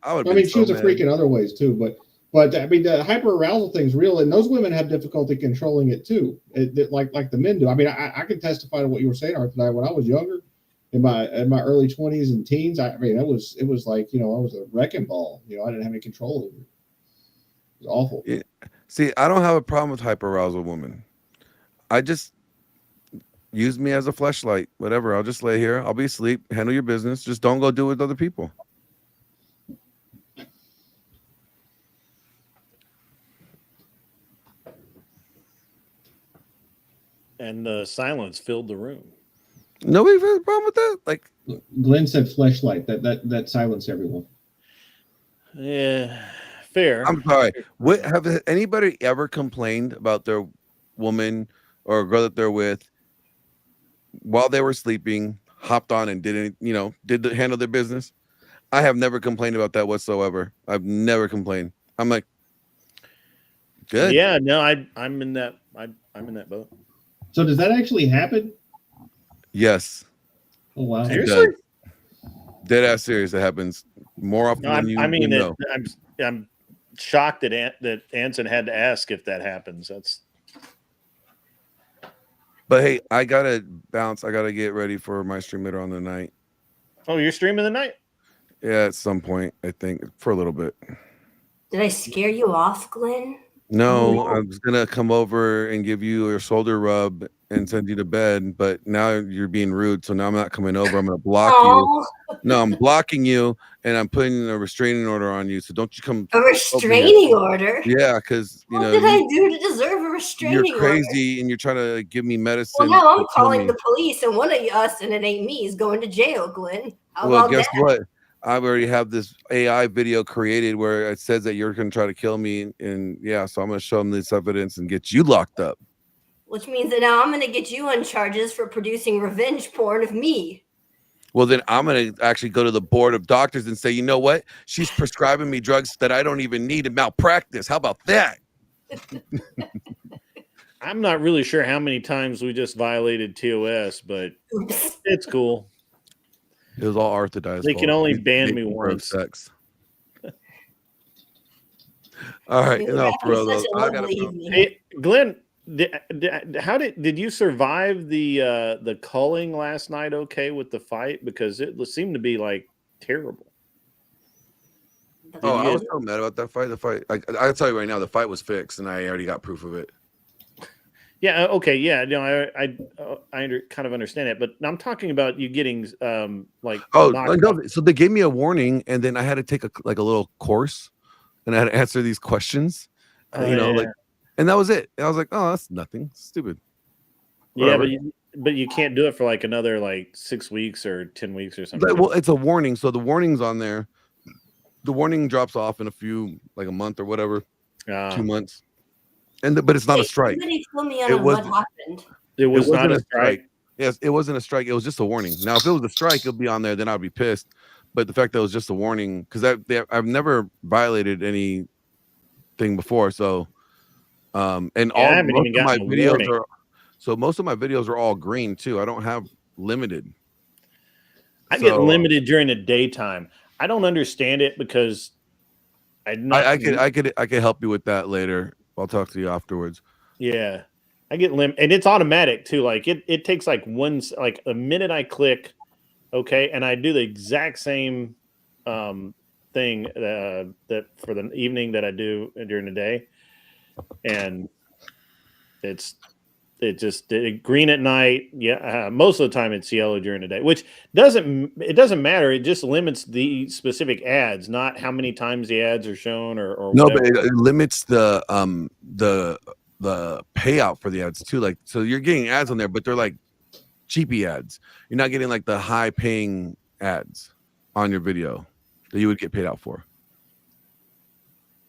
I mean, she was a freak in other ways too, but I mean, the hyper arousal thing's real, and those women have difficulty controlling it too, like the men do. I mean, I can testify to what you were saying, Art, tonight. When I was younger, in my early 20s and teens, I mean, it was like, I was a wrecking ball. I didn't have any control over it. It was awful. Yeah. See, I don't have a problem with hyper arousal women. I just use me as a fleshlight, whatever. I'll just lay here. I'll be asleep. Handle your business. Just don't go do it with other people. And the silence filled the room. Nobody has a problem with that. Like Glenn said, fleshlight. That silenced everyone. Yeah, fair. I'm sorry. What have anybody ever complained about their woman or a girl that they're with while they were sleeping, hopped on and handle their business? I have never complained about that whatsoever. I've never complained. I'm like, good. Yeah, no, I'm in that. I'm in that boat. So does that actually happen? Yes. Oh wow! Seriously? Dead ass serious. It happens more often than you. I mean, know. I'm shocked that Anson had to ask if that happens. That's. But hey, I gotta bounce. I gotta get ready for my stream later on tonight. Oh, you're streaming tonight? Yeah, at some point, I think, for a little bit. Did I scare you off, Glenn? No, I was gonna come over and give you your shoulder rub and send you to bed, but now you're being rude, so now I'm not coming over. I'm gonna block you. No, I'm blocking you, and I'm putting a restraining order on you. So don't you come. A restraining order? Yeah, because what did I do to deserve a restraining order? You're crazy, and you're trying to give me medicine. Well, now I'm calling the police, and one of us, and it ain't me, is going to jail, Glenn. Well, guess what? I already have this AI video created where it says that you're going to try to kill me. And yeah, so I'm going to show them this evidence and get you locked up. Which means that now I'm going to get you on charges for producing revenge porn of me. Well, then I'm going to actually go to the board of doctors and say, you know what? She's prescribing me drugs that I don't even need in malpractice. How about that? I'm not really sure how many times we just violated TOS, but it's cool. It was all orthodox. They can only ban me once. Sex. All right, enough, bro. Hey, Glenn, did you survive the culling last night? Okay, with the fight, because it seemed to be like terrible. I was so mad about that fight. The fight, I'll tell you right now, the fight was fixed, and I already got proof of it. Yeah. Okay. Yeah. No, I kind of understand it, but I'm talking about you getting like. Oh no! So they gave me a warning, and then I had to take a little course, and I had to answer these questions. And that was it. And I was like, oh, that's nothing. Stupid. Whatever. Yeah, but you can't do it for like another 6 weeks or 10 weeks or something. Well, it's a warning, so the warning's on there. The warning drops off in a month or whatever, 2 months. But it's not a strike. Somebody fill me in on what happened. It was not a strike. Yes, it wasn't a strike. It was just a warning. Now, if it was a strike, it'll be on there. Then I'd be pissed. But the fact that it was just a warning, because I've never violated anything before. So, most of my videos are all green too. I don't have limited. I get limited during the daytime. I don't understand it because I could help you with that later. I'll talk to you afterwards. Yeah, I get and it's automatic too. Like it takes a minute I click, okay, and I do the exact same thing that for the evening that I do during the day, and it's green at night. Yeah, most of the time it's yellow during the day, which doesn't matter. It just limits the specific ads, not how many times the ads are shown or no, whatever. but it limits the payout for the ads too. So you're getting ads on there, but they're like cheapy ads. You're not getting like the high paying ads on your video that you would get paid out for.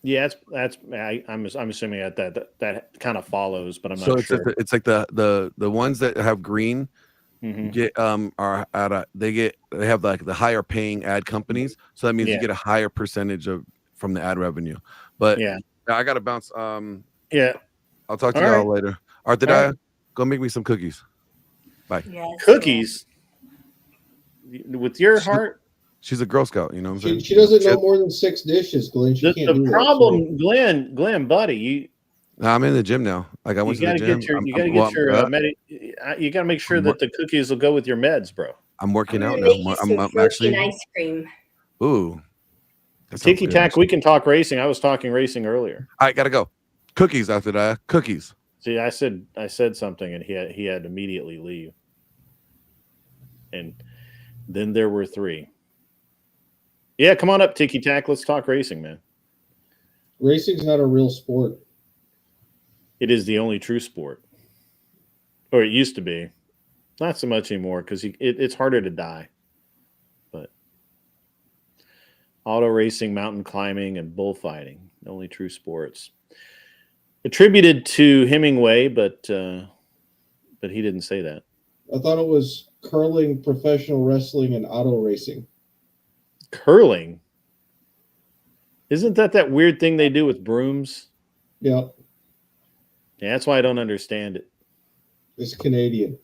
Yeah, I'm assuming that kind of follows, but I'm not sure. It's like the ones that have green get are at they have like the higher paying ad companies, so that means you get a higher percentage of from the ad revenue. But Yeah. I gotta bounce. Yeah. I'll talk to All y'all right. later. Arthur, All right. go make me some cookies. Bye. Yes, Cookies with your heart. She's a Girl Scout, you know what I'm saying? She doesn't know more than 6 dishes, Glenn. She can't The do problem, Glenn, buddy, I'm in the gym now. Like I went to the gym. you gotta get your you gotta make sure that the cookies will go with your meds, bro. I'm working out Make now. you some I'm protein actually. ice cream. Ooh. That sounds Tiki good, Tack, actually. we can talk racing. I was talking racing earlier. I gotta go. Cookies after that. Cookies. See, I said something, and he had to immediately leave. And then there were 3. Yeah, come on up, Tiki Tack. Let's talk racing, man. Racing's not a real sport. It is the only true sport, or it used to be. Not so much anymore because it's harder to die. But auto racing, mountain climbing, and bullfighting, the only true sports. Attributed to Hemingway, but he didn't say that. I thought it was curling, professional wrestling, and auto racing. Curling? Isn't that weird thing they do with brooms? Yeah, Yeah, that's why I don't understand it. it's Canadian.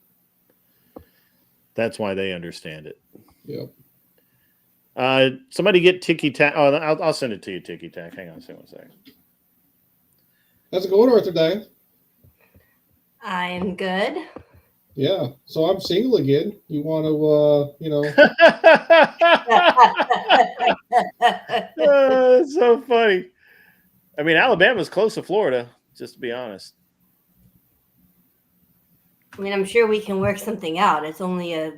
That's why they understand it. Yeah. Somebody get Tiki Tack. Oh, I'll send it to you, Tiki Tack. Hang on a second. How's it going, Arthur Diane? I'm good. Yeah. So I'm single again. You want to, It's so funny. I mean, Alabama's close to Florida, just to be honest. I mean, I'm sure we can work something out. It's only a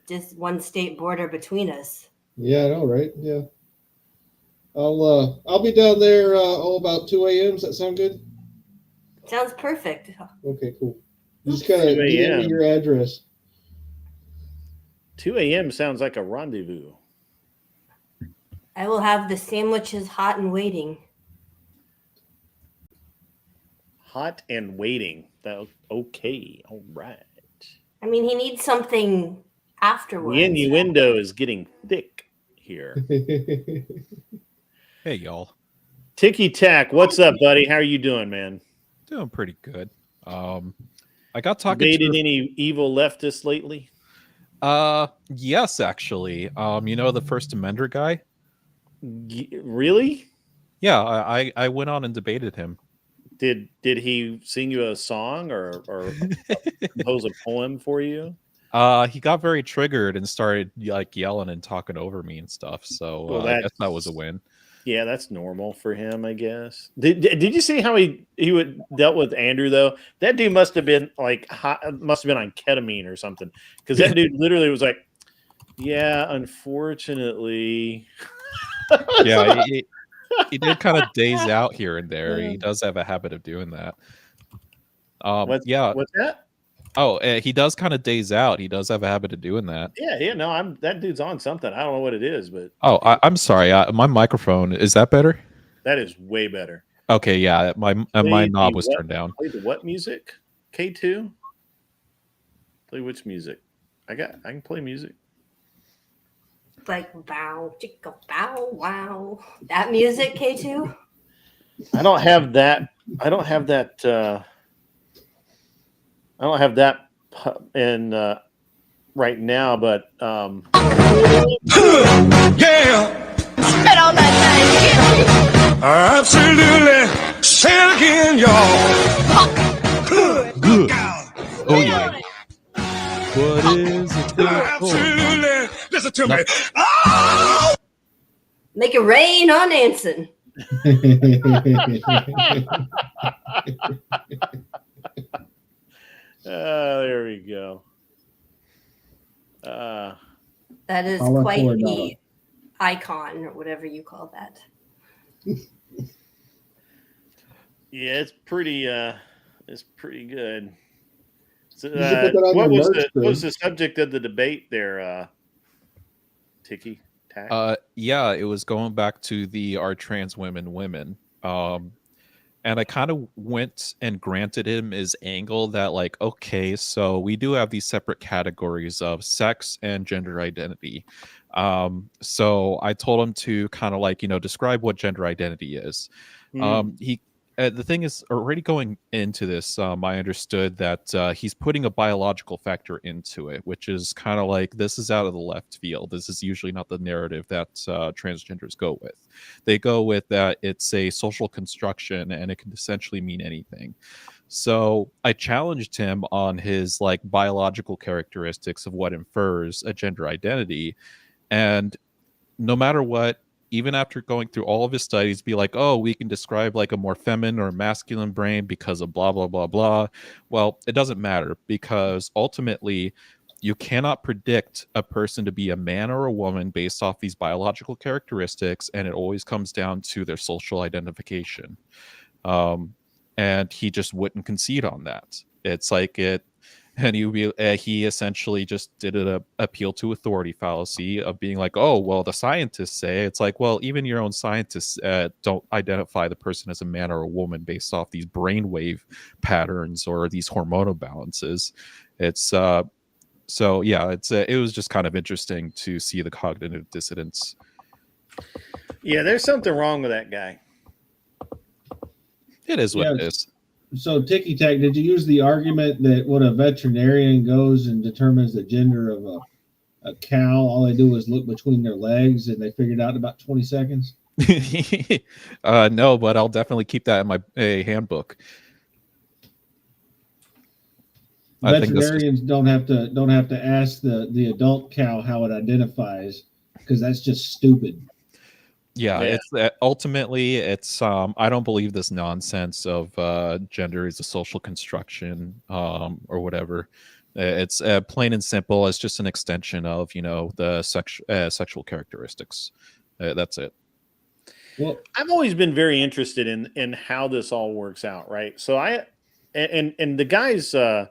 just one state border between us. Yeah, I know, right? Yeah. I'll be down there about 2 a.m. Does that sound good? Sounds perfect. Okay, cool. You just gotta 2 give a.m. me your address. 2 a.m. sounds like a rendezvous. I will have the sandwiches hot and waiting. Hot and waiting. Okay, all right. I mean, he needs something afterwards. The innuendo is getting thick here. Hey, y'all. Tiki Tack, what's up, buddy? How are you doing, man? Doing pretty good. I got talking Debated to any evil leftists lately? yes, actually. You know the First Amender guy? Really? Yeah, I went on and debated him. Did he sing you a song or compose a poem for you? He got very triggered and started like yelling and talking over me and stuff. So I guess that was a win. Yeah, that's normal for him, I guess. Did you see how he dealt with Andrew though? That dude must have been like must have been on ketamine or something, because that dude literally was like, "Yeah, unfortunately." Yeah, he did kind of daze out here and there. He does have a habit of doing that. What's that? Oh, he does kind of daze out. He does have a habit of doing that. Yeah. No, that dude's on something. I don't know what it is, but I'm sorry. My microphone, is that better? that is way better. Okay, yeah. My knob was turned down. Play the what music? K2. Play which music? I can play music. Like bow, chicka, bow, wow. That music, K2? I don't have that. I don't have that in right now, but Yeah. Spit on that Absolutely. Say it again, y'all. Good. Oh yeah. What is it? Absolutely. Listen to me. Make it rain on Anson. there we go. That is I'll quite afford the icon or whatever you call that. Yeah, it's pretty good. So, You should put that on what your was merch, what was Chris. the subject of the debate there, Tiki Tack? Yeah, it was going back to the are trans women. And I kind of went and granted him his angle that, like, okay, so we do have these separate categories of sex and gender identity. So I told him to kind of like, describe what gender identity is. He The thing is, already going into this, I understood that he's putting a biological factor into it, which is kind of like, this is out of the left field. This is usually not the narrative that transgenders go with. They go with that it's a social construction and it can essentially mean anything. So I challenged him on his like biological characteristics of what infers a gender identity. And no matter what, even after going through all of his studies, be like, oh, we can describe like a more feminine or masculine brain because of blah, blah, blah, blah. Well, it doesn't matter, because ultimately you cannot predict a person to be a man or a woman based off these biological characteristics. And it always comes down to their social identification. And he just wouldn't concede on that. It's like and he essentially just did an appeal to authority fallacy of being like, oh, well, the scientists say. It's like, well, even your own scientists don't identify the person as a man or a woman based off these brainwave patterns or these hormonal balances. It's so yeah, it was just kind of interesting to see the cognitive dissonance. Yeah, there's something wrong with that guy. It is what it is. So, Ticky Tack, did you use the argument that when a veterinarian goes and determines the gender of a cow, all they do is look between their legs and they figured out in about 20 seconds? No, but I'll definitely keep that in my handbook. Veterinarians don't have to ask the adult cow how it identifies, because that's just stupid. Yeah, it's ultimately it's I don't believe this nonsense of gender is a social construction or whatever. It's plain and simple. It's just an extension of the sexual characteristics. That's it. Well, I've always been very interested in how this all works out, right? So and the guys, so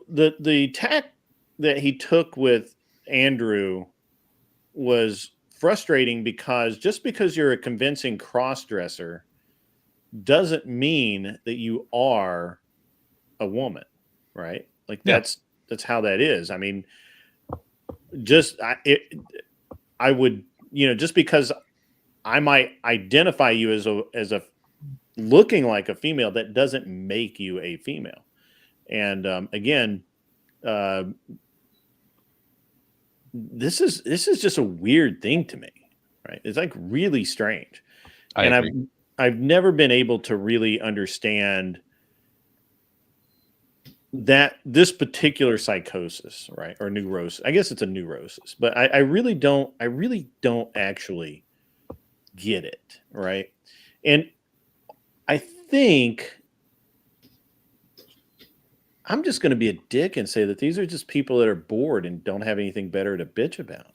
the tack that he took with Andrew was frustrating, because just because you're a convincing cross-dresser doesn't mean that you are a woman, right? Like that's how that is. I mean, I would, just because I might identify you as a looking like a female, that doesn't make you a female. And again, this is just a weird thing to me, right? It's like really strange. I've never been able to really understand that this particular psychosis, right? Or neurosis. I guess it's a neurosis, but I really don't actually get it, right? And I think I'm just going to be a dick and say that these are just people that are bored and don't have anything better to bitch about.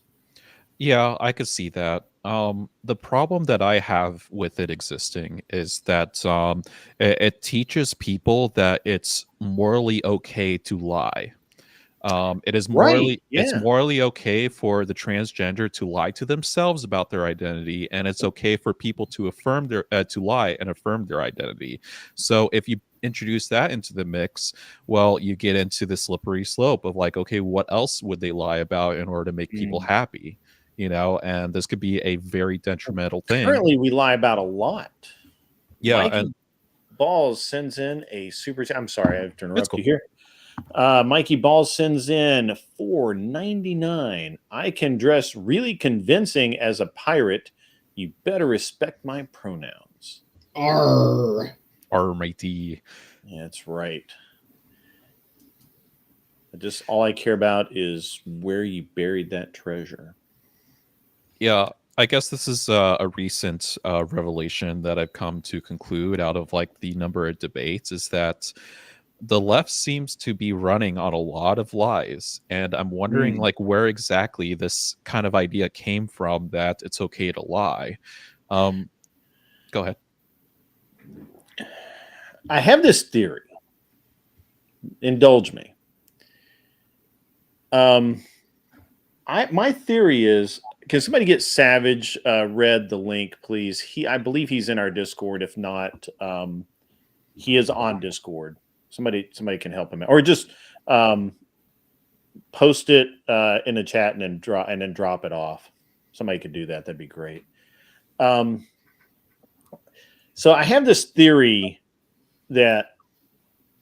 Yeah, I could see that. The problem that I have with it existing is that it teaches people that it's morally okay to lie. It is morally it's morally okay for the transgender to lie to themselves about their identity, and it's okay for people to affirm their to lie and affirm their identity. So if you introduce that into the mix, well, you get into the slippery slope of like, okay, what else would they lie about in order to make people happy? And this could be a very detrimental thing. Currently, we lie about a lot. Yeah, Mikey Balls sends in a super. I'm sorry, I have to interrupt you here. Mikey Balls sends in $4.99. I can dress really convincing as a pirate. You better respect my pronouns. Arr, matey. Yeah, that's right. All I care about is where you buried that treasure. Yeah, I guess this is a recent revelation that I've come to conclude out of like the number of debates, is that the left seems to be running on a lot of lies, and I'm wondering like where exactly this kind of idea came from that it's okay to lie. Go ahead. I have this theory. Indulge me. My theory is, can somebody get Savage read the link, please? I believe he's in our Discord. If not, he is on Discord. Somebody can help him out, or just post it in the chat and then drop it off. Somebody could do that. That'd be great. So I have this theory that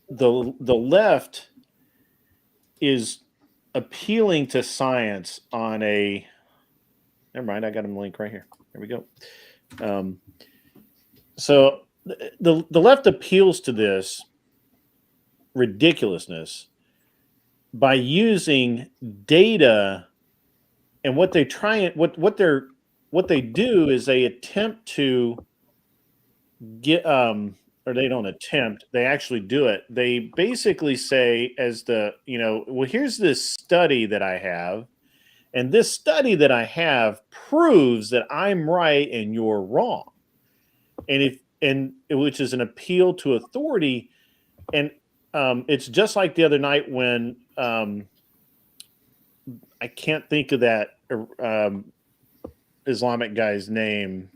the left is appealing to science on a. Never mind. I got him link right here. There we go. So the left appeals to this ridiculousness by using data, and what they do is they attempt to get or they don't attempt, they actually do it. They basically say, as well, here's this study that I have, and this study that I have proves that I'm right and you're wrong. And which is an appeal to authority. And it's just like the other night when I can't think of that Islamic guy's name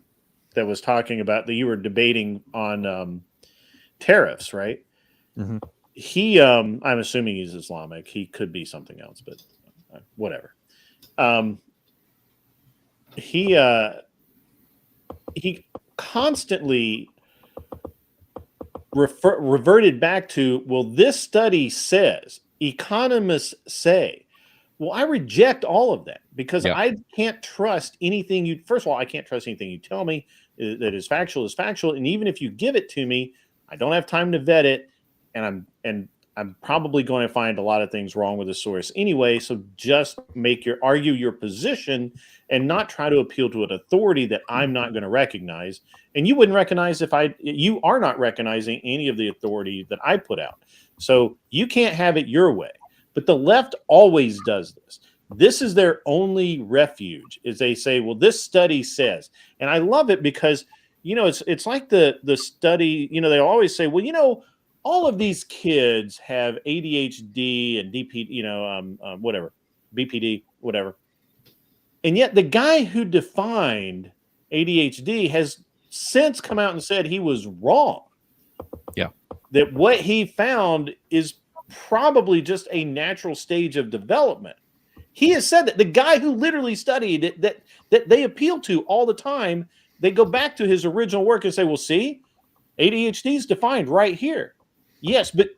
that was talking about that you were debating on tariffs, right? Mm-hmm. He, I'm assuming he's Islamic. He could be something else, but whatever. He constantly reverted back to, well, this study says, economists say. Well, I reject all of that because I can't trust anything you. First of all, I can't trust anything you tell me that is factual, and even if you give it to me, I don't have time to vet it, and I'm probably going to find a lot of things wrong with the source anyway. So just argue your position and not try to appeal to an authority that I'm not going to recognize. And you wouldn't recognize you are not recognizing any of the authority that I put out. So you can't have it your way. But the left always does this. This is their only refuge, is they say, well, this study says. And I love it because, it's like the study, they always say, well, all of these kids have ADHD and DP, whatever, BPD, whatever. And yet the guy who defined ADHD has since come out and said he was wrong. Yeah. That what he found is probably just a natural stage of development. He has said that the guy who literally studied it, that they appeal to all the time, they go back to his original work and say, well, see, ADHD is defined right here. Yes, but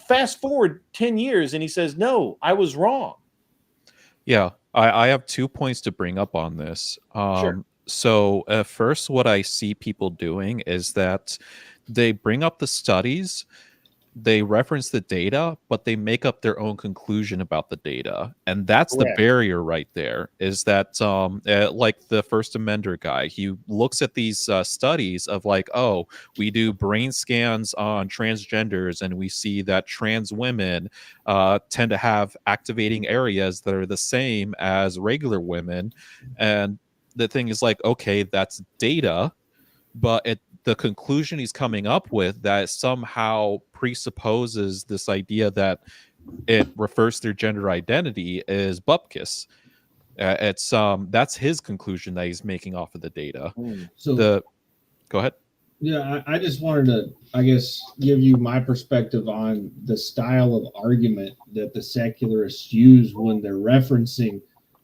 fast forward 10 years and he says, no, I was wrong. Yeah, I have 2 points to bring up on this. Sure. So first, what I see people doing is that they bring up the studies, they reference the data, but they make up their own conclusion about the data. And that's Correct. the barrier right there, is that like the First Amender guy, he looks at these studies of like, oh, we do brain scans on transgenders and we see that trans women tend to have activating areas that are the same as regular women. And the thing is like, okay, that's data, but the conclusion he's coming up with that somehow presupposes this idea that it refers to their gender identity is bupkis. It's that's his conclusion that he's making off of the data. So go ahead. Yeah, I just wanted to, I guess, give you my perspective on the style of argument that the secularists use when they're referencing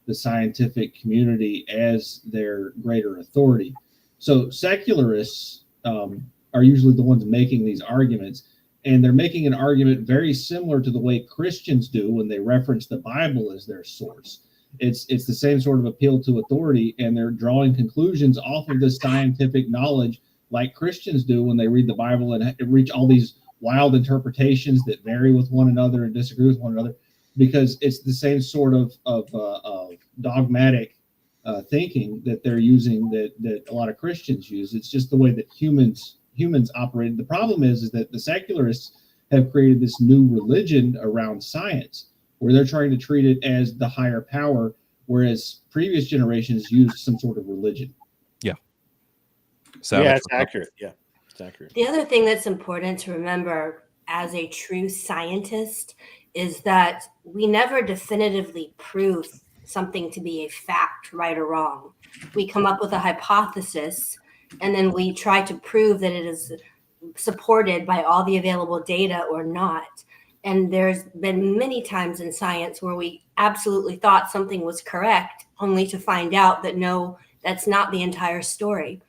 the scientific community as their greater authority. So secularists are usually the ones making these arguments, and they're making an argument very similar to the way Christians do when they reference the Bible as their source. It's the same sort of appeal to authority, and they're drawing conclusions off of the scientific knowledge like Christians do when they read the Bible and reach all these wild interpretations that vary with one another and disagree with one another, because it's the same sort of dogmatic thinking that they're using that a lot of Christians use. It's just the way that humans operate. The problem is that the secularists have created this new religion around science where they're trying to treat it as the higher power, whereas previous generations used some sort of religion. Yeah, it's accurate. Yeah, it's accurate. The other thing that's important to remember as a true scientist is that we never definitively prove something to be a fact, right or wrong. We come up with a hypothesis, and then we try to prove that it is supported by all the available data or not. And there's been many times in science where we absolutely thought something was correct, only to find out that no, that's not the entire story.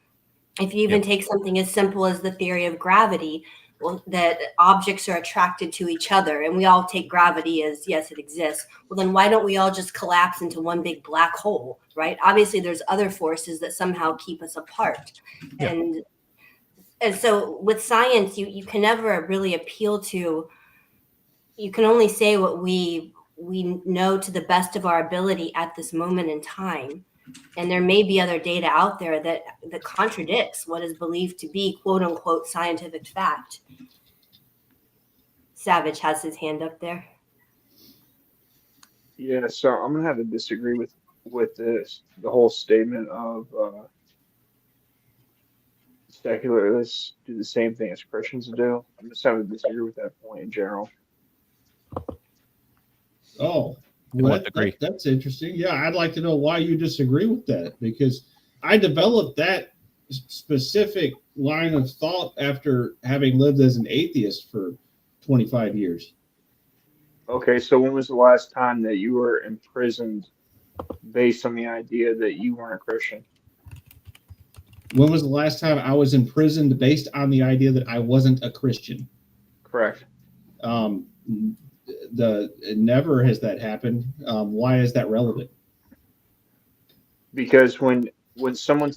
If you even take something as simple as the theory of gravity, well, that objects are attracted to each other, and we all take gravity as yes, it exists. Well, then why don't we all just collapse into one big black hole, right? Obviously, there's other forces that somehow keep us apart, and so with science, you can never really appeal to. You can only say what we know to the best of our ability at this moment in time. And there may be other data out there that contradicts what is believed to be quote unquote scientific fact. Savage has his hand up there. Yeah, so I'm gonna have to disagree with this the whole statement of secularists do the same thing as Christians do. I'm just having to disagree with that point in general. Oh, To what degree? that's interesting. Yeah, I'd like to know why you disagree with that, because I developed that specific line of thought after having lived as an atheist for 25 years. Okay, so when was the last time that you were imprisoned based on the idea that you weren't a Christian? When was the last time I was imprisoned based on the idea that I wasn't a Christian? Correct. Never has that happened. Why is that relevant? Because when someone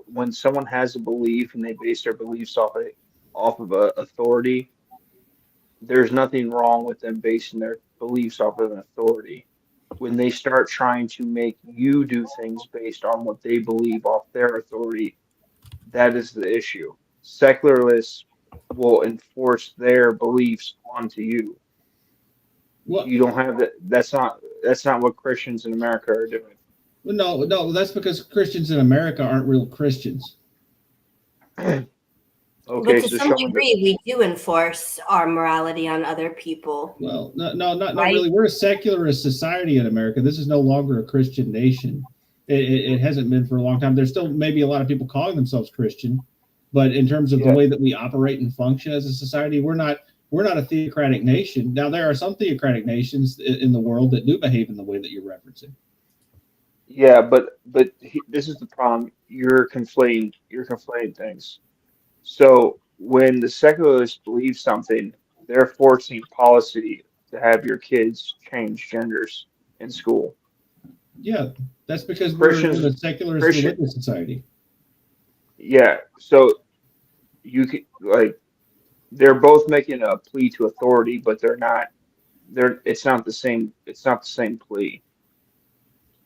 when someone has a belief and they base their beliefs off of a authority, there's nothing wrong with them basing their beliefs off of an authority. When they start trying to make you do things based on what they believe off their authority, that is the issue. Secularists will enforce their beliefs onto you. Well, You don't have that. That's not what Christians in America are doing. no, that's because Christians in America aren't real Christians. Okay, But to so some show me. degree, we do enforce our morality on other people. Well, not Right. really. We're a secularist society in America. This is no longer a Christian nation. It hasn't been for a long time. There's still maybe a lot of people calling themselves Christian, but in terms of the way that we operate and function as a society, we're not a theocratic nation. Now, there are some theocratic nations in the world that do behave in the way that you're referencing. Yeah, but this is the problem. You're conflating things. So when the secularists believe something, they're forcing policy to have your kids change genders in school. Yeah, that's because Christians, we're in a secularist Christian, religious society. yeah. So you could they're both making a plea to authority, but they're not. It's not the same. It's not the same plea.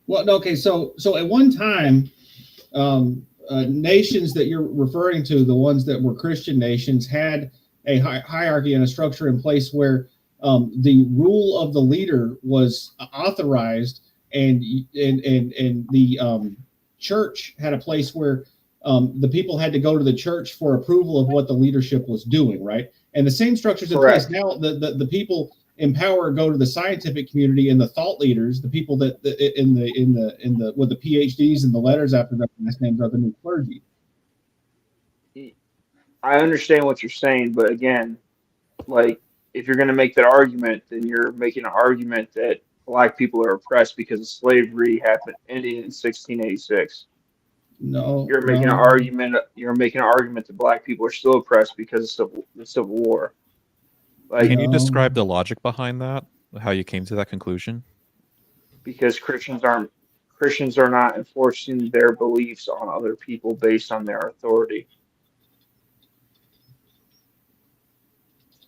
Well, okay, so at one time, nations that you're referring to, the ones that were Christian nations, had a hierarchy and a structure in place where the rule of the leader was authorized, and the church had a place where the people had to go to the church for approval of what the leadership was doing, right? And the same structures in place now. The people in power go to the scientific community and the thought leaders, the people that in the with the PhDs and the letters after their last names are the new clergy. I understand what you're saying, but again, like if you're going to make that argument, then you're making an argument that black people are oppressed because of slavery happened ended in 1686. No, You're making an argument. You're making an argument that black people are still oppressed because of the Civil War. Like, Can you describe the logic behind that? How you came to that conclusion? because Christians are not enforcing their beliefs on other people based on their authority.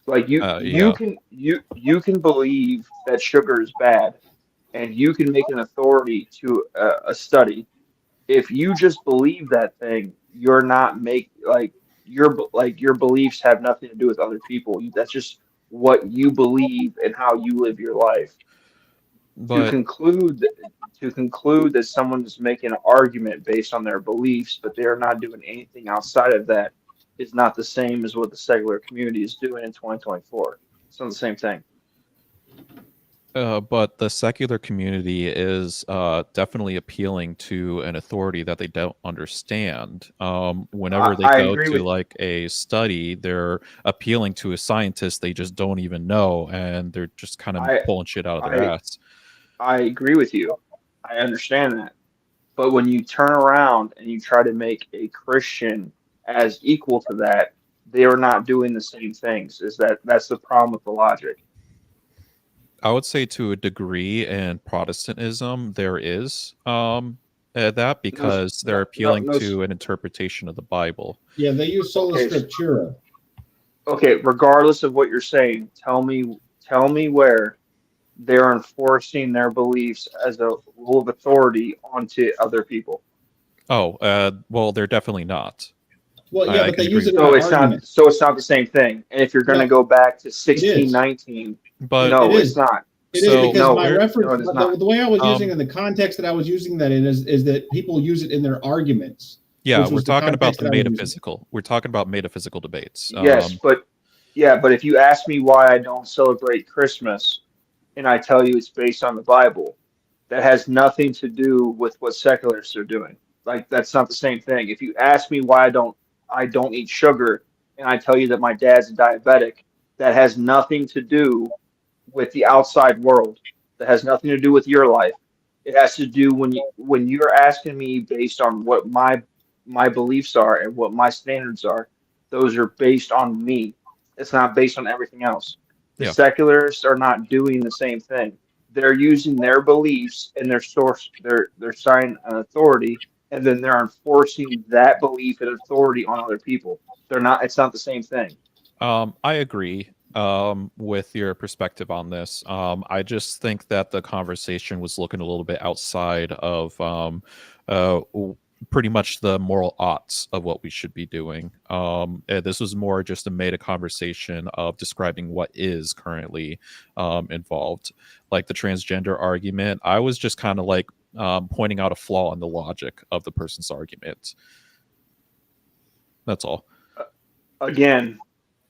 Like you can believe that sugar is bad, and you can make an authority to a study. If you just believe that thing, you're not your beliefs have nothing to do with other people. That's just what you believe and how you live your life. But To conclude that someone is making an argument based on their beliefs, but they are not doing anything outside of that, is not the same as what the secular community is doing in 2024. It's not the same thing. But the secular community is definitely appealing to an authority that they don't understand. Whenever they I go agree to with like a study, they're appealing to a scientist they just don't even know, and they're just kind of I pulling shit out of their I ass. I agree with you. I understand that. But when you turn around and you try to make a Christian as equal to that, they are not doing the same things. That's the problem with the logic. I would say to a degree in Protestantism, there is that No, s- because they're no, no, appealing no. to an interpretation of the Bible. Yeah, they use sola Okay, scriptura. okay. Regardless of what you're saying, tell me where they're enforcing their beliefs as a rule of authority onto other people. Oh, well, they're definitely not. Well, yeah, I but can they agree use it with in that. an argument. So it's not the same thing. And if you're going to No, go back to it is. 1619, But It no, it's is. not. It is so because No, my we're no, reference, it is not. the way I was using um in the context that I was using that in is that people use it in their arguments, yeah, which we're was the talking about context the that I was using. metaphysical. We're talking about metaphysical debates. Yes, but yeah, but if you ask me why I don't celebrate Christmas and I tell you it's based on the Bible, that has nothing to do with what secularists are doing. Like that's not the same thing. If you ask me why I don't eat sugar and I tell you that my dad's a diabetic, that has nothing to do with the outside world. That has nothing to do with your life. It has to do when you're asking me based on what my beliefs are and what my standards are. Those are based on me. It's not based on everything else. The yeah. secularists are not doing the same thing. They're using their beliefs and their source, their sign and authority, and then they're enforcing that belief and authority on other people. They're not. It's not the same thing. I agree with your perspective on this. I just think that the conversation was looking a little bit outside of pretty much the moral oughts of what we should be doing. This was more just a meta conversation of describing what is currently involved. Like the transgender argument, I was just kind of like pointing out a flaw in the logic of the person's argument. That's all. Again,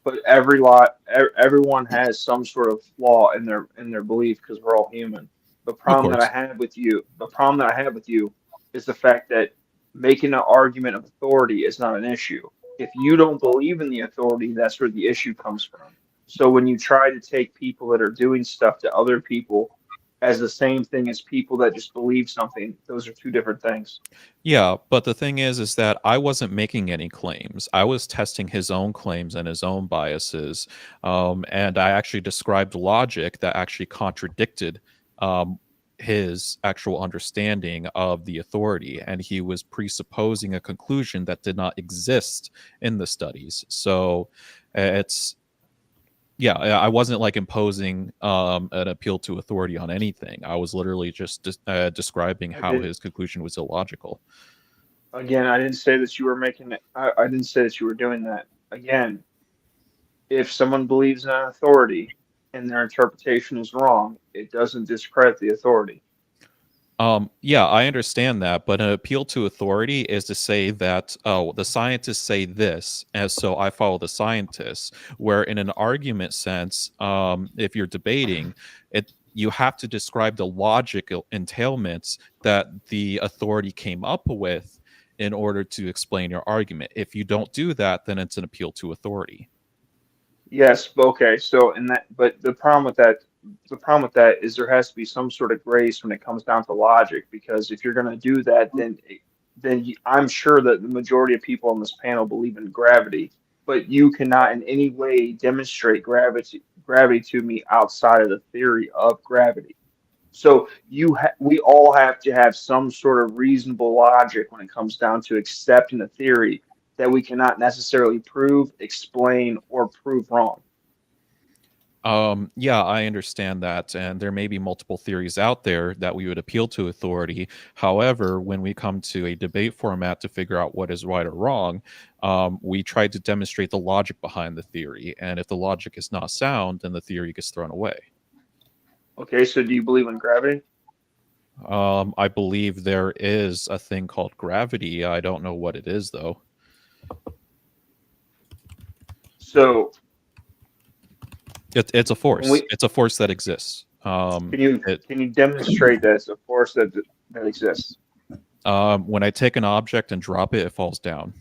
but everyone has some sort of flaw in their belief because we're all human. Of course. The problem that I have with you is the fact that making an argument of authority is not an issue. If you don't believe in the authority, that's where the issue comes from. So when you try to take people that are doing stuff to other people as the same thing as people that just believe something, those are two different things. Yeah, but the thing is that I wasn't making any claims. I was testing his own claims and his own biases, and I actually described logic that actually contradicted his actual understanding of the authority, and he was presupposing a conclusion that did not exist in the studies. So it's yeah, I wasn't like imposing an appeal to authority on anything. I was literally just describing I how did his conclusion was illogical. again, I didn't say that you were making it. I didn't say that you were doing that. Again, if someone believes in an authority and their interpretation is wrong, it doesn't discredit the authority. Yeah, I understand that, but an appeal to authority is to say that, oh, the scientists say this, and so I follow the scientists. Where in an argument sense, if you're debating, you have to describe the logical entailments that the authority came up with in order to explain your argument. If you don't do that, then it's an appeal to authority. Yes, okay. So in that, but the problem with that is there has to be some sort of grace when it comes down to logic. Because if you're going to do that, I'm sure that the majority of people on this panel believe in gravity, but you cannot in any way demonstrate gravity to me outside of the theory of gravity. So we all have to have some sort of reasonable logic when it comes down to accepting a theory that we cannot necessarily prove, explain, or prove wrong. Yeah, I understand that, and there may be multiple theories out there that we would appeal to authority. However, when we come to a debate format to figure out what is right or wrong, we try to demonstrate the logic behind the theory, and if the logic is not sound, then the theory gets thrown away. Okay, so do you believe in gravity? I believe there is a thing called gravity. I don't know what it is, though. So It's a when force. we It's a force that exists. Can you demonstrate that it's a force that exists? When I take an object and drop it, it falls down.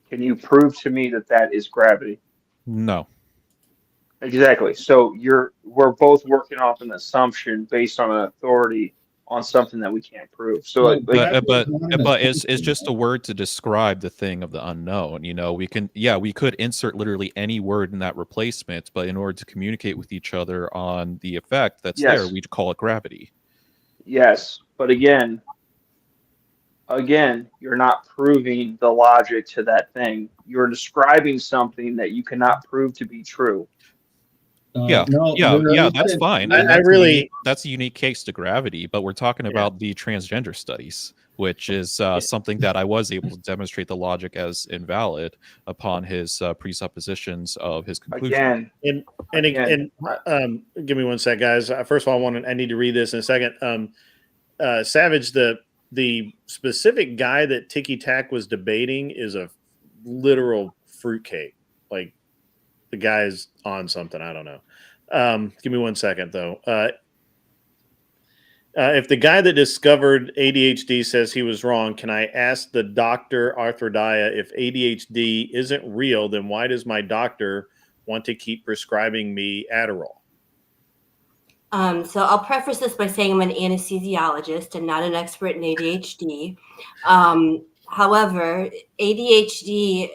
Can you prove to me that that is gravity? No. Exactly. So we're both working off an assumption based on an authority on something that we can't prove. So Well, but it's just a word to describe the thing of the unknown. You know, we could insert literally any word in that replacement, but in order to communicate with each other on the effect that's there, we'd call it gravity. Yes, but again, you're not proving the logic to that thing. You're describing something that you cannot prove to be true. That's fine. I that's a unique case to gravity, but we're talking about the transgender studies, which is something that I was able to demonstrate the logic as invalid upon his presuppositions of his conclusion. Again, give me one sec, guys. First of all, I need to read this in a second. Savage, the specific guy that Tiki Tak was debating is a literal fruitcake. Like, the guy's on something. I don't know. Give me 1 second, though. If the guy that discovered ADHD says he was wrong, can I ask the doctor, Arthrodia, if ADHD isn't real, then why does my doctor want to keep prescribing me Adderall? So I'll preface this by saying I'm an anesthesiologist and not an expert in ADHD. However, ADHD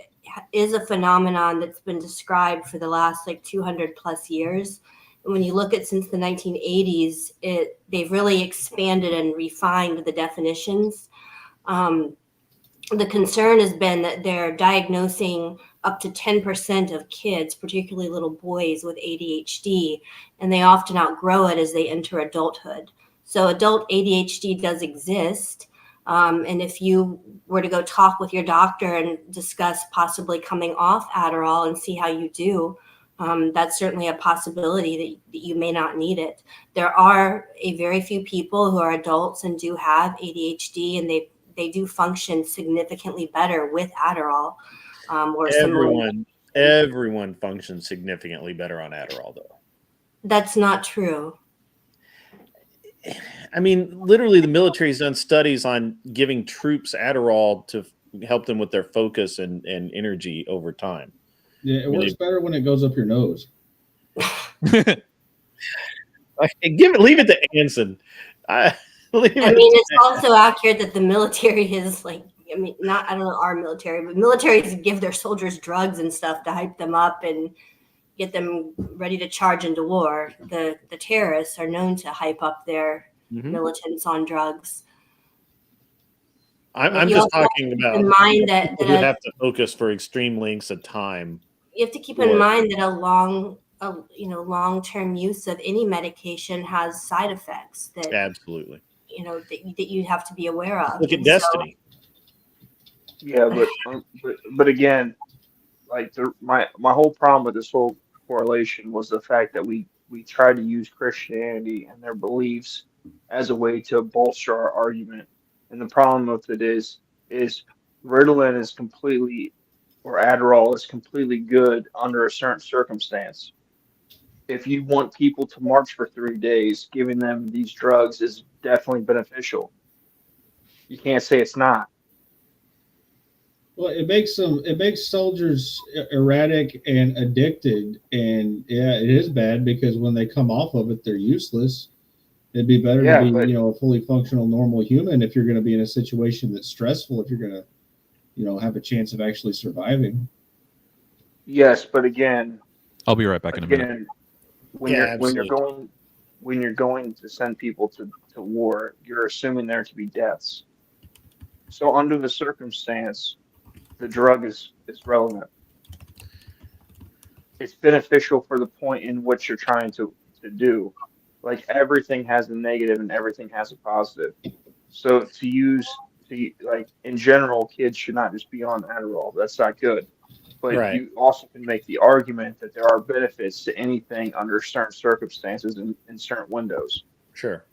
is a phenomenon that's been described for the last 200 plus years. And when you look at since the 1980s, they've really expanded and refined the definitions. The concern has been that they're diagnosing up to 10% of kids, particularly little boys, with ADHD, and they often outgrow it as they enter adulthood. So adult ADHD does exist. And if you were to go talk with your doctor and discuss possibly coming off Adderall and see how you do, that's certainly a possibility that you may not need it. There are a very few people who are adults and do have ADHD, and they do function significantly better with Adderall. Everyone functions significantly better on Adderall, though. That's not true. I mean, literally, the military's done studies on giving troops Adderall to help them with their focus and energy over time. Yeah, it works better when it goes up your nose. Leave it to Anson. It's also accurate that the military is I don't know our military, but militaries give their soldiers drugs and stuff to hype them up and get them ready to charge into war. The terrorists are known to hype up their militants on drugs. I'm just talking about in mind that you have to focus for extreme lengths of time. You have to keep in mind that long-term use of any medication has side effects that absolutely that you have to be aware of. Look at Destiny. But again, my whole problem with this whole correlation was the fact that we tried to use Christianity and their beliefs as a way to bolster our argument. And the problem with it is Ritalin is completely, or Adderall is completely good under a certain circumstance. If you want people to march for 3 days, giving them these drugs is definitely beneficial. You can't say it's not. Well, it makes soldiers erratic and addicted, and it is bad because when they come off of it, they're useless. It'd be better to be, a fully functional, normal human if you're going to be in a situation that's stressful. If you're going to, have a chance of actually surviving. Yes, but again, I'll be right back in a minute. When you're going to send people to war, you're assuming there to be deaths. So under the circumstance, the drug is relevant. It's beneficial for the point in which you're trying to do. Everything has a negative and everything has a positive. So in general, kids should not just be on Adderall. That's not good. But you also can make the argument that there are benefits to anything under certain circumstances in certain windows. Sure.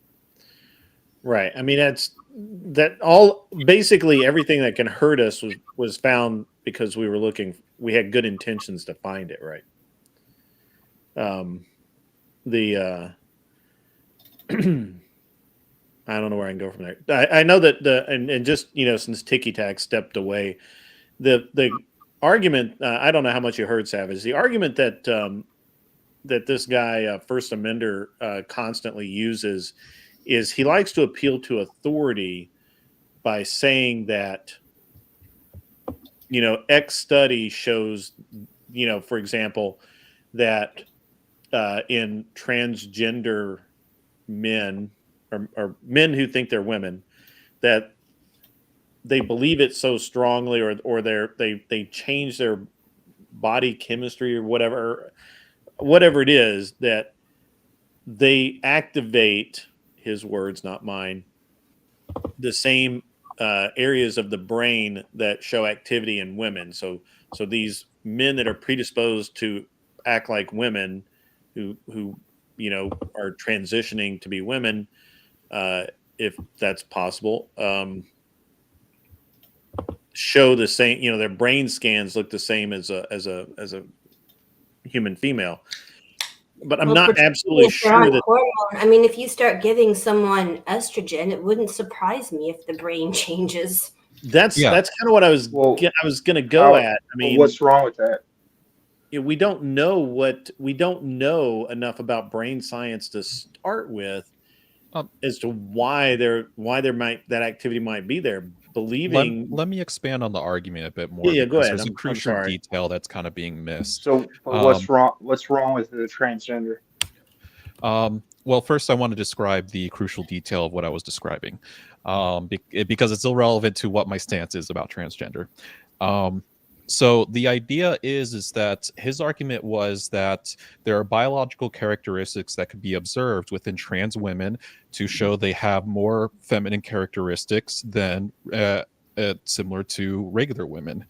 Right. I mean, basically everything that can hurt us was found because we had good intentions to find it. Right. I don't know where I can go from there. I know that and just since Tiki Tack stepped away, the argument I don't know how much you heard, Savage. The argument that that this guy First Amender constantly uses is he likes to appeal to authority by saying that X study shows for example that in transgender men or men who think they're women that they believe it so strongly or they change their body chemistry or whatever it is that they activate his words not mine the same areas of the brain that show activity in women so these men that are predisposed to act like women who are transitioning to be women if that's possible show the same their brain scans look the same as a human female but I'm not absolutely sure that hormone. I mean, if you start giving someone estrogen, it wouldn't surprise me if the brain changes. that's kind of what I was going to go at. I mean, what's wrong with that? We don't know enough about brain science to start with as to why there might that activity might be there. Believing. Let me expand on the argument a bit more. Yeah, go ahead. There's a crucial detail that's kind of being missed. So, what's wrong? What's wrong with the transgender? Well, first, I want to describe the crucial detail of what I was describing, because it's irrelevant to what my stance is about transgender. So the idea is that his argument was that there are biological characteristics that could be observed within trans women to show they have more feminine characteristics than similar to regular women.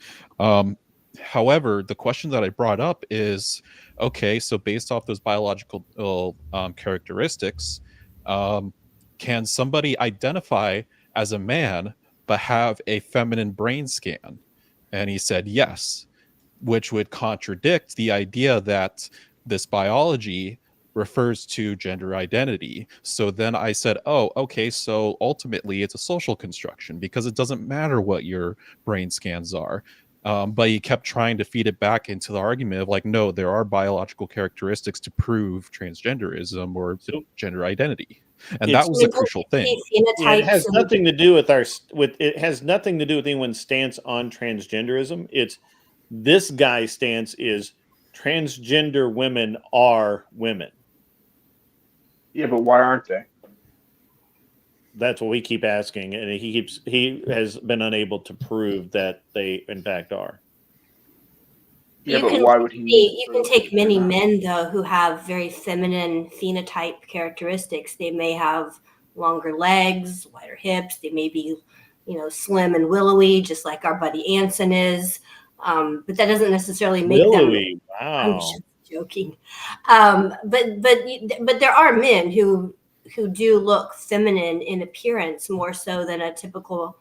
However, the question that I brought up is, okay, so based off those biological characteristics, can somebody identify as a man but have a feminine brain scan? And he said yes, which would contradict the idea that this biology refers to gender identity. So then I said, oh, okay, so ultimately it's a social construction because it doesn't matter what your brain scans are. But he kept trying to feed it back into the argument of like, no, there are biological characteristics to prove transgenderism or gender identity. And that was the crucial thing. It has nothing to do with it has nothing to do with anyone's stance on transgenderism. It's this guy's stance is transgender women are women. Yeah, but why aren't they? That's what we keep asking, and he has been unable to prove that they in fact are. Yeah, but why would he? You can take many men though who have very feminine phenotype characteristics. They may have longer legs, wider hips. They may be, slim and willowy, just like our buddy Anson is. But that doesn't necessarily make willowy. Them. Wow. I'm just joking. But there are men who do look feminine in appearance more so than a typical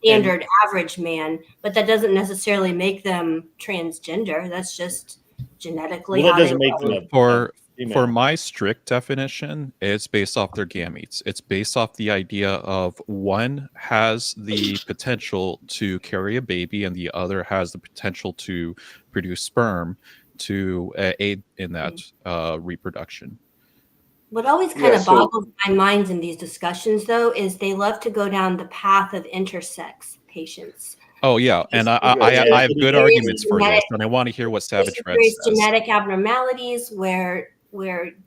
standard average man, but that doesn't necessarily make them transgender. That's just genetically well, how that doesn't they make them for my strict definition, it's based off their gametes. It's based off the idea of one has the potential to carry a baby and the other has the potential to produce sperm to aid in that reproduction. What always kind of boggles my mind in these discussions, though, is they love to go down the path of intersex patients. Oh yeah, and I have good arguments for this, and I want to hear what Savage Red says. There's genetic abnormalities where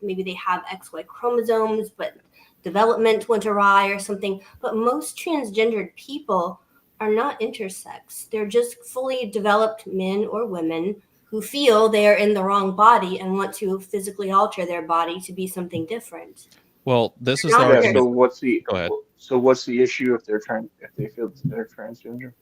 maybe they have XY chromosomes, but development went awry or something. But most transgendered people are not intersex. They're just fully developed men or women who feel they are in the wrong body and want to physically alter their body to be something different. Well, this is the argument. So what's the Go ahead. So what's the issue if they feel they're transgender?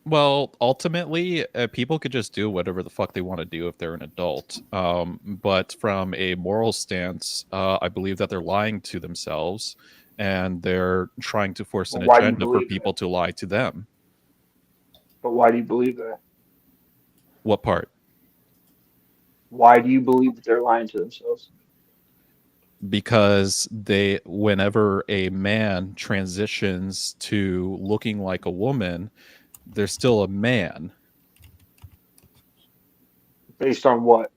Well, ultimately, people could just do whatever the fuck they want to do if they're an adult. But from a moral stance, I believe that they're lying to themselves and they're trying to force an agenda for people to lie to them. But why do you believe that? What part? Why do you believe that they're lying to themselves? because whenever a man transitions to looking like a woman, they're still a man. Based on what?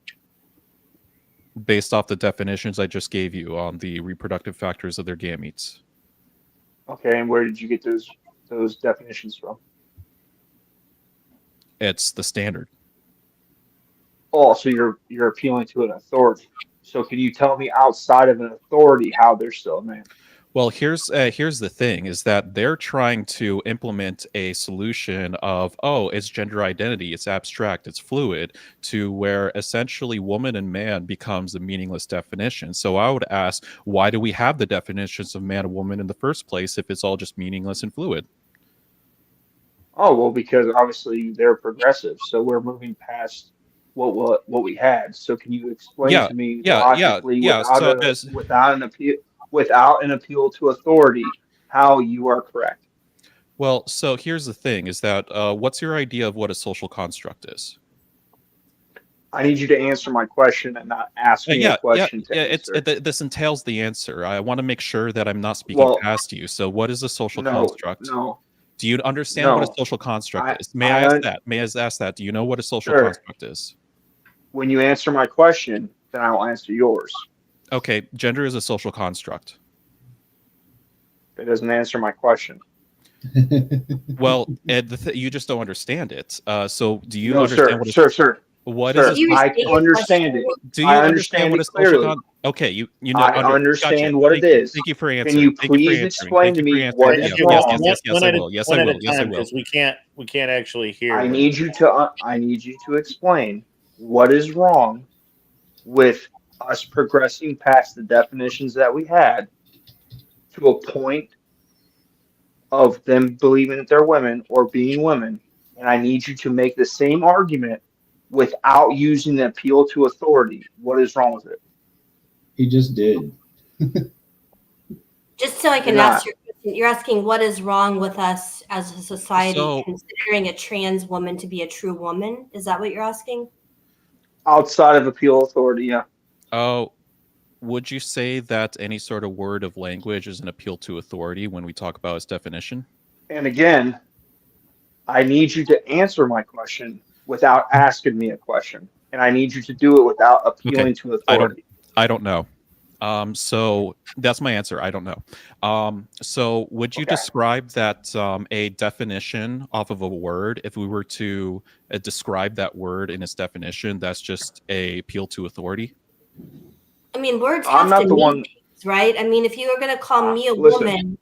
Based off the definitions I just gave you on the reproductive factors of their gametes. Okay, and where did you get those definitions from? It's the standard. Oh, so you're appealing to an authority. So can you tell me outside of an authority how they're still a man? Well, here's the thing: is that they're trying to implement a solution of, oh, it's gender identity, it's abstract, it's fluid, to where essentially woman and man becomes a meaningless definition. So I would ask, why do we have the definitions of man and woman in the first place if it's all just meaningless and fluid? Oh, well, because obviously they're progressive, so we're moving past what we had. So can you explain to me logically without an appeal to authority how you are correct? Well, so here's the thing: is that what's your idea of what a social construct is? I need you to answer my question and not ask me a question to answer. This entails the answer. I want to make sure that I'm not speaking past you. So, what is a social construct? No. Do you understand what a social construct is? May I ask that? May I ask that? Do you know what a social construct is? When you answer my question, then I will answer yours. Okay, gender is a social construct. That doesn't answer my question. Well, you just don't understand it. So, do you No, understand sir. What is I understand it. Do you I understand what a social construct? Okay, you know. I understand what it is. Thank you for answering. Can you please explain to me what is wrong? Yes, I will. Yes, I will. Yes, I will. Because we can't actually hear. I need you to explain what is wrong with us progressing past the definitions that we had to a point of them believing that they're women or being women, and I need you to make the same argument without using the appeal to authority. What is wrong with it? He just did. Just so I can ask your question, you're asking what is wrong with us as a society considering a trans woman to be a true woman? Is that what you're asking? Outside of appeal authority, yeah. Oh, would you say that any sort of word of language is an appeal to authority when we talk about its definition? And again, I need you to answer my question without asking me a question. And I need you to do it without appealing to authority. I don't know. So that's my answer. I don't know. So would you describe that a definition off of a word, if we were to describe that word in its definition, that's just a appeal to authority? I mean, words have to mean things, right? I mean, if you are going to call me a woman,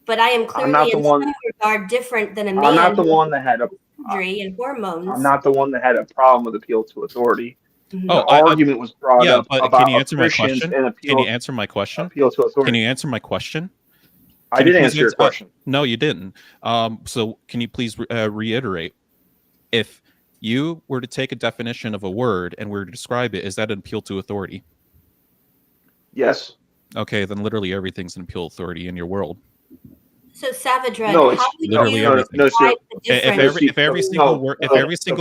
but I am clearly in some regard different than a man. I'm not the one that had and hormones. I'm not the one that had a problem with appeal to authority. Mm-hmm. The argument was brought up but about can you answer my question? Can you answer my question? Appeal to authority. Can you answer my question? I did answer your question. No, you didn't. So can you please reiterate? If you were to take a definition of a word and were to describe it, is that an appeal to authority? Yes. Okay, then literally everything's an appeal to authority in your world. So Savage Red, no, how would literally you everything. if every single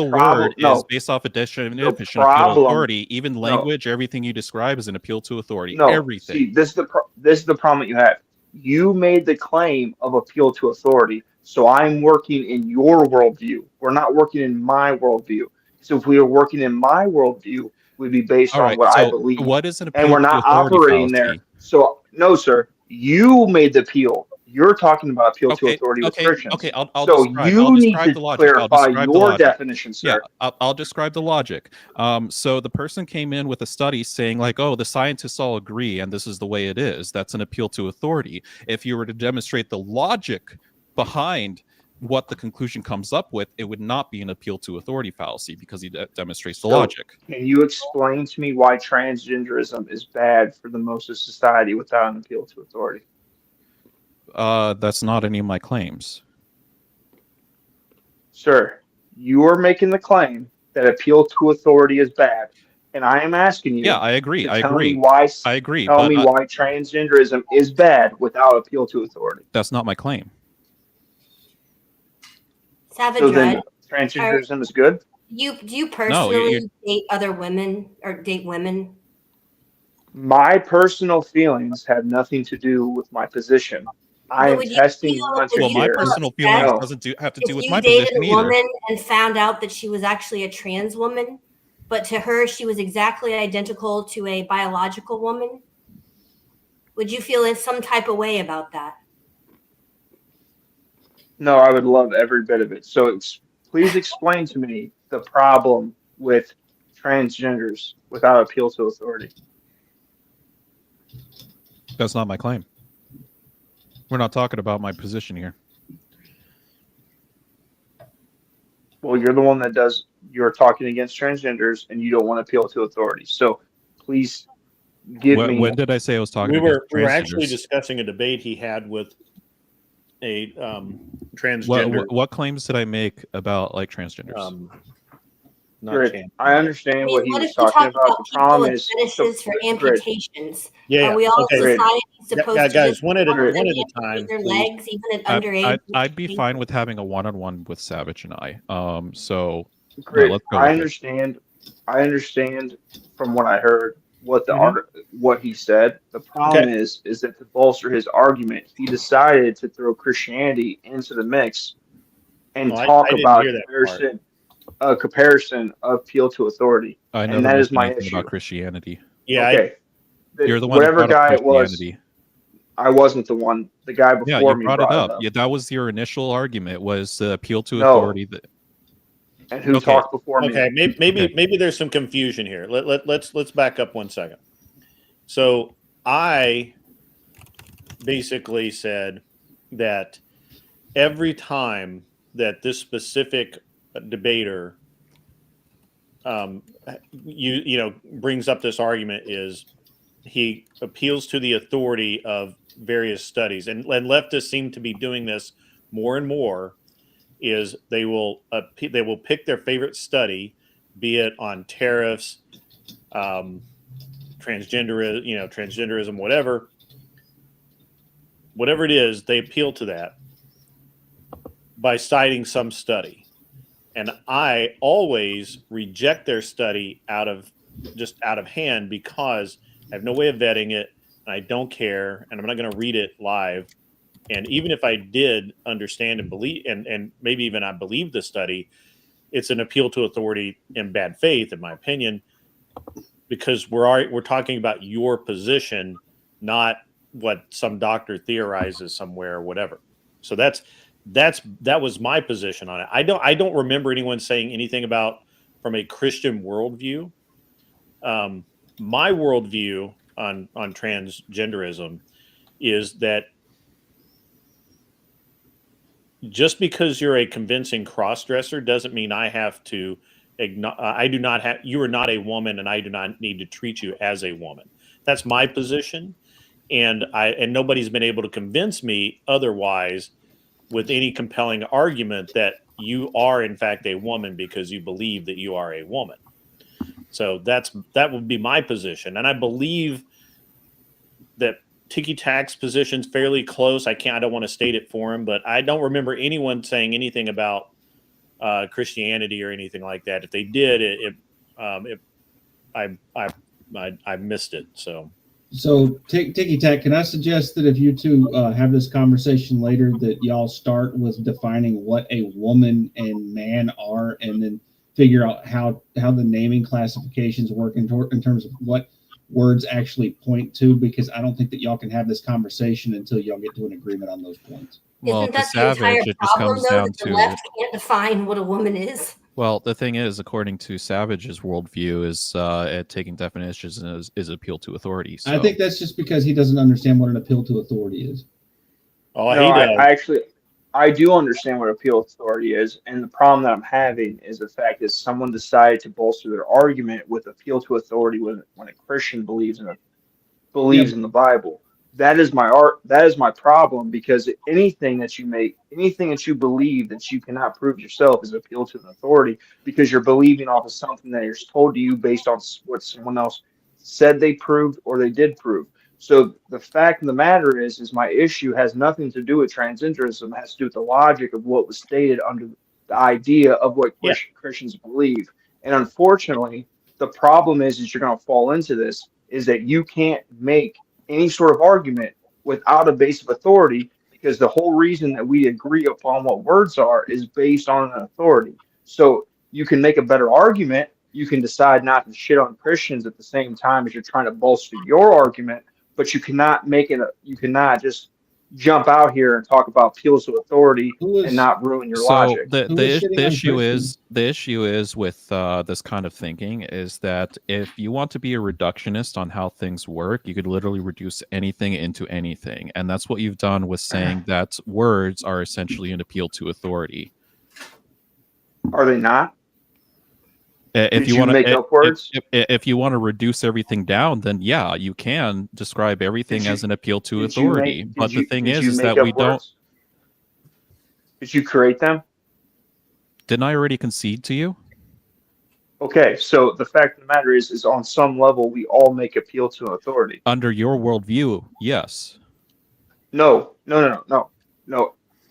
word is based off a definition of appeal to authority, even language, everything you describe is an appeal to authority. No, everything. See, this is the problem that you have. You made the claim of appeal to authority, so I'm working in your worldview. We're not working in my worldview. So if we were working in my worldview, we'd be based on what I believe. What is an appeal and we're not to authority operating fallacy? there. So no, sir, you made the appeal. You're talking about appeal to authority with Christians. Okay, I'll so describe, you I'll need describe to the logic. clarify your definition, sir. Yeah, I'll describe the logic. So the person came in with a study saying like, oh, the scientists all agree and this is the way it is. That's an appeal to authority. If you were to demonstrate the logic behind what the conclusion comes up with, it would not be an appeal to authority fallacy because he demonstrates the logic. Can you explain to me why transgenderism is bad for the most of society without an appeal to authority? That's not any of my claims. Sir, you are making the claim that appeal to authority is bad. And I am asking you. Yeah, I agree. I agree. Why transgenderism is bad without appeal to authority. That's not my claim. Savage so Red, then transgenderism is good? Do you personally date other women or date women? My personal feelings have nothing to do with my position. I But am would you testing feel once would Well, a you my year. feel personal feelings upset No, doesn't have to do if with you my dated position a either. woman and found out that she was actually a trans woman, but to her she was exactly identical to a biological woman? Would you feel in some type of way about that? no, I would love every bit of it. So please explain to me the problem with transgenders without appeal to authority. That's not my claim. We're not talking about my position here. Well, you're the one that does, you're talking against transgenders and you don't want to appeal to authority. So please give When me, did I say I was talking We against were actually transgenders? discussing a debate he had with a transgender. What claims did I make about like transgenders? Not Grid. champion. I understand what he What was if you talking talk about. about The people problem with is, fetishes for Grid, amputations? Yeah, Are we all okay. Grid, society supposed to guys, just one at a want them to time, amputate their please. legs, even at underage? I'd be fine with having a one-on-one with Savage and I. So Grid. let's go I with it. understand. I understand from what I heard what the Mhm. what he said. The problem is that to bolster his argument, he decided to throw Christianity into the mix and Oh, talk I didn't about hear that part. a comparison of appeal to authority, I and never that is mentioned my anything issue. about Christianity. Yeah, Okay, You're the one who whatever brought up guy it was, Christianity. I wasn't the one. The guy Yeah, before you me brought it brought up. Yeah, that was your initial argument, was the appeal to No. authority. And who Okay. talked before me? Okay, maybe Okay. maybe there's some confusion here. Let's back up 1 second. So I basically said that every time that this specific debater brings up this argument, is he appeals to the authority of various studies, and leftists seem to be doing this more and more. Is they will pick their favorite study, be it on tariffs, transgenderism, whatever it is, they appeal to that by citing some study. And I always reject their study out of hand, because I have no way of vetting it, and I don't care, and I'm not going to read it live. And even if I did understand and believe, and maybe even I believe the study, it's an appeal to authority in bad faith, in my opinion, because we're talking about your position, not what some doctor theorizes somewhere or whatever. So that was my position on it. I don't remember anyone saying anything about from a Christian worldview. My worldview on transgenderism is that just because you're a convincing cross-dresser doesn't mean I have to you are not a woman, and I do not need to treat you as a woman. That's my position. And nobody's been able to convince me otherwise with any compelling argument that you are in fact a woman because you believe that you are a woman. So that would be my position. And I believe that Tiki Tack's position's fairly close. I don't want to state it for him, but I don't remember anyone saying anything about Christianity or anything like that. If they did, I missed it. So Tiki Tack, can I suggest that if you two have this conversation later, that y'all start with defining what a woman and man are, and then figure out how the naming classifications work in terms of what words actually point to, because I don't think that y'all can have this conversation until y'all get to an agreement on those points. Well, Isn't to that the entire Savage, it just problem, comes though, down that the to. left can't define what a woman is? Well, the thing is, according to Savage's worldview, is taking definitions is appeal to authority. So. I think that's just because he doesn't understand what an appeal to authority is. Oh, No, I do understand what appeal to authority is, and the problem that I'm having is the fact that someone decided to bolster their argument with appeal to authority when a Christian believes in the Bible. That is my problem, because anything that you believe that you cannot prove yourself is appeal to an authority, because you're believing off of something that is told to you based on what someone else said they proved or they did prove. So the fact of the matter is my issue has nothing to do with transgenderism. It has to do with the logic of what was stated under the idea of what Christians believe. And unfortunately, The problem is you're going to fall into this, is that you can't make any sort of argument without a base of authority, because the whole reason that we agree upon what words are is based on an authority. So you can make a better argument. You can decide not to shit on Christians at the same time as you're trying to bolster your argument, but you cannot you cannot just jump out here and talk about appeals to authority and not ruin your So logic. the issue is with this kind of thinking is that if you want to be a reductionist on how things work, you could literally reduce anything into anything, and that's what you've done with saying that words are essentially an appeal to authority. Are they not? If you you want make to, up words? if you want to reduce everything down, then yeah, you can describe everything as an appeal to Did you authority. make- But did the you- thing did is you make that up we don't. words? Did you create them? Didn't I already concede to you? Okay, so the fact of the matter is on some level, we all make appeal to authority. Under your worldview, yes. No.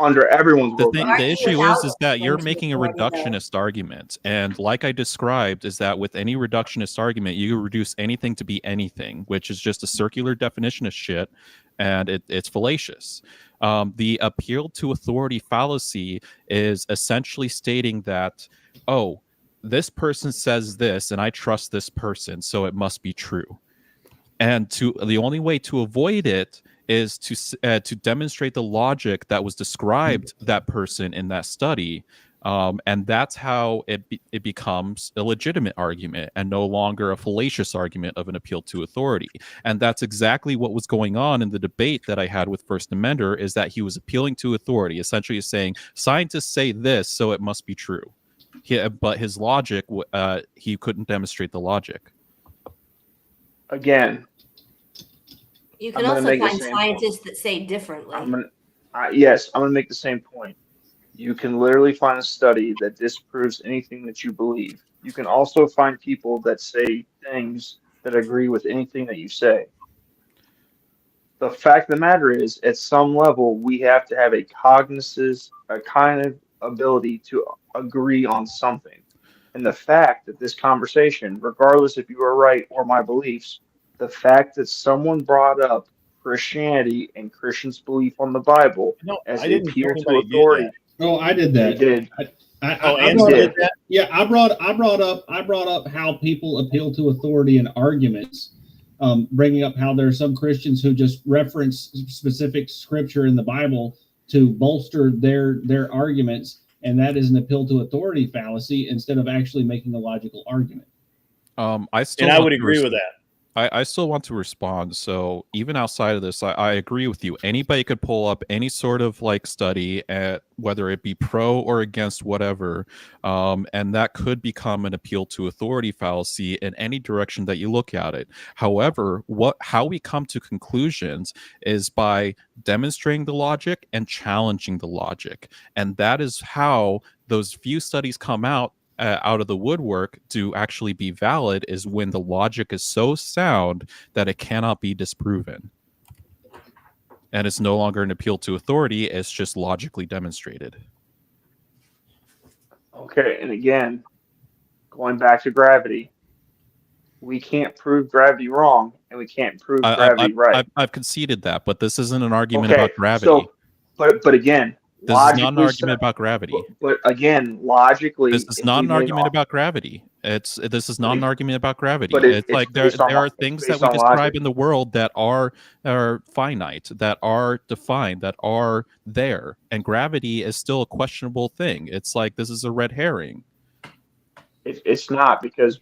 Under everyone's The worldview. issue is that you're making a reductionist argument, and like I described, is that with any reductionist argument, you reduce anything to be anything, which is just a circular definition of shit, and it's fallacious. The appeal to authority fallacy is essentially stating that, oh, this person says this, and I trust this person, so it must be true. And the only way to avoid it is to demonstrate the logic that was described that person in that study, and that's how it becomes a legitimate argument and no longer a fallacious argument of an appeal to authority. And that's exactly what was going on in the debate that I had with First Amender, is that he was appealing to authority, essentially saying scientists say this, so it must be true. But his logic, he couldn't demonstrate the logic. Again, You can also find scientists that say differently. I'm going to make the same point. You can literally find a study that disproves anything that you believe. You can also find people that say things that agree with anything that you say. The fact of the matter is, at some level, we have to have a kind of ability to agree on something. And the fact that this conversation, regardless if you are right or my beliefs, the fact that someone brought up Christianity and Christians' belief on the Bible as an appeal to authority. Oh, I did that. They did. I brought up, yeah, I brought up how people appeal to authority in arguments, bringing up how there are some Christians who just reference specific scripture in the Bible to bolster their arguments, and that is an appeal to authority fallacy instead of actually making a logical argument. I would agree with that. I still want to respond. So even outside of this, I agree with you. Anybody could pull up any sort of like study, at whether it be pro or against whatever, and that could become an appeal to authority fallacy in any direction that you look at it. However, how we come to conclusions is by demonstrating the logic and challenging the logic, and that is how those few studies come out of the woodwork to actually be valid, is when the logic is so sound that it cannot be disproven. And it's no longer an appeal to authority, it's just logically demonstrated. Okay, and again, going back to gravity, we can't prove gravity wrong, and we can't prove gravity right. I've conceded that, but this isn't an argument about gravity. So, but again, this is not an argument about gravity. But again, logically, this is not an argument about gravity. This is not an argument about gravity. But it's like there are things that we describe in the world that are finite, that are defined, that are there, and gravity is still a questionable thing. It's like this is a red herring. It's not, because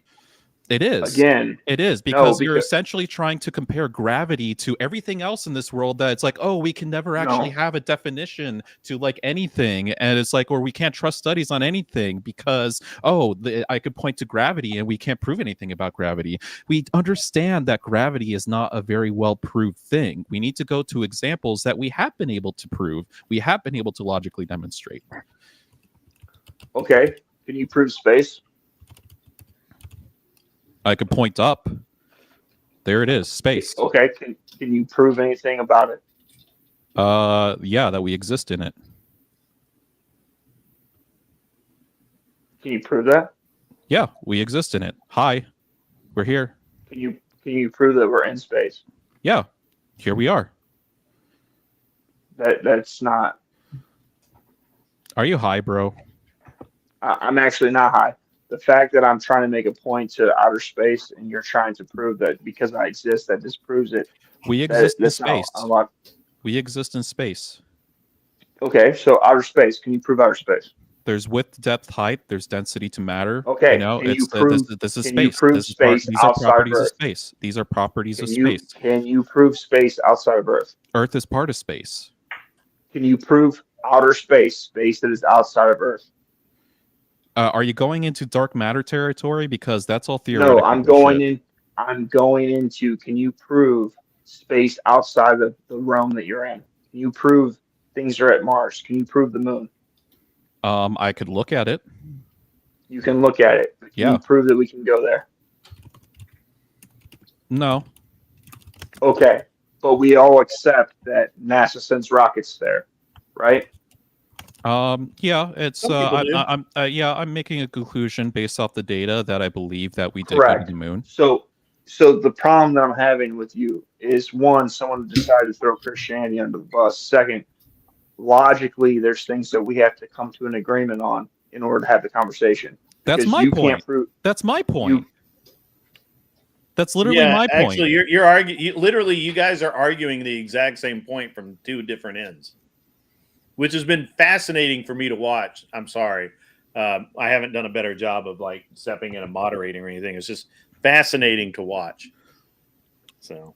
it is. Again, it is because you're essentially trying to compare gravity to everything else in this world. That it's like, oh, we can never actually have a definition to like anything, and it's like, or we can't trust studies on anything because I could point to gravity and we can't prove anything about gravity. We understand that gravity is not a very well proved thing. We need to go to examples that we have been able to prove. We have been able to logically demonstrate. Okay, can you prove space? I could point up. There it is, space. Okay, can you prove anything about it? Yeah, that we exist in it. Can you prove that? Yeah, we exist in it. Hi. We're here. Can you prove that we're in space? Yeah, here we are. That's not. Are you high, bro? I'm actually not high. The fact that I'm trying to make a point to outer space and you're trying to prove that because I exist, that disproves it. We exist in That's not space. a lot. We exist in space. Okay, so outer space. Can you prove outer space? There's width, depth, height. There's density to matter. Okay, You know, can you it's prove? this is Can you space. prove This is space these are outside of properties of Earth? space. These are properties of Can you space. can you prove space outside of Earth? Earth is part of space. Can you prove outer space, space that is outside of Earth? Are you going into dark matter territory? Because that's all No, theoretical I'm bullshit. going in. I'm going into. Can you prove space outside of the realm that you're in? Can you prove things are at Mars? Can you prove the moon? I could look at it. You can look at it. Can Yeah. you prove that we can go there? No. Okay, but we all accept that NASA sends rockets there, right? Yeah, it's Some people do. I'm making a conclusion based off the data that I believe that we did go to Correct. the moon. So the problem that I'm having with you is one, someone decided to throw Christianity under the bus. Second, logically, there's things that we have to come to an agreement on in order to have the conversation. That's Because my you point. can't prove. That's my point. That's literally Yeah, my point. actually, you're arguing. Literally, you guys are arguing the exact same point from two different ends, which has been fascinating for me to watch. I'm sorry, I haven't done a better job of like stepping in and moderating or anything. It's just fascinating to watch. So,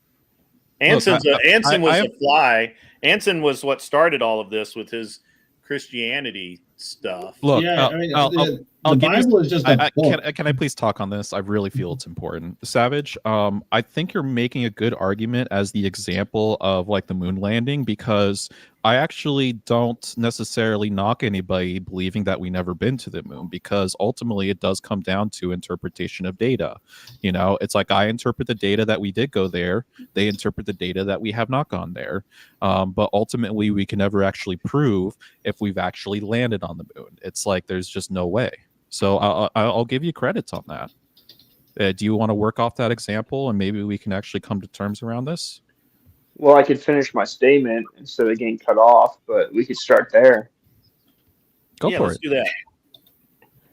Anson was the fly. Anson was what started all of this with his Christianity stuff. Look, Yeah, I mean, I'll the give you- Bible is just a book. Can I please talk on this? I really feel it's important. Savage, I think you're making a good argument as the example of like the moon landing, because I actually don't necessarily knock anybody believing that we never been to the moon, because ultimately it does come down to interpretation of data. You know, it's like I interpret the data that we did go there. They interpret the data that we have not gone there. But ultimately we can never actually prove if we've actually landed on the moon. It's like there's just no way. So I'll give you credits on that. Do you want to work off that example and maybe we can actually come to terms around this? Well, I could finish my statement instead of getting cut off, but we could start there. Go for let's it. do that.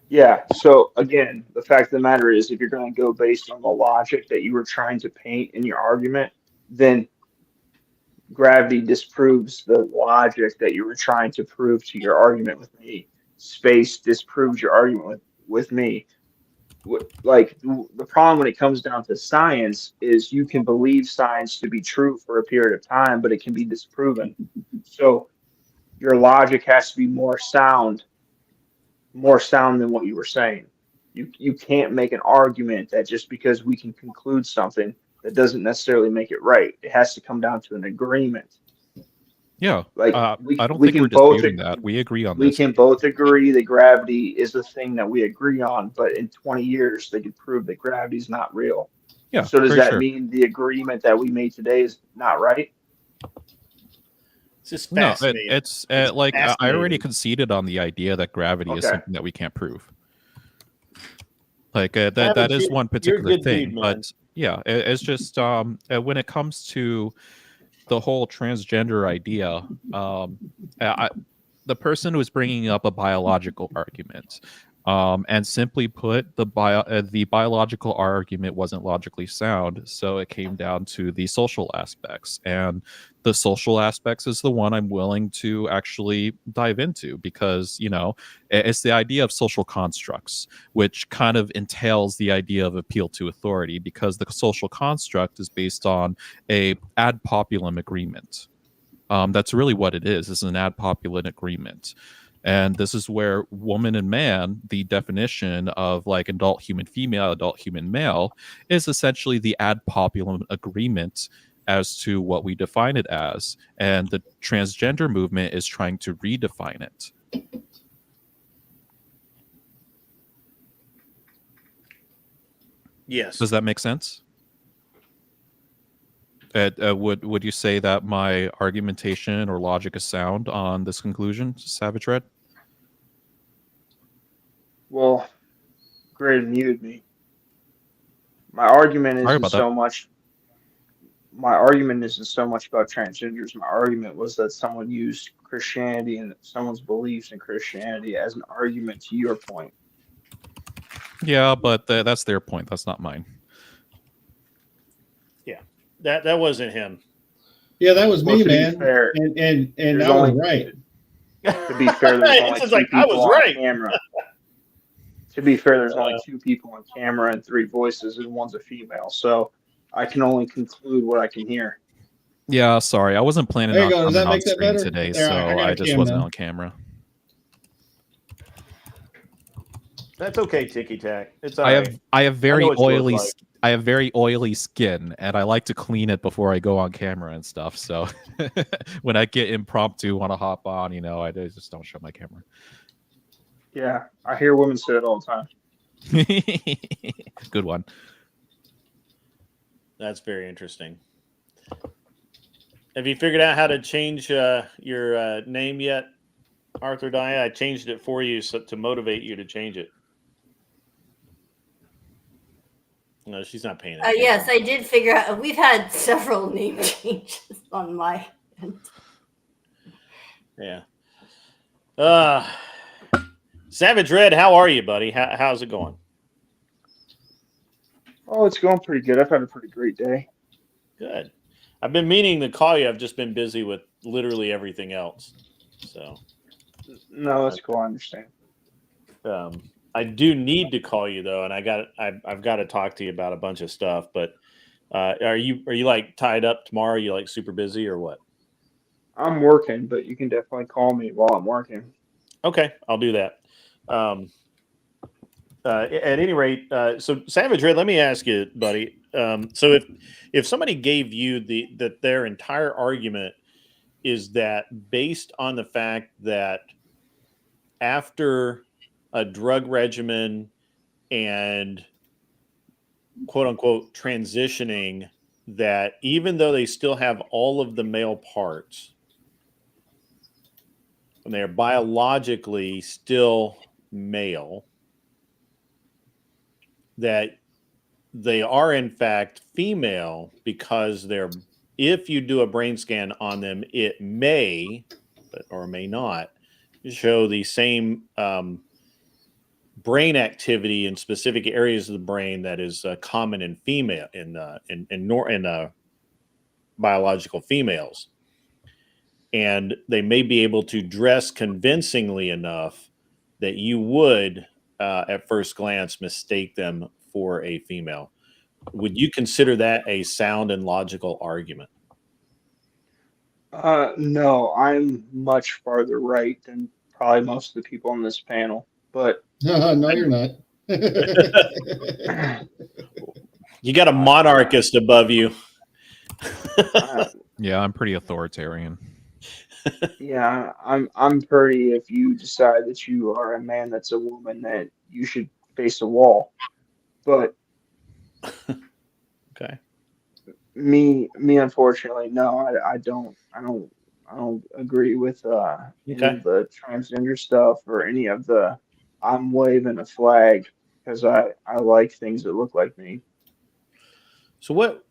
Yeah. So again, the fact of the matter is, if you're going to go based on the logic that you were trying to paint in your argument, then gravity disproves the logic that you were trying to prove to your argument with me. Space disproves your argument with me. Like the problem when it comes down to science is you can believe science to be true for a period of time, but it can be disproven. So your logic has to be more sound than what you were saying. You can't make an argument that just because we can conclude something, that doesn't necessarily make it right. It has to come down to an agreement. Yeah, Like I don't we think we're can both disputing that. We agree on we this. can both agree that gravity is the thing that we agree on, but in 20 years they could prove that gravity is not real. Yeah. So does very that sure. mean the agreement that we made today is not right? It's just No, fascinating. it's like I already fascinating. conceded on the idea that gravity is Okay. something that we can't prove. Like that Savage, is you're- one you're a particular good thing, dude, man. but yeah, it's just when it comes to the whole transgender idea, the person was bringing up a biological argument, and simply put, the biological argument wasn't logically sound, so it came down to the social aspects, and the social aspects is the one I'm willing to actually dive into, because you know it's the idea of social constructs, which kind of entails the idea of appeal to authority, because the social construct is based on a ad populum agreement. That's really what it is. It's an ad populum agreement. And this is where woman and man, the definition of like adult human female, adult human male, is essentially the ad populum agreement as to what we define it as. And the transgender movement is trying to redefine it. Yes. Does that make sense? Would you say that my argumentation or logic is sound on this conclusion, Savage Red? Well, Gray muted me. My argument Sorry isn't about that. so much. My argument isn't so much about transgenders. My argument was that someone used Christianity and someone's beliefs in Christianity as an argument to your point. Yeah, but that's their point. That's not mine. Yeah, that wasn't him. Yeah, that was Well, me, to be man. fair, And there's I was only right. to be fair, there's only It's just two like I people was on right. camera. To be fair, there's only two people on camera and three voices, and one's a female. So I can only conclude what I can hear. Yeah, sorry. I wasn't planning There on you go. Does coming that on make that stream better? today, There, so I got I a just cam wasn't now. on camera. That's okay, Ticky Tack. It's all I right. have very know what you look oily like. I have very oily skin, and I like to clean it before I go on camera and stuff. So when I get impromptu, want to hop on, I just don't show my camera. Yeah, I hear women say it all the time. Good one. That's very interesting. Have you figured out how to change your name yet, Arthur Dye? I changed it for you to motivate you to change it. No, she's not paying attention. Yes, I did figure out. We've had several name changes on my end. Yeah. Savage Red, how are you, buddy? How's it going? Oh, it's going pretty good. I've had a pretty great day. Good. I've been meaning to call you. I've just been busy with literally everything else. So. No, that's cool. I understand. I do need to call you though, and I've got to talk to you about a bunch of stuff. But are you like tied up tomorrow? Are you like super busy or what? I'm working, but you can definitely call me while I'm working. Okay, I'll do that. At any rate, so Savage Red, let me ask you, buddy. So if somebody gave you that their entire argument is that based on the fact that after a drug regimen and quote unquote transitioning, that even though they still have all of the male parts and they're biologically still male, that they are in fact female because if you do a brain scan on them, it may or may not show the same brain activity in specific areas of the brain that is common in female in biological females, and they may be able to dress convincingly enough that you would at first glance mistake them for a female. Would you consider that a sound and logical argument? No, I'm much farther right than probably most of the people on this panel. But No, you're not. You got a monarchist above you. Yeah, I'm pretty authoritarian. Yeah, I'm pretty. If you decide that you are a man that's a woman, that you should face a wall. But okay, me, unfortunately, no, I don't agree with any of the transgender stuff or any of the. I'm waving a flag because I like things that look like me. So what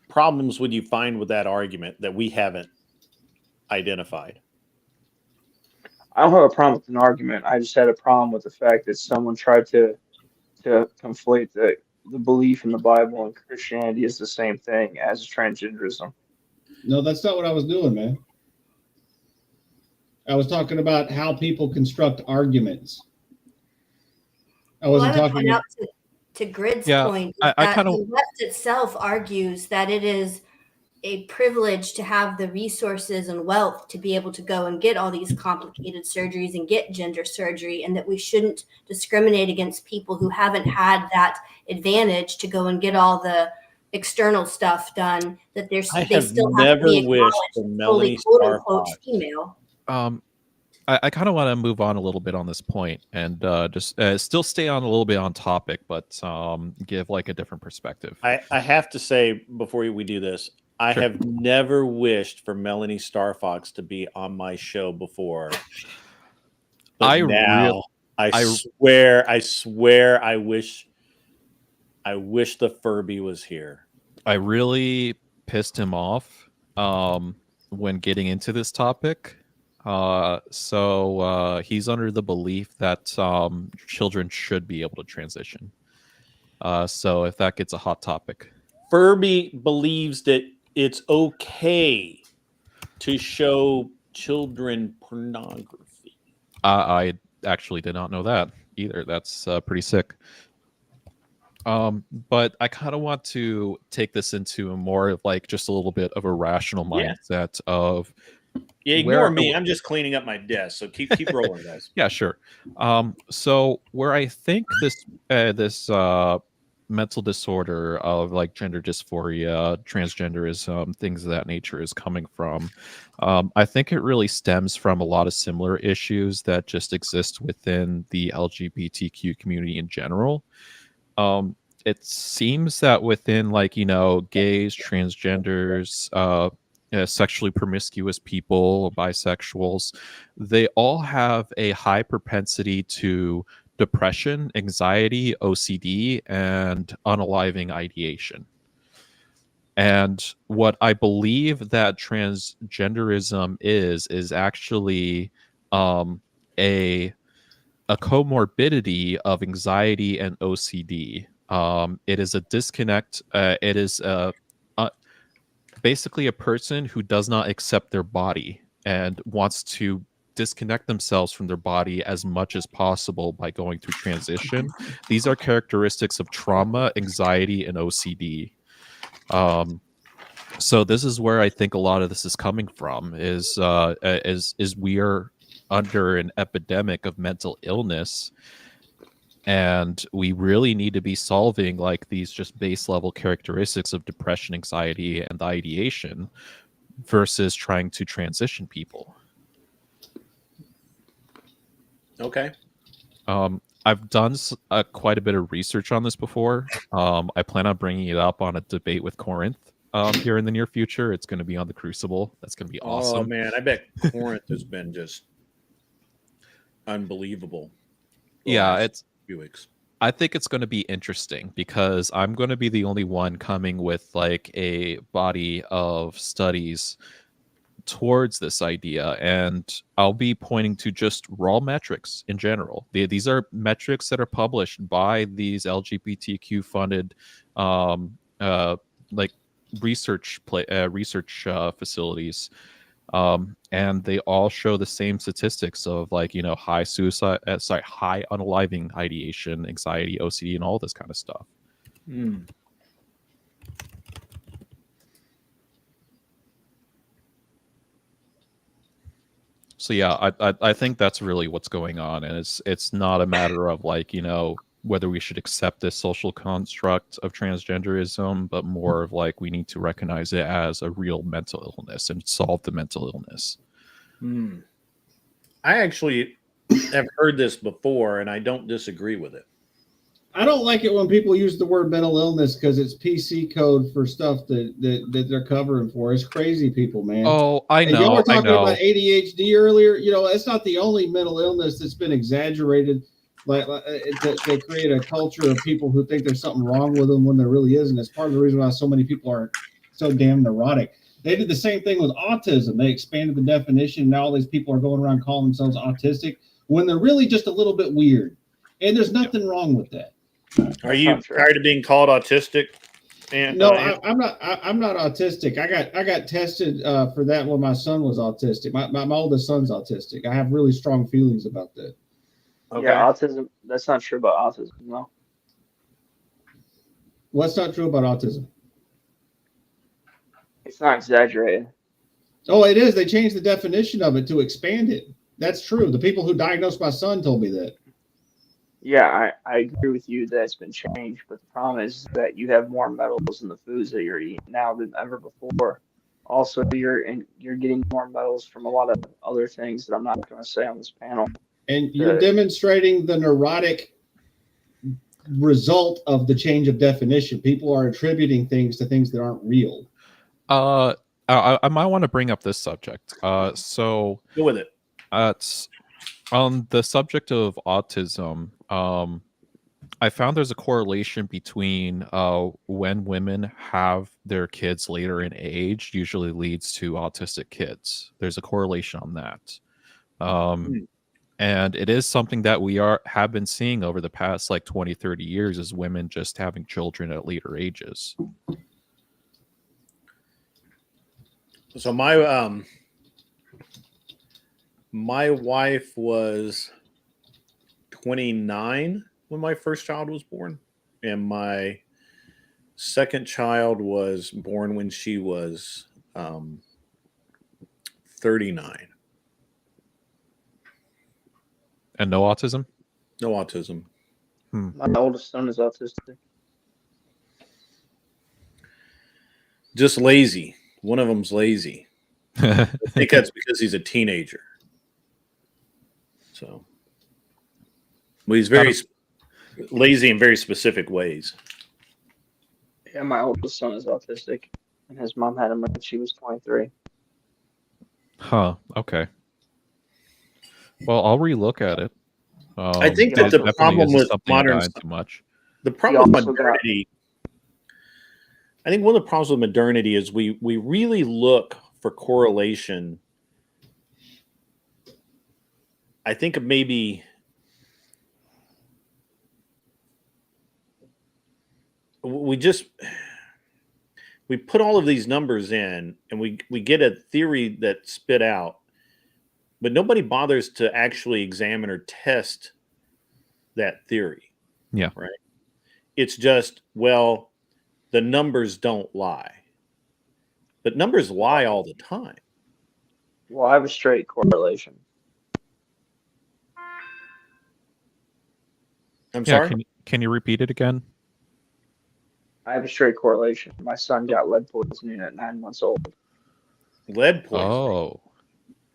problems would you find with that argument that we haven't identified? I don't have a problem with an argument. I just had a problem with the fact that someone tried to conflate the belief in the Bible and Christianity is the same thing as transgenderism. No, that's not what I was doing, man. I was talking about how people construct arguments. I wasn't would talking point out to Grid's point I that kinda... the left itself argues that it is a privilege to have the resources and wealth to be able to go and get all these complicated surgeries and get gender surgery, and that we shouldn't discriminate against people who haven't had that advantage to go and get all the external stuff done, that they still have to be acknowledged fully quote unquote female. I kind of want to move on a little bit on this point and just still stay on a little bit on topic, but give like a different perspective. I have to say before we do this, I have never wished for Melanie Starfox to be on my show before. But I swear, I wish I wish the Furby was here. I really pissed him off when getting into this topic. So he's under the belief that children should be able to transition. So if that gets a hot topic. Furby believes that it's okay to show children pornography. I actually did not know that either. That's pretty sick. But I kind of want to take this into a more of like just a little bit of a rational mindset of ignore me. I'm just cleaning up my desk, so keep rolling, guys. Yeah, sure. So where I think this mental disorder of like gender dysphoria, transgenderism, things of that nature is coming from, I think it really stems from a lot of similar issues that just exist within the LGBTQ community in general. It seems that within like, gays, transgenders, sexually promiscuous people, bisexuals, they all have a high propensity to depression, anxiety, OCD, and unaliving ideation. And what I believe that transgenderism is actually a comorbidity of anxiety and OCD. It is a disconnect. It is basically a person who does not accept their body and wants to disconnect themselves from their body as much as possible by going through transition. These are characteristics of trauma, anxiety, and OCD. So this is where I think a lot of this is coming from, is we are under an epidemic of mental illness, and we really need to be solving like these just base level characteristics of depression, anxiety, and ideation versus trying to transition people. Okay. I've done quite a bit of research on this before. I plan on bringing it up on a debate with Corinth here in the near future. It's going to be on the Crucible. That's going to be awesome. Oh man, I bet Corinth has been just unbelievable. Yeah, it's few weeks. I think it's going to be interesting because I'm going to be the only one coming with like a body of studies towards this idea, and I'll be pointing to just raw metrics in general. These are metrics that are published by these LGBTQ funded like research facilities, and they all show the same statistics of like high suicide, high unaliving ideation, anxiety, OCD, and all this kind of stuff. So yeah, I think that's really what's going on, and it's not a matter of like whether we should accept this social construct of transgenderism, but more of like we need to recognize it as a real mental illness and solve the mental illness. I actually have heard this before, and I don't disagree with it. I don't like it when people use the word mental illness because it's PC code for stuff that they're covering for. It's crazy people, man. Oh, I know. Y'all were talking about ADHD earlier. It's not the only mental illness that's been exaggerated to create a culture of people who think there's something wrong with them when there really isn't. It's part of the reason why so many people are so damn neurotic. They did the same thing with autism. They expanded the definition. Now all these people are going around calling themselves autistic when they're really just a little bit weird. And there's nothing wrong with that. Are you tired of being called autistic? And no, I'm not. I'm not autistic. I got tested for that when my son was autistic. My oldest son's autistic. I have really strong feelings about that. Okay. Yeah, autism. That's not true about autism. No. What's not true about autism? It's not exaggerated. Oh, it is. They changed the definition of it to expand it. That's true. The people who diagnosed my son told me that. Yeah, I agree with you that it's been changed, but the problem is that you have more metals in the foods that you're eating now than ever before. Also, you're getting more metals from a lot of other things that I'm not going to say on this panel. And you're demonstrating the neurotic result of the change of definition. People are attributing things to things that aren't real. I might want to bring up this subject. So go with it. It's on the subject of autism. I found there's a correlation between when women have their kids later in age usually leads to autistic kids. There's a correlation on that. And it is something that we have been seeing over the past like 20, 30 years is women just having children at later ages. So my wife was 29 when my first child was born, and my second child was born when she was 39. And no autism? No autism. My oldest son is autistic. Just lazy. One of them's lazy. I think that's because he's a teenager. So, well, he's very lazy in very specific ways. Yeah, my oldest son is autistic, and his mom had him when she was 23. Huh. Okay. Well, I'll relook at it. I think that the problem with modern too much. The problem with modernity. I think one of the problems with modernity is we really look for correlation. I think of maybe we put all of these numbers in and we get a theory that's spit out, but nobody bothers to actually examine or test that theory. Yeah. Right. It's just, well, the numbers don't lie. But numbers lie all the time. Well, I have a straight correlation. I'm sorry? Can you repeat it again? I have a straight correlation. My son got lead poisoning at 9 months old. Lead poisoning. Oh.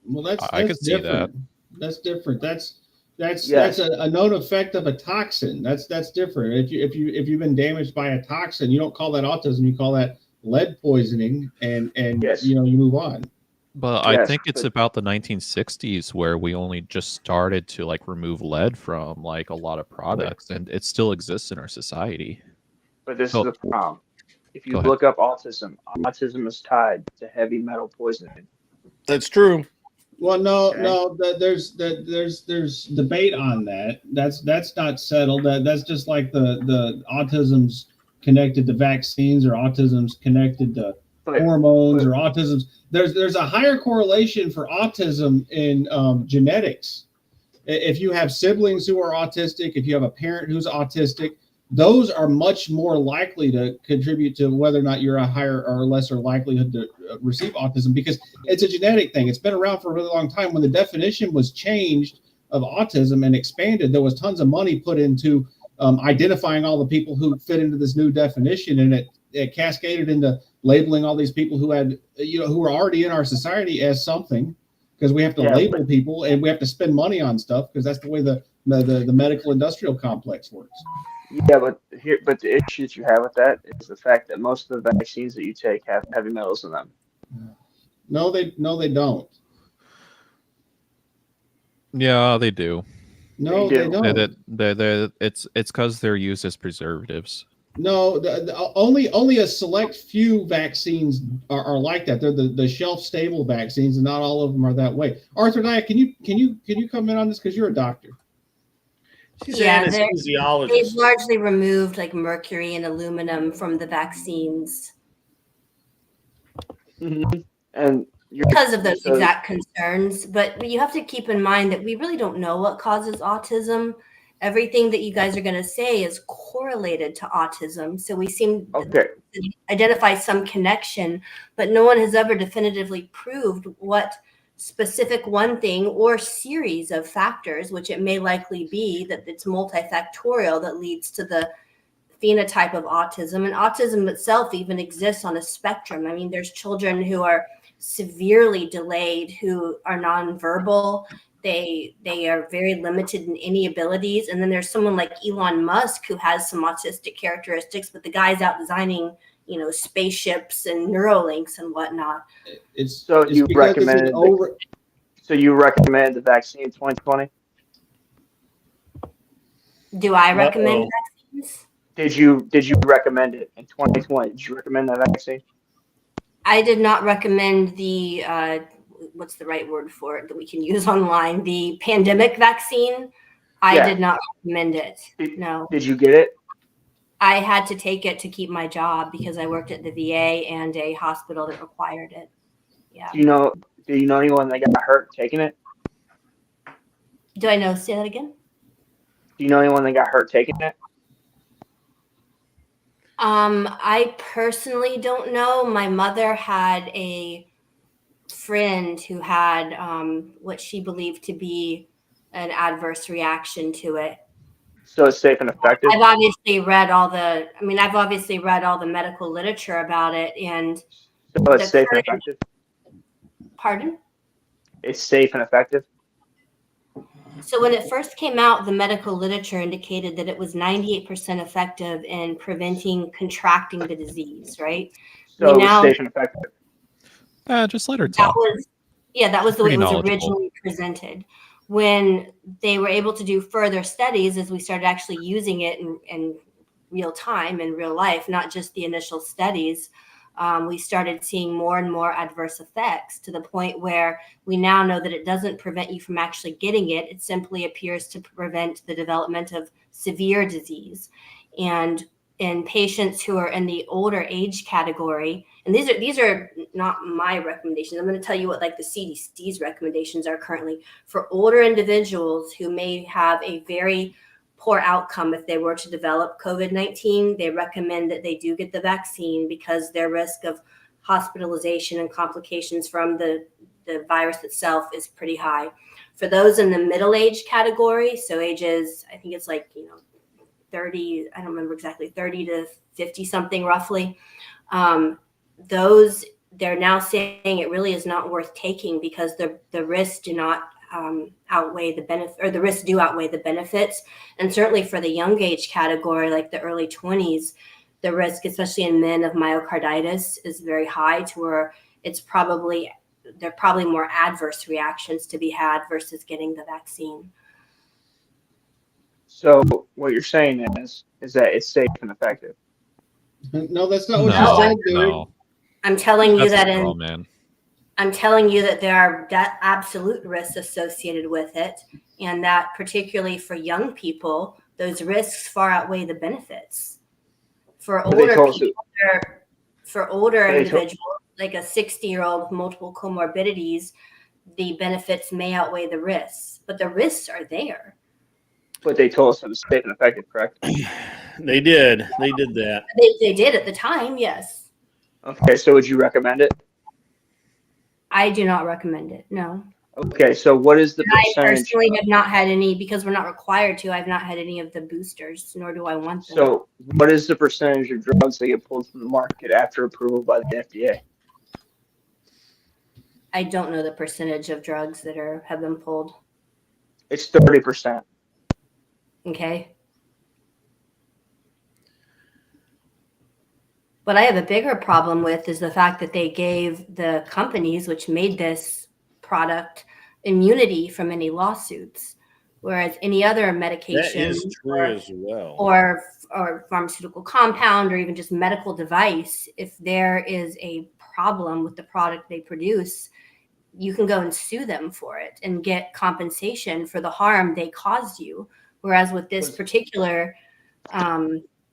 Well, that's I could see different. that. That's different. That's Yes. a known effect of a toxin. That's different. If you've been damaged by a toxin, you don't call that autism. You call that lead poisoning, and Yes. you move on. But I Yes, think it's but- about the 1960s where we only just started to like remove lead from like a lot of products, and it still exists in our society. But this Oh. is the problem. If you Go ahead. look up autism is tied to heavy metal poisoning. That's true. Well, no, Okay. there's debate on that. That's not settled. That's just like the autism's connected to vaccines, or autism's connected to hormones, or autism's. There's a higher correlation for autism in genetics. If you have siblings who are autistic, if you have a parent who's autistic, those are much more likely to contribute to whether or not you're a higher or lesser likelihood to receive autism, because it's a genetic thing. It's been around for a really long time. When the definition was changed of autism and expanded, there was tons of money put into identifying all the people who fit into this new definition, and it cascaded into labeling all these people who had, who are already in our society as something, because we have to label people and we have to spend money on stuff, because that's the way the medical industrial complex works. Yeah, but the issue that you have with that is the fact that most of the vaccines that you take have heavy metals in them. No, they don't. Yeah, they do. No, they don't. It's because they're used as preservatives. No, only a select few vaccines are like that. They're the shelf stable vaccines, and not all of them are that way. Arthur Dyer, can you come in on this, because you're a doctor? She's Yeah, an they've anesthesiologist. largely removed like mercury and aluminum from the vaccines And because of those exact concerns. But you have to keep in mind that we really don't know what causes autism. Everything that you guys are going to say is correlated to autism. So we seem to identify some connection, but no one has ever definitively proved what specific one thing or series of factors, which it may likely be that it's multifactorial, that leads to the phenotype of autism. And autism itself even exists on a spectrum. I mean, there's children who are severely delayed, who are nonverbal. They are very limited in any abilities. And then there's someone like Elon Musk who has some autistic characteristics, but the guy's out designing, spaceships and Neuralinks and whatnot. You recommend the vaccine in 2020? Do I recommend Did you recommend it in 2020? Did you recommend that vaccine? I did not recommend the what's the right word for it that we can use online? The pandemic vaccine. I Yeah. did not recommend it. Did, No. Did you get it? I had to take it to keep my job because I worked at the VA and a hospital that required it. Yeah. Do you know anyone that got hurt taking it? Do I know? Say that again. Do you know anyone that got hurt taking it? I personally don't know. My mother had a friend who had what she believed to be an adverse reaction to it. So it's safe and effective. I've obviously read all the medical literature about it, and So it's safe and effective. Pardon? It's safe and effective. So when it first came out, the medical literature indicated that it was 98% effective in preventing contracting the disease, right? So it's safe and effective. Just let her talk. That was the way it was Pretty knowledgeable. originally presented. When they were able to do further studies, as we started actually using it in real time, in real life, not just the initial studies, we started seeing more and more adverse effects to the point where we now know that it doesn't prevent you from actually getting it. It simply appears to prevent the development of severe disease. And in patients who are in the older age category, and these are not my recommendations. I'm going to tell you what like the CDC's recommendations are currently for older individuals who may have a very poor outcome if they were to develop COVID-19. They recommend that they do get the vaccine because their risk of hospitalization and complications from the virus itself is pretty high. For those in the middle age category, so ages, I think it's like, 30, I don't remember exactly, 30 to 50 something roughly. Those, they're now saying it really is not worth taking because the risks do not outweigh the benefit, or the risks do outweigh the benefits. And certainly for the young age category, like the early 20s, the risk, especially in men, of myocarditis is very high to where there are probably more adverse reactions to be had versus getting the vaccine. So what you're saying is that it's safe and effective. No, that's not what you said, dude. No. I'm telling you That's that a straw man. I'm telling you that there are absolute risks associated with it, and that particularly for young people, those risks far outweigh the benefits. For older individuals, like a 60-year-old with multiple comorbidities, the benefits may outweigh the risks, but the risks are there. But they told us it was safe and effective, correct? They did. They did that. They did at the time, yes. Okay, so would you recommend it? I do not recommend it, no. Okay, so what is the percentage? I personally have not had any, because we're not required to, I've not had any of the boosters, nor do I want them. So what is the percentage of drugs that get pulled from the market after approval by the FDA? I don't know the percentage of drugs that have been pulled. It's 30%. Okay. What I have a bigger problem with is the fact that they gave the companies which made this product immunity from any lawsuits, whereas any other medication That is true as well. or pharmaceutical compound or even just medical device, if there is a problem with the product they produce, you can go and sue them for it and get compensation for the harm they caused you. Whereas with this particular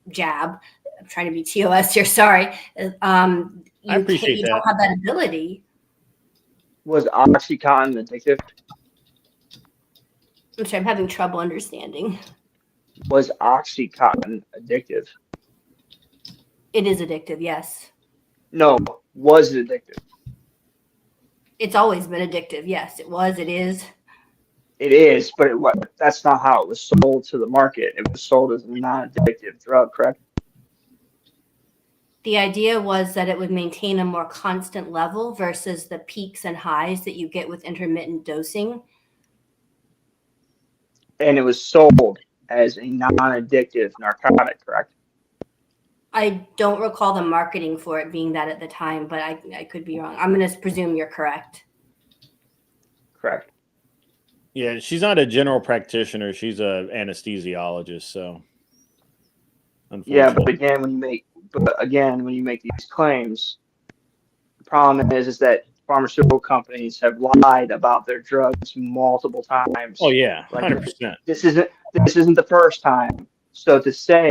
jab, I'm trying to be TOS here, sorry. You don't have that ability. Was Oxycontin addictive? I'm sorry, I'm having trouble understanding. Was Oxycontin addictive? It is addictive, yes. No, was it addictive? It's always been addictive, yes. It was, it is. It is, but that's not how it was sold to the market. It was sold as a non-addictive drug, correct? The idea was that it would maintain a more constant level versus the peaks and highs that you get with intermittent dosing. And it was sold as a non-addictive narcotic, correct? I don't recall the marketing for it being that at the time, but I could be wrong. I'm going to presume you're correct. Correct. Yeah, she's not a general practitioner. She's an anesthesiologist, so. Yeah, unfortunately. but again, when you make these claims, the problem is that pharmaceutical companies have lied about their drugs multiple Oh times. yeah, Like 100%. this isn't the first time. So to say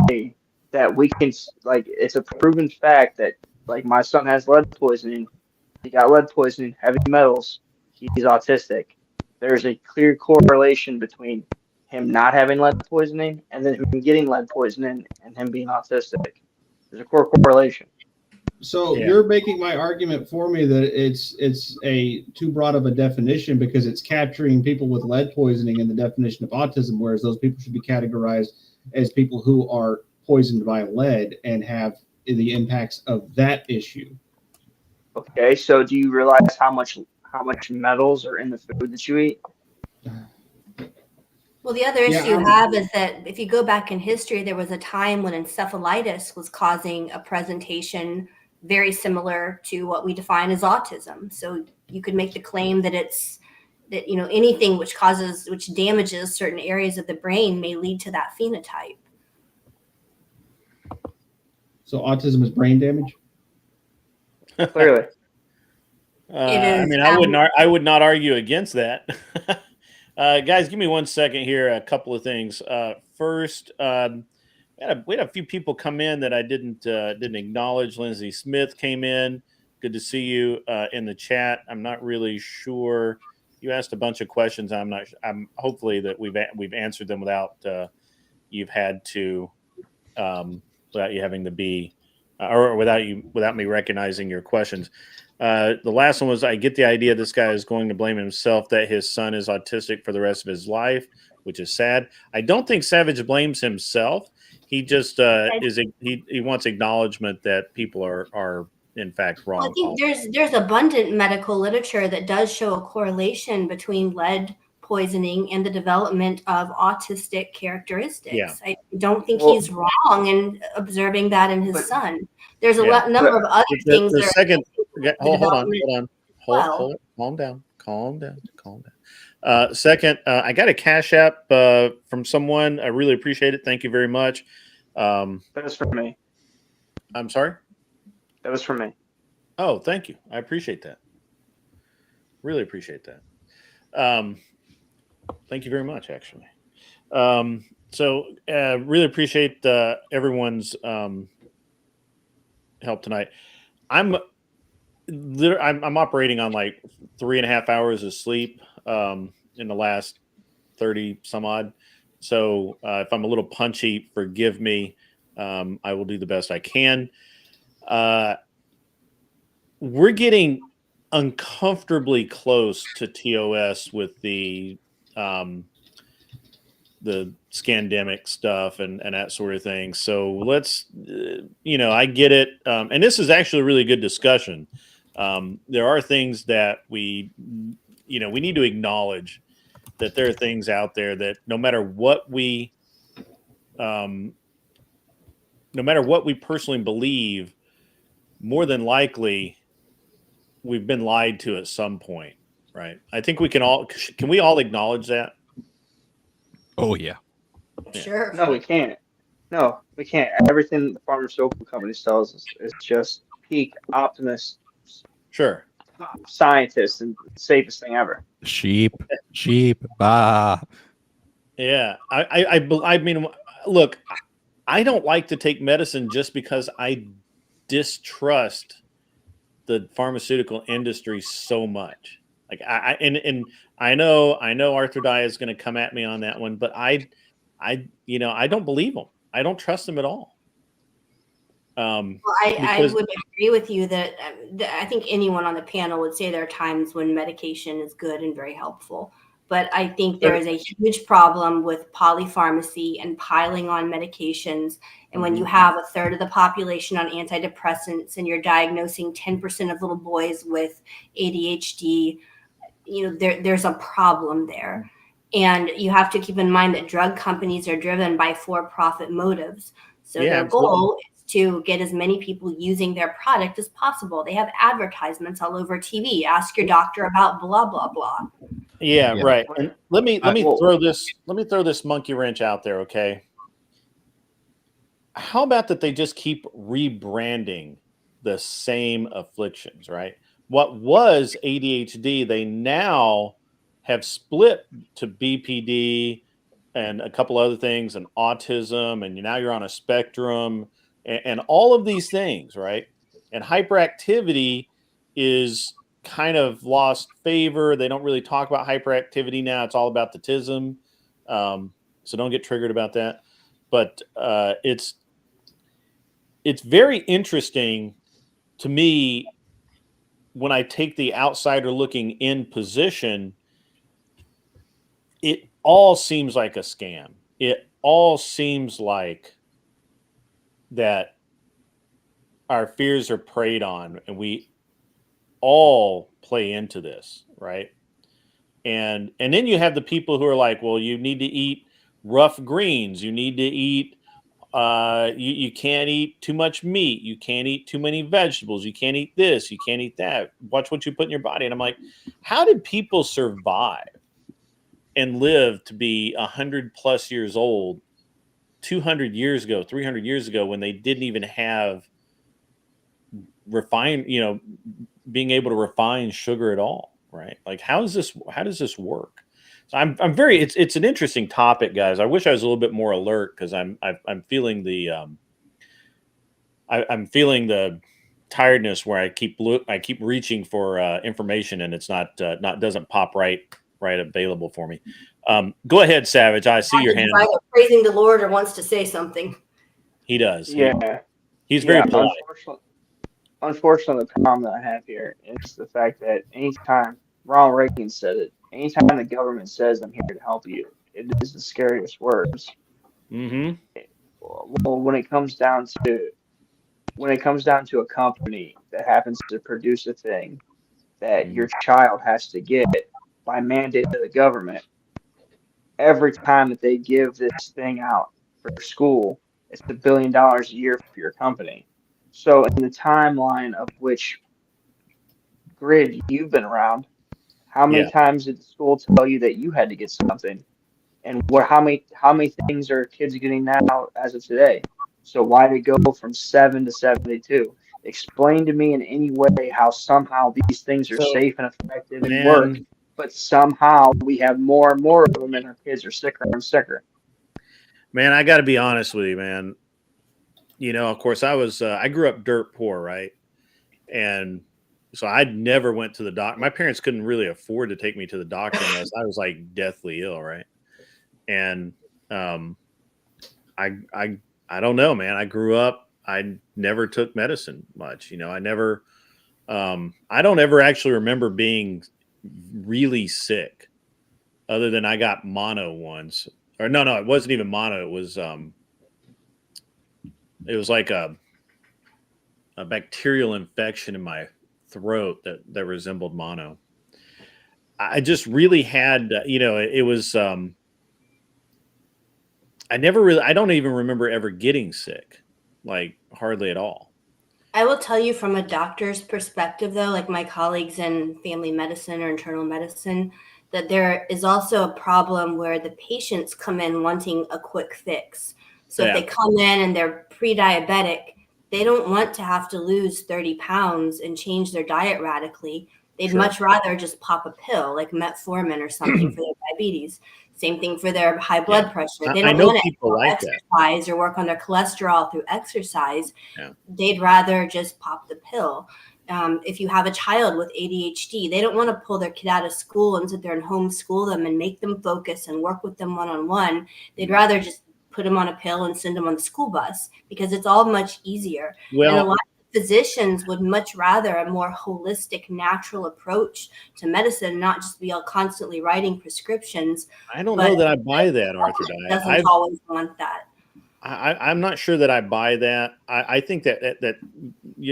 that we can like it's a proven fact that like my son has lead poisoning, he got lead poisoning, heavy metals, he's autistic. There's a clear correlation between him not having lead poisoning and then him getting lead poisoning and him being autistic. There's a core correlation. So Yeah. you're making my argument for me that it's a too broad of a definition because it's capturing people with lead poisoning in the definition of autism, whereas those people should be categorized as people who are poisoned by lead and have the impacts of that issue. Okay, so do you realize how much metals are in the food that you eat? Well, the other Yeah, issue you have is that if you go back in history, there was a time when encephalitis was causing a presentation very similar to what we define as autism. So you could make the claim that anything which damages certain areas of the brain may lead to that phenotype. So autism is brain damage? Clearly. I mean, I would not argue against that. Guys, give me 1 second here. A couple of things. First, we had a few people come in that I didn't acknowledge. Lindsay Smith came in. Good to see you in the chat. I'm not really sure. You asked a bunch of questions. I'm hopefully that we've answered them without you've had to without you having to be or without me recognizing your questions. The last one was, I get the idea this guy is going to blame himself that his son is autistic for the rest of his life, which is sad. I don't think Savage blames himself. He just he wants acknowledgement that people are in fact wrong. Well, I think there's abundant medical literature that does show a correlation between lead poisoning and the development of autistic characteristics. Yeah. I don't think he's wrong in observing that in his son. There's a number of other things. The second, hold on. Well. Calm down. Second, I got a Cash App from someone. I really appreciate it. Thank you very much. That was for me. I'm sorry? That was for me. Oh, thank you. I appreciate that. Really appreciate that. Thank you very much, actually. So really appreciate everyone's help tonight. I'm operating on like 3.5 hours of sleep in the last 30 some odd. So if I'm a little punchy, forgive me. I will do the best I can. We're getting uncomfortably close to TOS with the scandemic stuff and that sort of thing. So let's, I get it. And this is actually a really good discussion. There are things that we need to acknowledge that there are things out there that no matter what we personally believe, more than likely we've been lied to at some point, right? I think can we all acknowledge that? Oh yeah. Sure. No, we can't. No, we can't. Everything the pharmaceutical companies tell us is just peak optimist, Sure, scientist, and safest thing ever. Sheep, bah. yeah. I mean, look, I don't like to take medicine just because I distrust the pharmaceutical industry so much. Like I know Arthur Dye is going to come at me on that one, but I don't believe him. I don't trust him at all. I would agree with you that I think anyone on the panel would say there are times when medication is good and very helpful. But I think there is a huge problem with polypharmacy and piling on medications. And when you have a third of the population on antidepressants and you're diagnosing 10% of little boys with ADHD, there's a problem there. And you have to keep in mind that drug companies are driven by for-profit motives. So their goal is to get as many people using their product as possible. They have advertisements all over TV. Ask your doctor about blah, blah, blah. Yeah, right. And let me throw this monkey wrench out there, okay? how about that they just keep rebranding the same afflictions, right? What was ADHD, they now have split to BPD and a couple other things and autism, and now you're on a spectrum and all of these things, right? And hyperactivity is kind of lost favor. They don't really talk about hyperactivity now. It's all about the tism. So don't get triggered about that. But it's very interesting to me when I take the outsider looking in position. It all seems like a scam. It all seems like that our fears are preyed on, and we all play into this, right? And then you have the people who are like, well, you need to eat rough greens. You need to eat. You can't eat too much meat. You can't eat too many vegetables. You can't eat this. You can't eat that. Watch what you put in your body. And I'm like, how did people survive and live to be 100+ years old 200 years ago, 300 years ago, when they didn't even have being able to refine sugar at all, right? Like, how does this work? So I'm very, it's an interesting topic, guys. I wish I was a little bit more alert, because I'm feeling the I'm feeling the tiredness where I keep reaching for information, and it's not doesn't pop right available for me. Go ahead, Savage. I see your hand. Either praising the Lord or wants to say something. He does. Yeah. He's very polite. Unfortunately, the problem that I have here is the fact that anytime Ronald Reagan said it, anytime the government says I'm here to help you, it is the scariest words. Mm-hmm. Well, when it comes down to a company that happens to produce a thing that your child has to get by mandate of the government, every time that they give this thing out for school, it's $1 billion a year for your company. So in the timeline of which grid you've been around, how many times did the school tell you that you had to get something? And how many things are kids getting now as of today? So why did it go from 7 to 72? Explain to me in any way how somehow these things are safe and effective and work, but somehow we have more and more of them, and our kids are sicker and sicker. Man, I got to be honest with you, man. Of course, I grew up dirt poor, right? And so I never went to the doctor. My parents couldn't really afford to take me to the doctor unless I was like deathly ill, right? And I don't know, man. I grew up. I never took medicine much. I never. I don't ever actually remember being really sick, other than I got mono once. Or no, it wasn't even mono. It was like a bacterial infection in my throat that resembled mono. I just really had, it was. I don't even remember ever getting sick, like hardly at all. I will tell you from a doctor's perspective, though, like my colleagues in family medicine or internal medicine, that there is also a problem where the patients come in wanting a quick fix. So if they come in and they're pre-diabetic, they don't want to have to lose 30 pounds and change their diet radically. They'd much rather just pop a pill like metformin or something for their diabetes. Same thing for their high blood pressure. They don't want to exercise or work on their cholesterol through exercise. Yeah. They'd rather just pop the pill. If you have a child with ADHD, they don't want to pull their kid out of school and sit there and homeschool them and make them focus and work with them one-on-one. They'd rather just put them on a pill and send them on the school bus, because it's all much easier. Well, and a lot of physicians would much rather a more holistic, natural approach to medicine, not just be all constantly writing prescriptions. I don't know that I buy that, Arthur. Doesn't always want that. I'm not sure that I buy that. I think that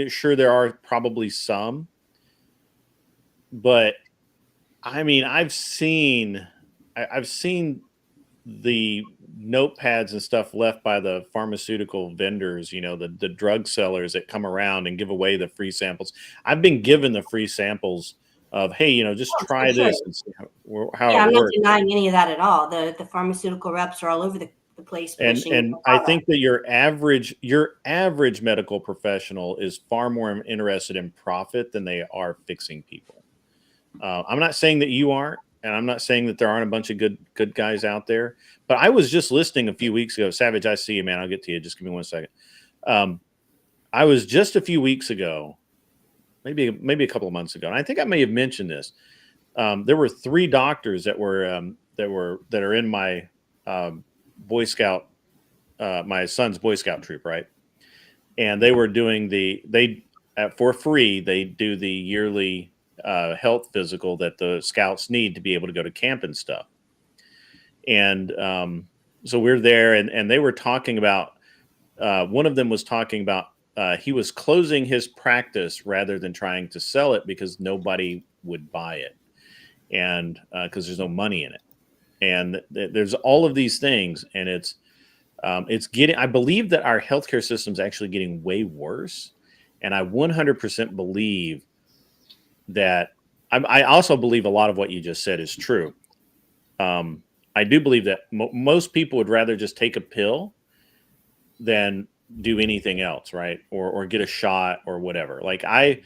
sure, there are probably some, but I mean, I've seen the notepads and stuff left by the pharmaceutical vendors, the drug sellers that come around and give away the free samples. I've been given the free samples of, hey, just try this and see how it I'm works. not denying any of that at all. The pharmaceutical reps are all over the the place And pushing and the I product. think that your average medical professional is far more interested in profit than they are fixing people. I'm not saying that you aren't, and I'm not saying that there aren't a bunch of good guys out there. But I was just listening a few weeks ago. Savage, I see you, man. I'll get to you. Just give me 1 second. I was just a few weeks ago, maybe a couple of months ago, and I think I may have mentioned this. There were 3 doctors that are in my Boy Scout, my son's Boy Scout troop, right? And they were doing for free. They do the yearly health physical that the scouts need to be able to go to camp and stuff. And so we're there, and they were talking about. One of them was talking about he was closing his practice rather than trying to sell it because nobody would buy it, and because there's no money in it. And there's all of these things, and it's getting. I believe that our healthcare system is actually getting way worse, and I 100% believe that. I also believe a lot of what you just said is true. I do believe that most people would rather just take a pill than do anything else, right? Or get a shot or whatever. Like I'm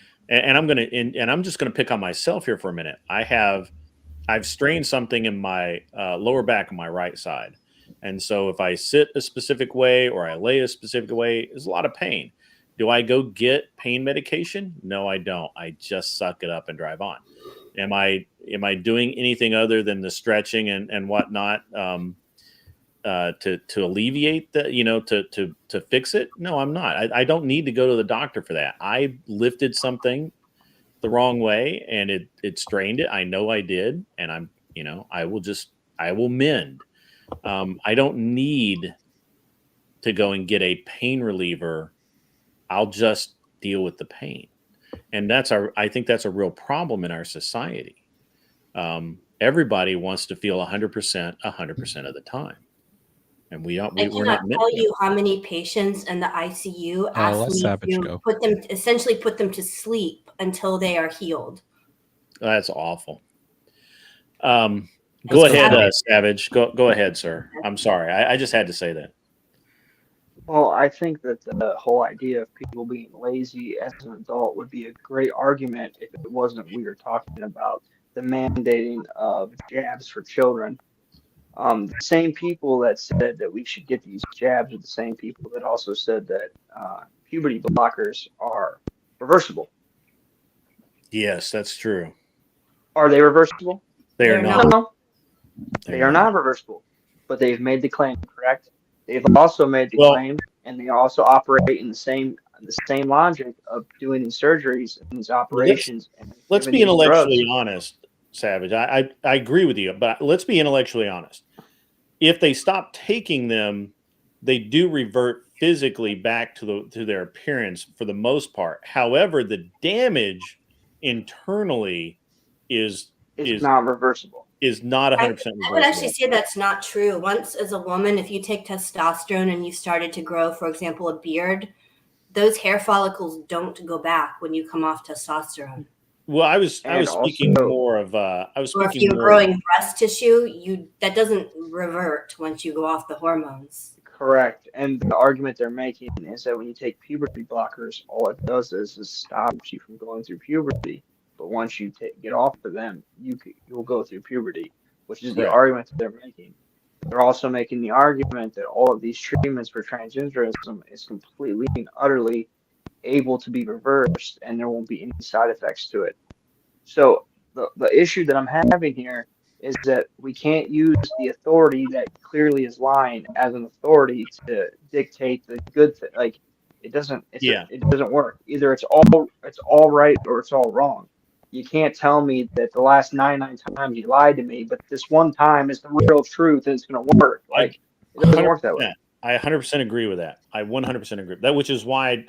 just gonna pick on myself here for a minute. I've strained something in my lower back on my right side. And so if I sit a specific way or I lay a specific way, there's a lot of pain. Do I go get pain medication? No, I don't. I just suck it up and drive on. Am I doing anything other than the stretching and whatnot to alleviate that, to fix it? No, I'm not. I don't need to go to the doctor for that. I lifted something the wrong way and it strained it. I know I did, and I will mend. I don't need to go and get a pain reliever. I'll just deal with the pain. And I think that's a real problem in our society. Everybody wants to feel 100% of the time. And we're I not cannot meant tell to. you how many patients in the ICU ask let me Savage to go. essentially put them to sleep until they are healed. That's awful. Let's Go go, ahead, Tony. Savage. Go ahead, sir. I'm sorry. I just had to say that. Well, I think that the whole idea of people being lazy as an adult would be a great argument if it wasn't we were talking about the mandating of jabs for children. The same people that said that we should get these jabs are the same people that also said that puberty blockers are reversible. Yes, that's true. Are they reversible? They are They're not. No, They're they are not reversible. But they've made the claim, correct? They've also made the Well, claim, and they also operate in the same logic of doing these surgeries and these operations and let's giving be these drugs. intellectually honest, Savage. I agree with you, but let's be intellectually honest. If they stop taking them, they do revert physically back to their appearance for the most part. However, the damage internally is It's not reversible. not 100% I would actually reversible. say that's not true. Once, as a woman, if you take testosterone and you started to grow, for example, a beard, those hair follicles don't go back when you come off testosterone. Well, I was And speaking also, more of Or if speaking you're more. growing breast tissue, that doesn't revert once you go off the hormones. correct. And the argument they're making is that when you take puberty blockers, all it does is stops you from going through puberty. But once you get off of them, you'll go through puberty, which is the Correct. argument that they're making. They're also making the argument that all of these treatments for transgenderism is completely and utterly able to be reversed, and there won't be any side effects to it. So the issue that I'm having here is that we can't use the authority that clearly is lying as an authority to dictate the good thing. Like it doesn't. Yeah. It doesn't work. Either it's all right or it's all wrong. You can't tell me that the last 99 times you lied to me, but this one time is the real truth and it's going to work. Like it doesn't work that way. 100%. I 100% agree with that. I 100% agree with that, which is why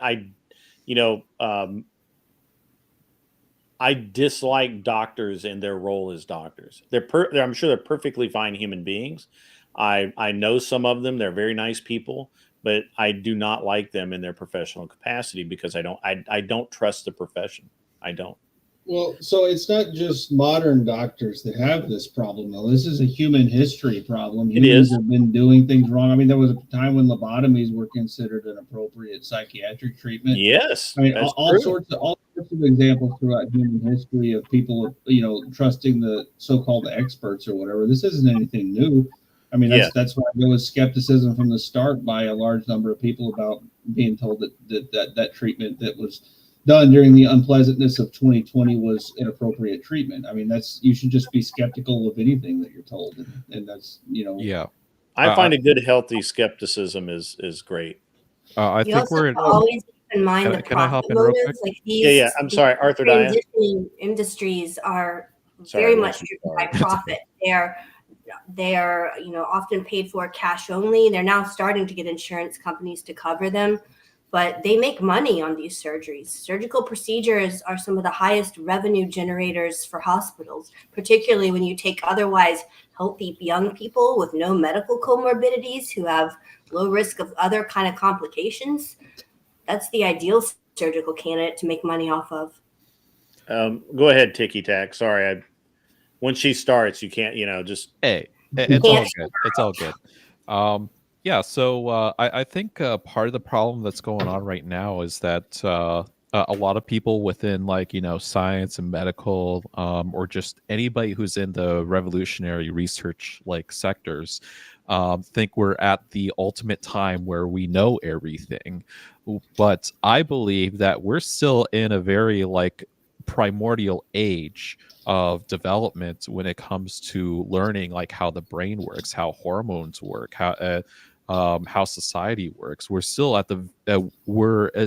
I dislike doctors in their role as doctors. I'm sure they're perfectly fine human beings. I know some of them; they're very nice people, but I do not like them in their professional capacity because I don't trust the profession. I don't. Well, so it's not just modern doctors that have this problem, though. This is a human history problem. It Humans is. have been doing things wrong. I mean, there was a time when lobotomies were considered an appropriate psychiatric treatment. Yes, I mean, that's all true. sorts of examples throughout human history of people, trusting the so-called experts or whatever. This isn't anything new. I mean, Yeah. that's why there was skepticism from the start by a large number of people about being told that treatment that was done during the unpleasantness of 2020 was inappropriate treatment. I mean, you should just be skeptical of anything that you're told, and that's Yeah. I find a good, healthy skepticism is great. I You think also we're have in. to always keep in mind the Can I hop profit in real quick? motives. Like Yeah. I'm these sorry, Arthur Dia. transitioning industries are Sorry, very Liz, much I'm driven sorry. by profit. They are often paid for cash only. They're now starting to get insurance companies to cover them, but they make money on these surgeries. Surgical procedures are some of the highest revenue generators for hospitals, particularly when you take otherwise healthy young people with no medical comorbidities who have low risk of other kind of complications. That's the ideal surgical candidate to make money off of. Go ahead, Ticky Tack. Sorry, when she starts, you can't. Just Hey, You it's all can't good. It's all good. Yeah. So I think part of the problem that's going on right now is that a lot of people within science and medical, or just anybody who's in the revolutionary research sectors, think we're at the ultimate time where we know everything. But I believe that we're still in a very primordial age of development when it comes to learning how the brain works, how hormones work, how society works. We're still at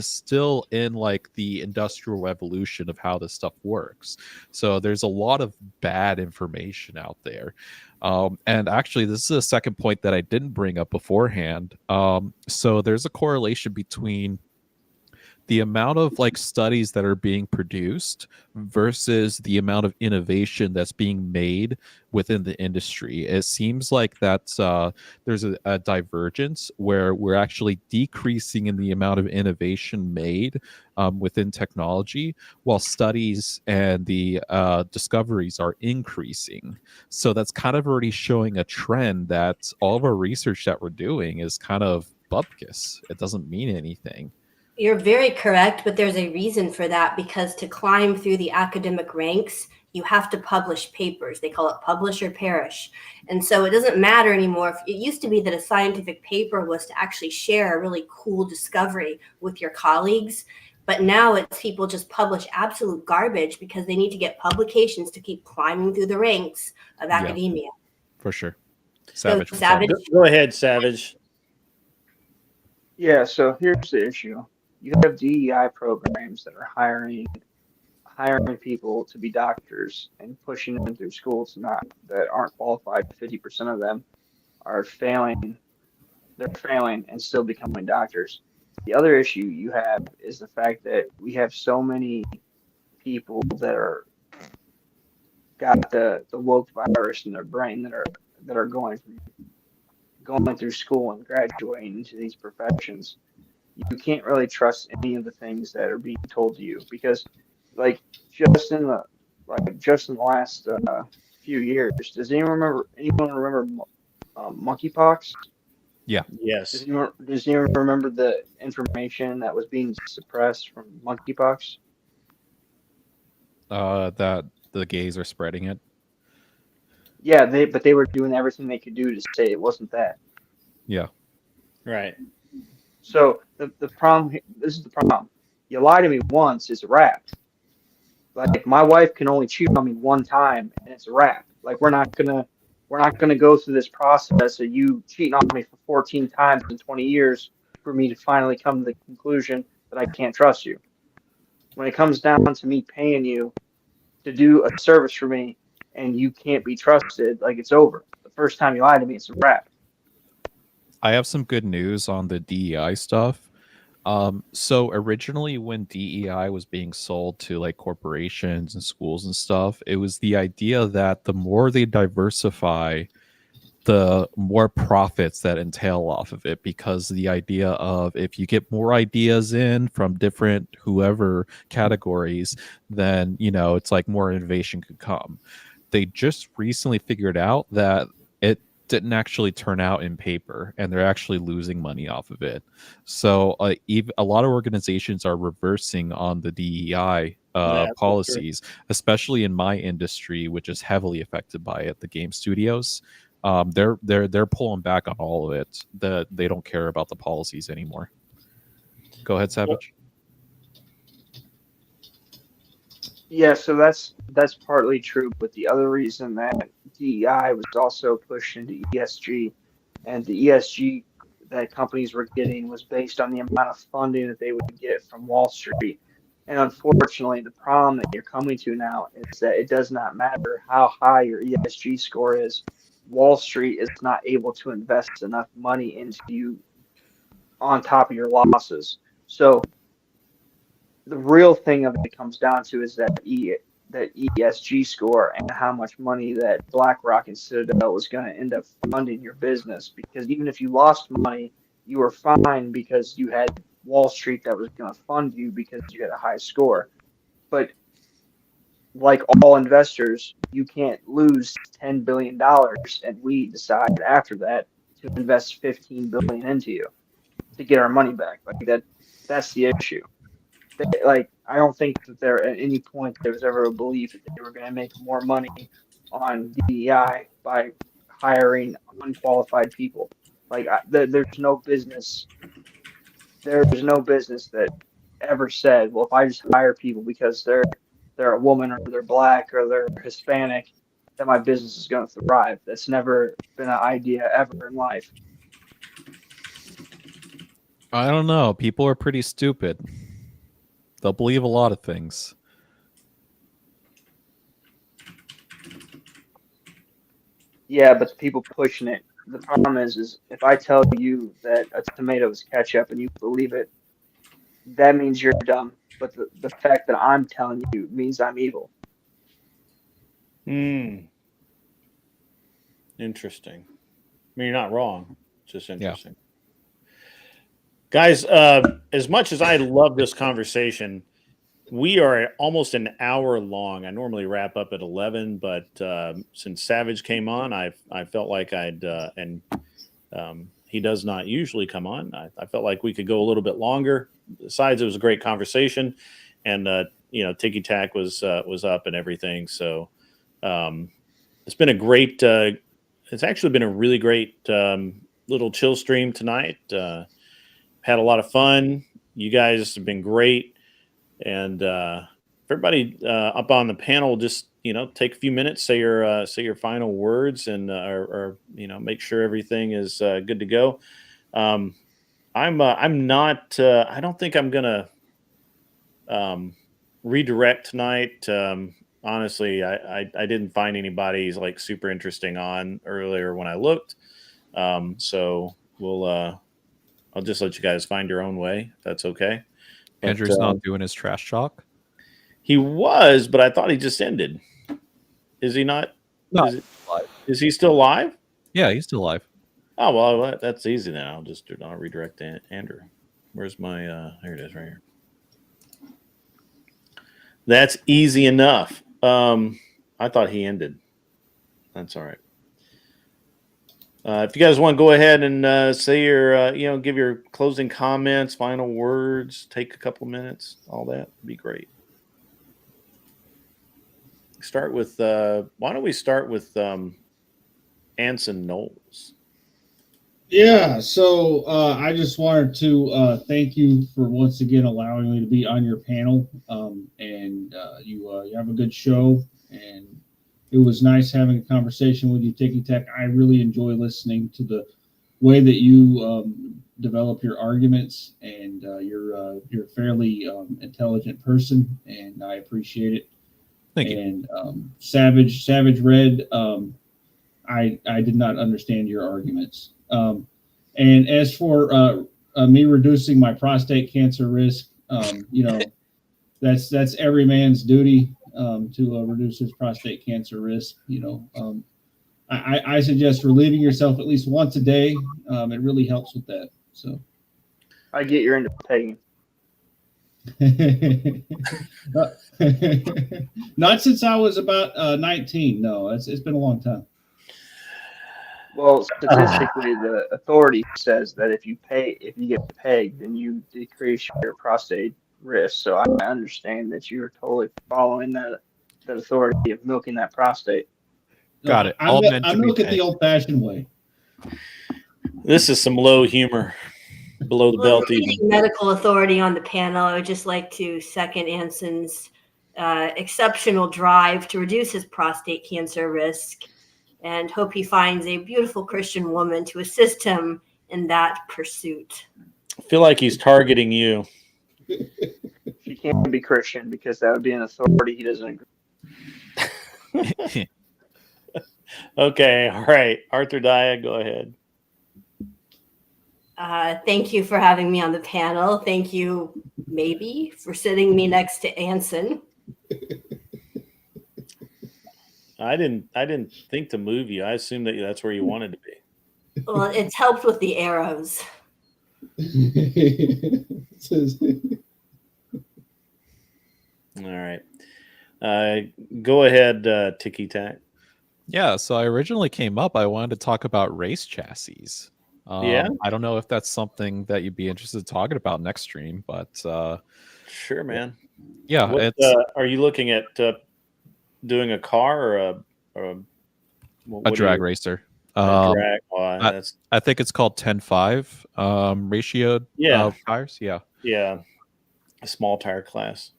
still in the industrial revolution of how this stuff works. So there's a lot of bad information out there. And actually, this is a second point that I didn't bring up beforehand. So there's a correlation between the amount of studies that are being produced versus the amount of innovation that's being made within the industry. It seems like that there's a divergence where we're actually decreasing in the amount of innovation made within technology, while studies and the discoveries are increasing. So that's kind of already showing a trend that all of our research that we're doing is kind of bupkis. It doesn't mean anything. You're very correct, but there's a reason for that, because to climb through the academic ranks, you have to publish papers. They call it publish or perish. And so it doesn't matter anymore. It used to be that a scientific paper was to actually share a really cool discovery with your colleagues. But now it's people just publish absolute garbage because they need to get publications to keep climbing through the ranks of academia. For sure. Savage. So, Savage. Go ahead, Savage. Yeah, so here's the issue. You have DEI programs that are hiring people to be doctors and pushing them through schools that aren't qualified. 50% of them are failing. They're failing and still becoming doctors. The other issue you have is the fact that we have so many people that are got the woke virus in their brain that are going through school and graduating into these professions. You can't really trust any of the things that are being told to you, because just in the last few years, does anyone remember monkeypox? Yeah. Yes. Does anyone remember the information that was being suppressed from monkeypox? That the gays are spreading it. Yeah, they were doing everything they could do to say it wasn't that. Yeah. Right. So the problem, this is the problem. You lie to me once, it's a wrap. Like, my wife can only cheat on me one time and it's a wrap. Like, we're not gonna go through this process of you cheating on me for 14 times in 20 years for me to finally come to the conclusion that I can't trust you. When it comes down to me paying you to do a service for me and you can't be trusted, it's over. The first time you lie to me, it's a wrap. I have some good news on the DEI stuff. So originally when DEI was being sold to corporations and schools and stuff, it was the idea that the more they diversify the more profits that entail off of it, because the idea of if you get more ideas in from different whoever categories, then it's like more innovation could come. They just recently figured out that it didn't actually turn out in paper, and they're actually losing money off of it. So even a lot of organizations are reversing on the DEI Yeah, that's policies, especially in my industry, which is heavily affected by it, the game studios. They're pulling back on all of it. That they don't care about the policies anymore. Go ahead, Savage. Yeah, so that's partly true, but the other reason that DEI was also pushed into ESG, and the ESG that companies were getting was based on the amount of funding that they would get from Wall Street. And unfortunately, the problem that you're coming to now is that it does not matter how high your ESG score is. Wall Street is not able to invest enough money into you on top of your losses. So the real thing of it comes down to is that ESG score and how much money that BlackRock and Citadel was going to end up funding your business. Because even if you lost money, you were fine because you had Wall Street that was going to fund you because you had a high score. But like all investors, you can't lose $10 billion, and we decide after that to invest $15 billion into you to get our money back. Like that's the issue. Like, I don't think that there at any point there was ever a belief that they were going to make more money on DEI by hiring unqualified people. Like, there's no business that ever said, well, if I just hire people because they're a woman or they're black or they're Hispanic, that my business is going to thrive. That's never been an idea ever in life. I don't know. People are pretty stupid. They'll believe a lot of things. Yeah, but the people pushing it. The problem is if I tell you that a tomato is ketchup and you believe it, that means you're dumb. But the fact that I'm telling you means I'm evil. Interesting. I mean, you're not wrong. It's just interesting. Yeah. Guys, as much as I love this conversation, we are almost an hour long. I normally wrap up at 11, but since Savage came on, I felt like he does not usually come on. I felt like we could go a little bit longer. Besides, it was a great conversation, and Tiki Tack was up and everything. So it's been a great. It's actually been a really great little chill stream tonight. Had a lot of fun. You guys have been great, and everybody up on the panel, just take a few minutes, say your final words, and or make sure everything is good to go. I'm not. I don't think I'm gonna redirect tonight. Honestly, I didn't find anybody like super interesting on earlier when I looked. So we'll. I'll just let you guys find your own way. If that's okay. But, Andrew's not doing his trash talk. He was, but I thought he just ended. Is he not? No. Is he still live? Yeah, he's still live. Oh, well, that's easy then. I'll redirect Andrew. Where's my here it is right here. That's easy enough. I thought he ended. That's all right. If you guys want to go ahead and say your, give your closing comments, final words, take a couple minutes, all that would be great. Start with, why don't we start with Anson Knowles? Yeah, so I just wanted to thank you for once again allowing me to be on your panel, and you have a good show, and it was nice having a conversation with you, Tiki Tech. I really enjoy listening to the way that you develop your arguments, and you're a fairly intelligent person, and I appreciate it. Thank you. And Savage Red, I did not understand your arguments. And as for me reducing my prostate cancer risk, that's every man's duty to reduce his prostate cancer risk. I suggest relieving yourself at least once a day. It really helps with that. So I get you're into pegging. not since I was about 19. No, it's been a long time. Well, statistically, the authority says that if you get pegged, then you decrease your prostate risk. So I understand that you're totally following that authority of milking that prostate. Got it. I All men should be milk it the pegged. old-fashioned way. This is some low humor, below the Well, belt even. being medical authority on the panel, I would just like to second Anson's exceptional drive to reduce his prostate cancer risk, and hope he finds a beautiful Christian woman to assist him in that pursuit. I feel like he's targeting you. She can't be Christian because that would be an authority he doesn't agree. Okay, all right. Arthur Daya, go ahead. Thank you for having me on the panel. Thank you, maybe, for sitting me next to Anson. I didn't think to move you. I assumed that that's where you wanted to be. Well, it's helped with the arrows. All right. Go ahead, Tiki Tack. Yeah, so I originally came up. I wanted to talk about race chassis. Yeah? I don't know if that's something that you'd be interested in talking about next stream, but Sure, man. yeah, What, it's are you looking at doing a car or a what drag racer. A drag? I think it's called 10-5 ratio tires. Yeah. Yeah. A small tire class.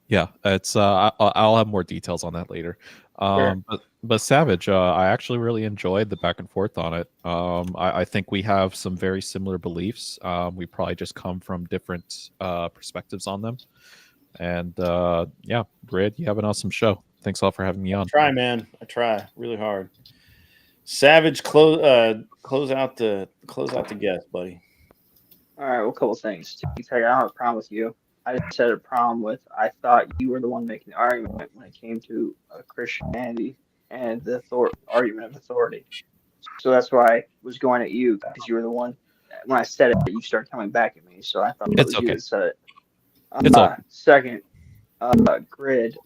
Yeah, it's I'll have more details on that later. Sure. But Savage, I actually really enjoyed the back and forth on it. I think we have some very similar beliefs. We probably just come from different perspectives on them. And yeah, Grid, you have an awesome show. Thanks all for having me on. I try, man. I try really hard. Savage, close out the guest, buddy. All right, well, a couple things. I don't have a problem with you. I just had a problem with, I thought you were the one making the argument when it came to Christianity and the argument of authority. So that's why I was going at you, because you were the one, when I said it, you started coming back at me. So I thought it was you that said it. It's all. Second, Grid,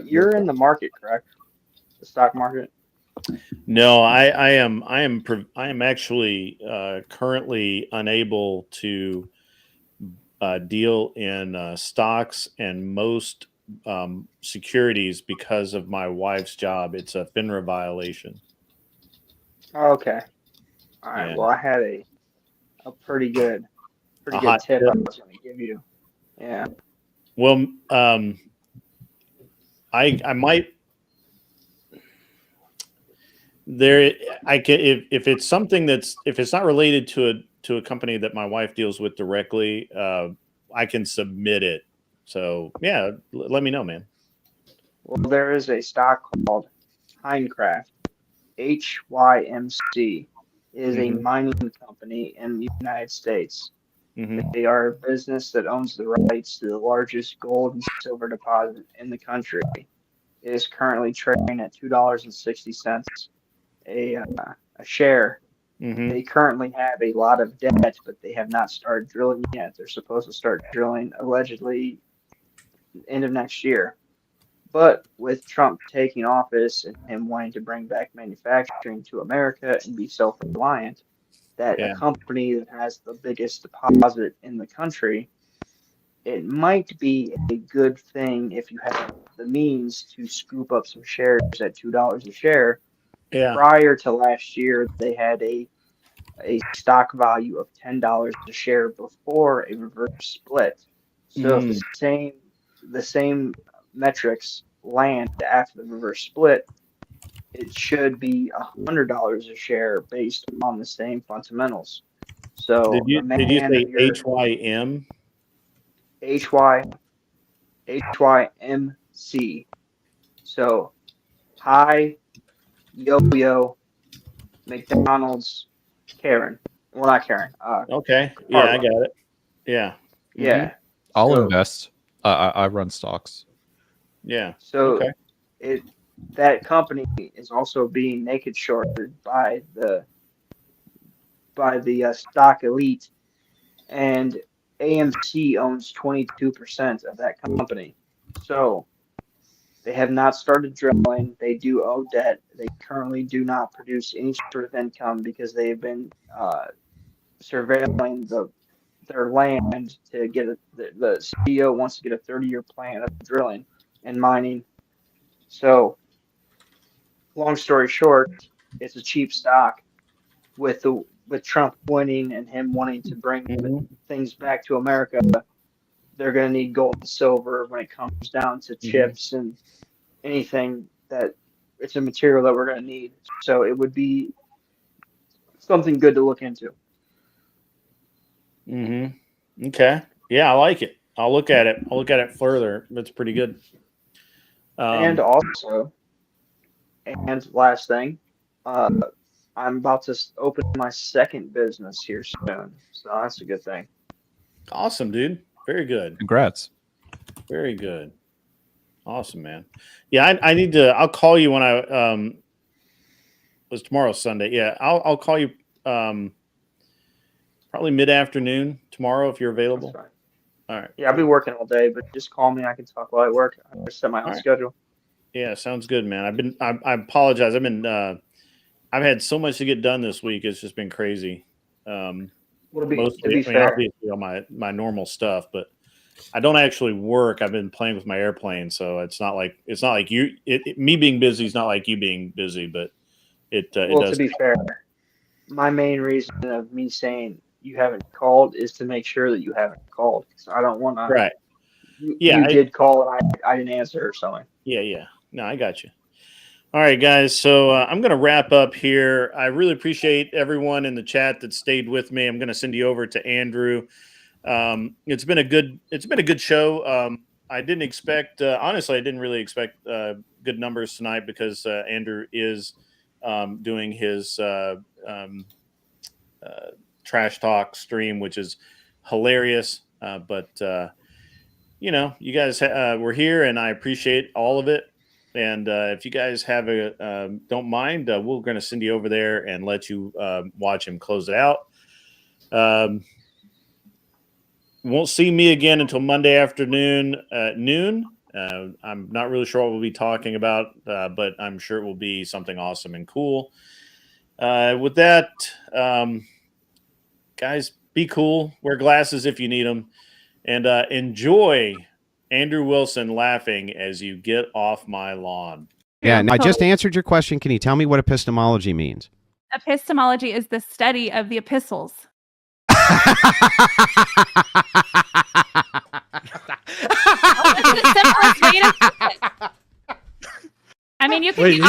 you're in the market, correct? The stock market? No, I am actually currently unable to deal in stocks and most securities because of my wife's job. It's a FINRA violation. Okay. All right. Yeah. Well, I had a pretty good tip I was going to give you. Yeah. Well, I might. I can if it's something if it's not related to a company that my wife deals with directly, I can submit it. So yeah, let me know, man. Well, there is a stock called Hinecraft, HYMC. It is a mining company in the United States. They are a business that owns the rights to the largest gold and silver deposit in the country. It is currently trading at $2.60 a share. They currently have a lot of debt, but they have not started drilling yet. They're supposed to start drilling allegedly end of next year. But with Trump taking office and him wanting to bring back manufacturing to America and be self-reliant, that a company that has the biggest deposit in the country, it might be a good thing if you have the means to scoop up some shares at $2 a share. Yeah. Prior to last year, they had a stock value of $10 a share before a reverse split. So if the same metrics land after the reverse split, it should be $100 a share based on the same fundamentals. So did you say HYM? HYMC. So High Yo-Yo McDonald's Karen. Well, not Karen. Okay. Yeah, I got it. Yeah. Yeah. I'll invest. I run stocks. Yeah. So okay. that company is also being naked shorted by the stock elite, and AMC owns 22% of that company. So they have not started drilling. They do owe debt. They currently do not produce any sort of income because they have been surveilling their land to get the CEO wants to get a 30-year plan of drilling and mining. So, long story short, it's a cheap stock with Trump winning and him wanting to bring things back to America. They're going to need gold and silver when it comes down to chips and anything that it's a material that we're going to need. So it would be something good to look into. Okay. Yeah, I like it. I'll look at it. I'll look at it further. That's pretty good. And last thing, I'm about to open my second business here soon. So that's a good thing. Awesome, dude. Very good. Congrats. Very good. Awesome, man. Yeah, I need to. I'll call you when I was tomorrow's Sunday. Yeah, I'll call you probably mid-afternoon tomorrow if you're available. That's fine. All right. Yeah, I'll be working all day, but just call me. I can talk while I work. I just set my own schedule. Yeah, sounds good, man. I apologize. I've had so much to get done this week. It's just been crazy. Mostly, obviously on my normal stuff, but I don't actually work. I've been playing with my airplane, so it's not like you. Me being busy is not like you being busy, but it does. To be fair, my main reason of me saying you haven't called is to make sure that you haven't called. So I don't want to. Right. You did call and I didn't answer or something. Yeah. No, I got you. All right, guys. So I'm going to wrap up here. I really appreciate everyone in the chat that stayed with me. I'm going to send you over to Andrew. It's been a good show. I didn't expect, honestly, I didn't really expect good numbers tonight because Andrew is doing his trash talk stream, which is hilarious. But you guys were here, and I appreciate all of it. And if you guys have don't mind, we're going to send you over there and let you watch him close it out. Won't see me again until Monday afternoon at noon. I'm not really sure what we'll be talking about, but I'm sure it will be something awesome and cool. With that, guys, be cool. Wear glasses if you need them. And enjoy Andrew Wilson laughing as you get off my lawn. Yeah, I just answered your question. Can you tell me what epistemology means? Epistemology is the study of the epistles. I mean, you can.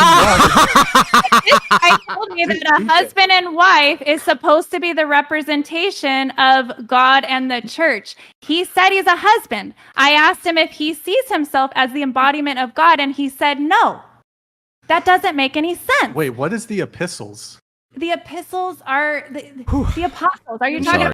I told me that a husband and wife is supposed to be the representation of God and the church. He said he's a husband. I asked him if he sees himself as the embodiment of God, and he said no. That doesn't make any sense. Wait, what is the epistles? The epistles are the apostles. Are you talking about?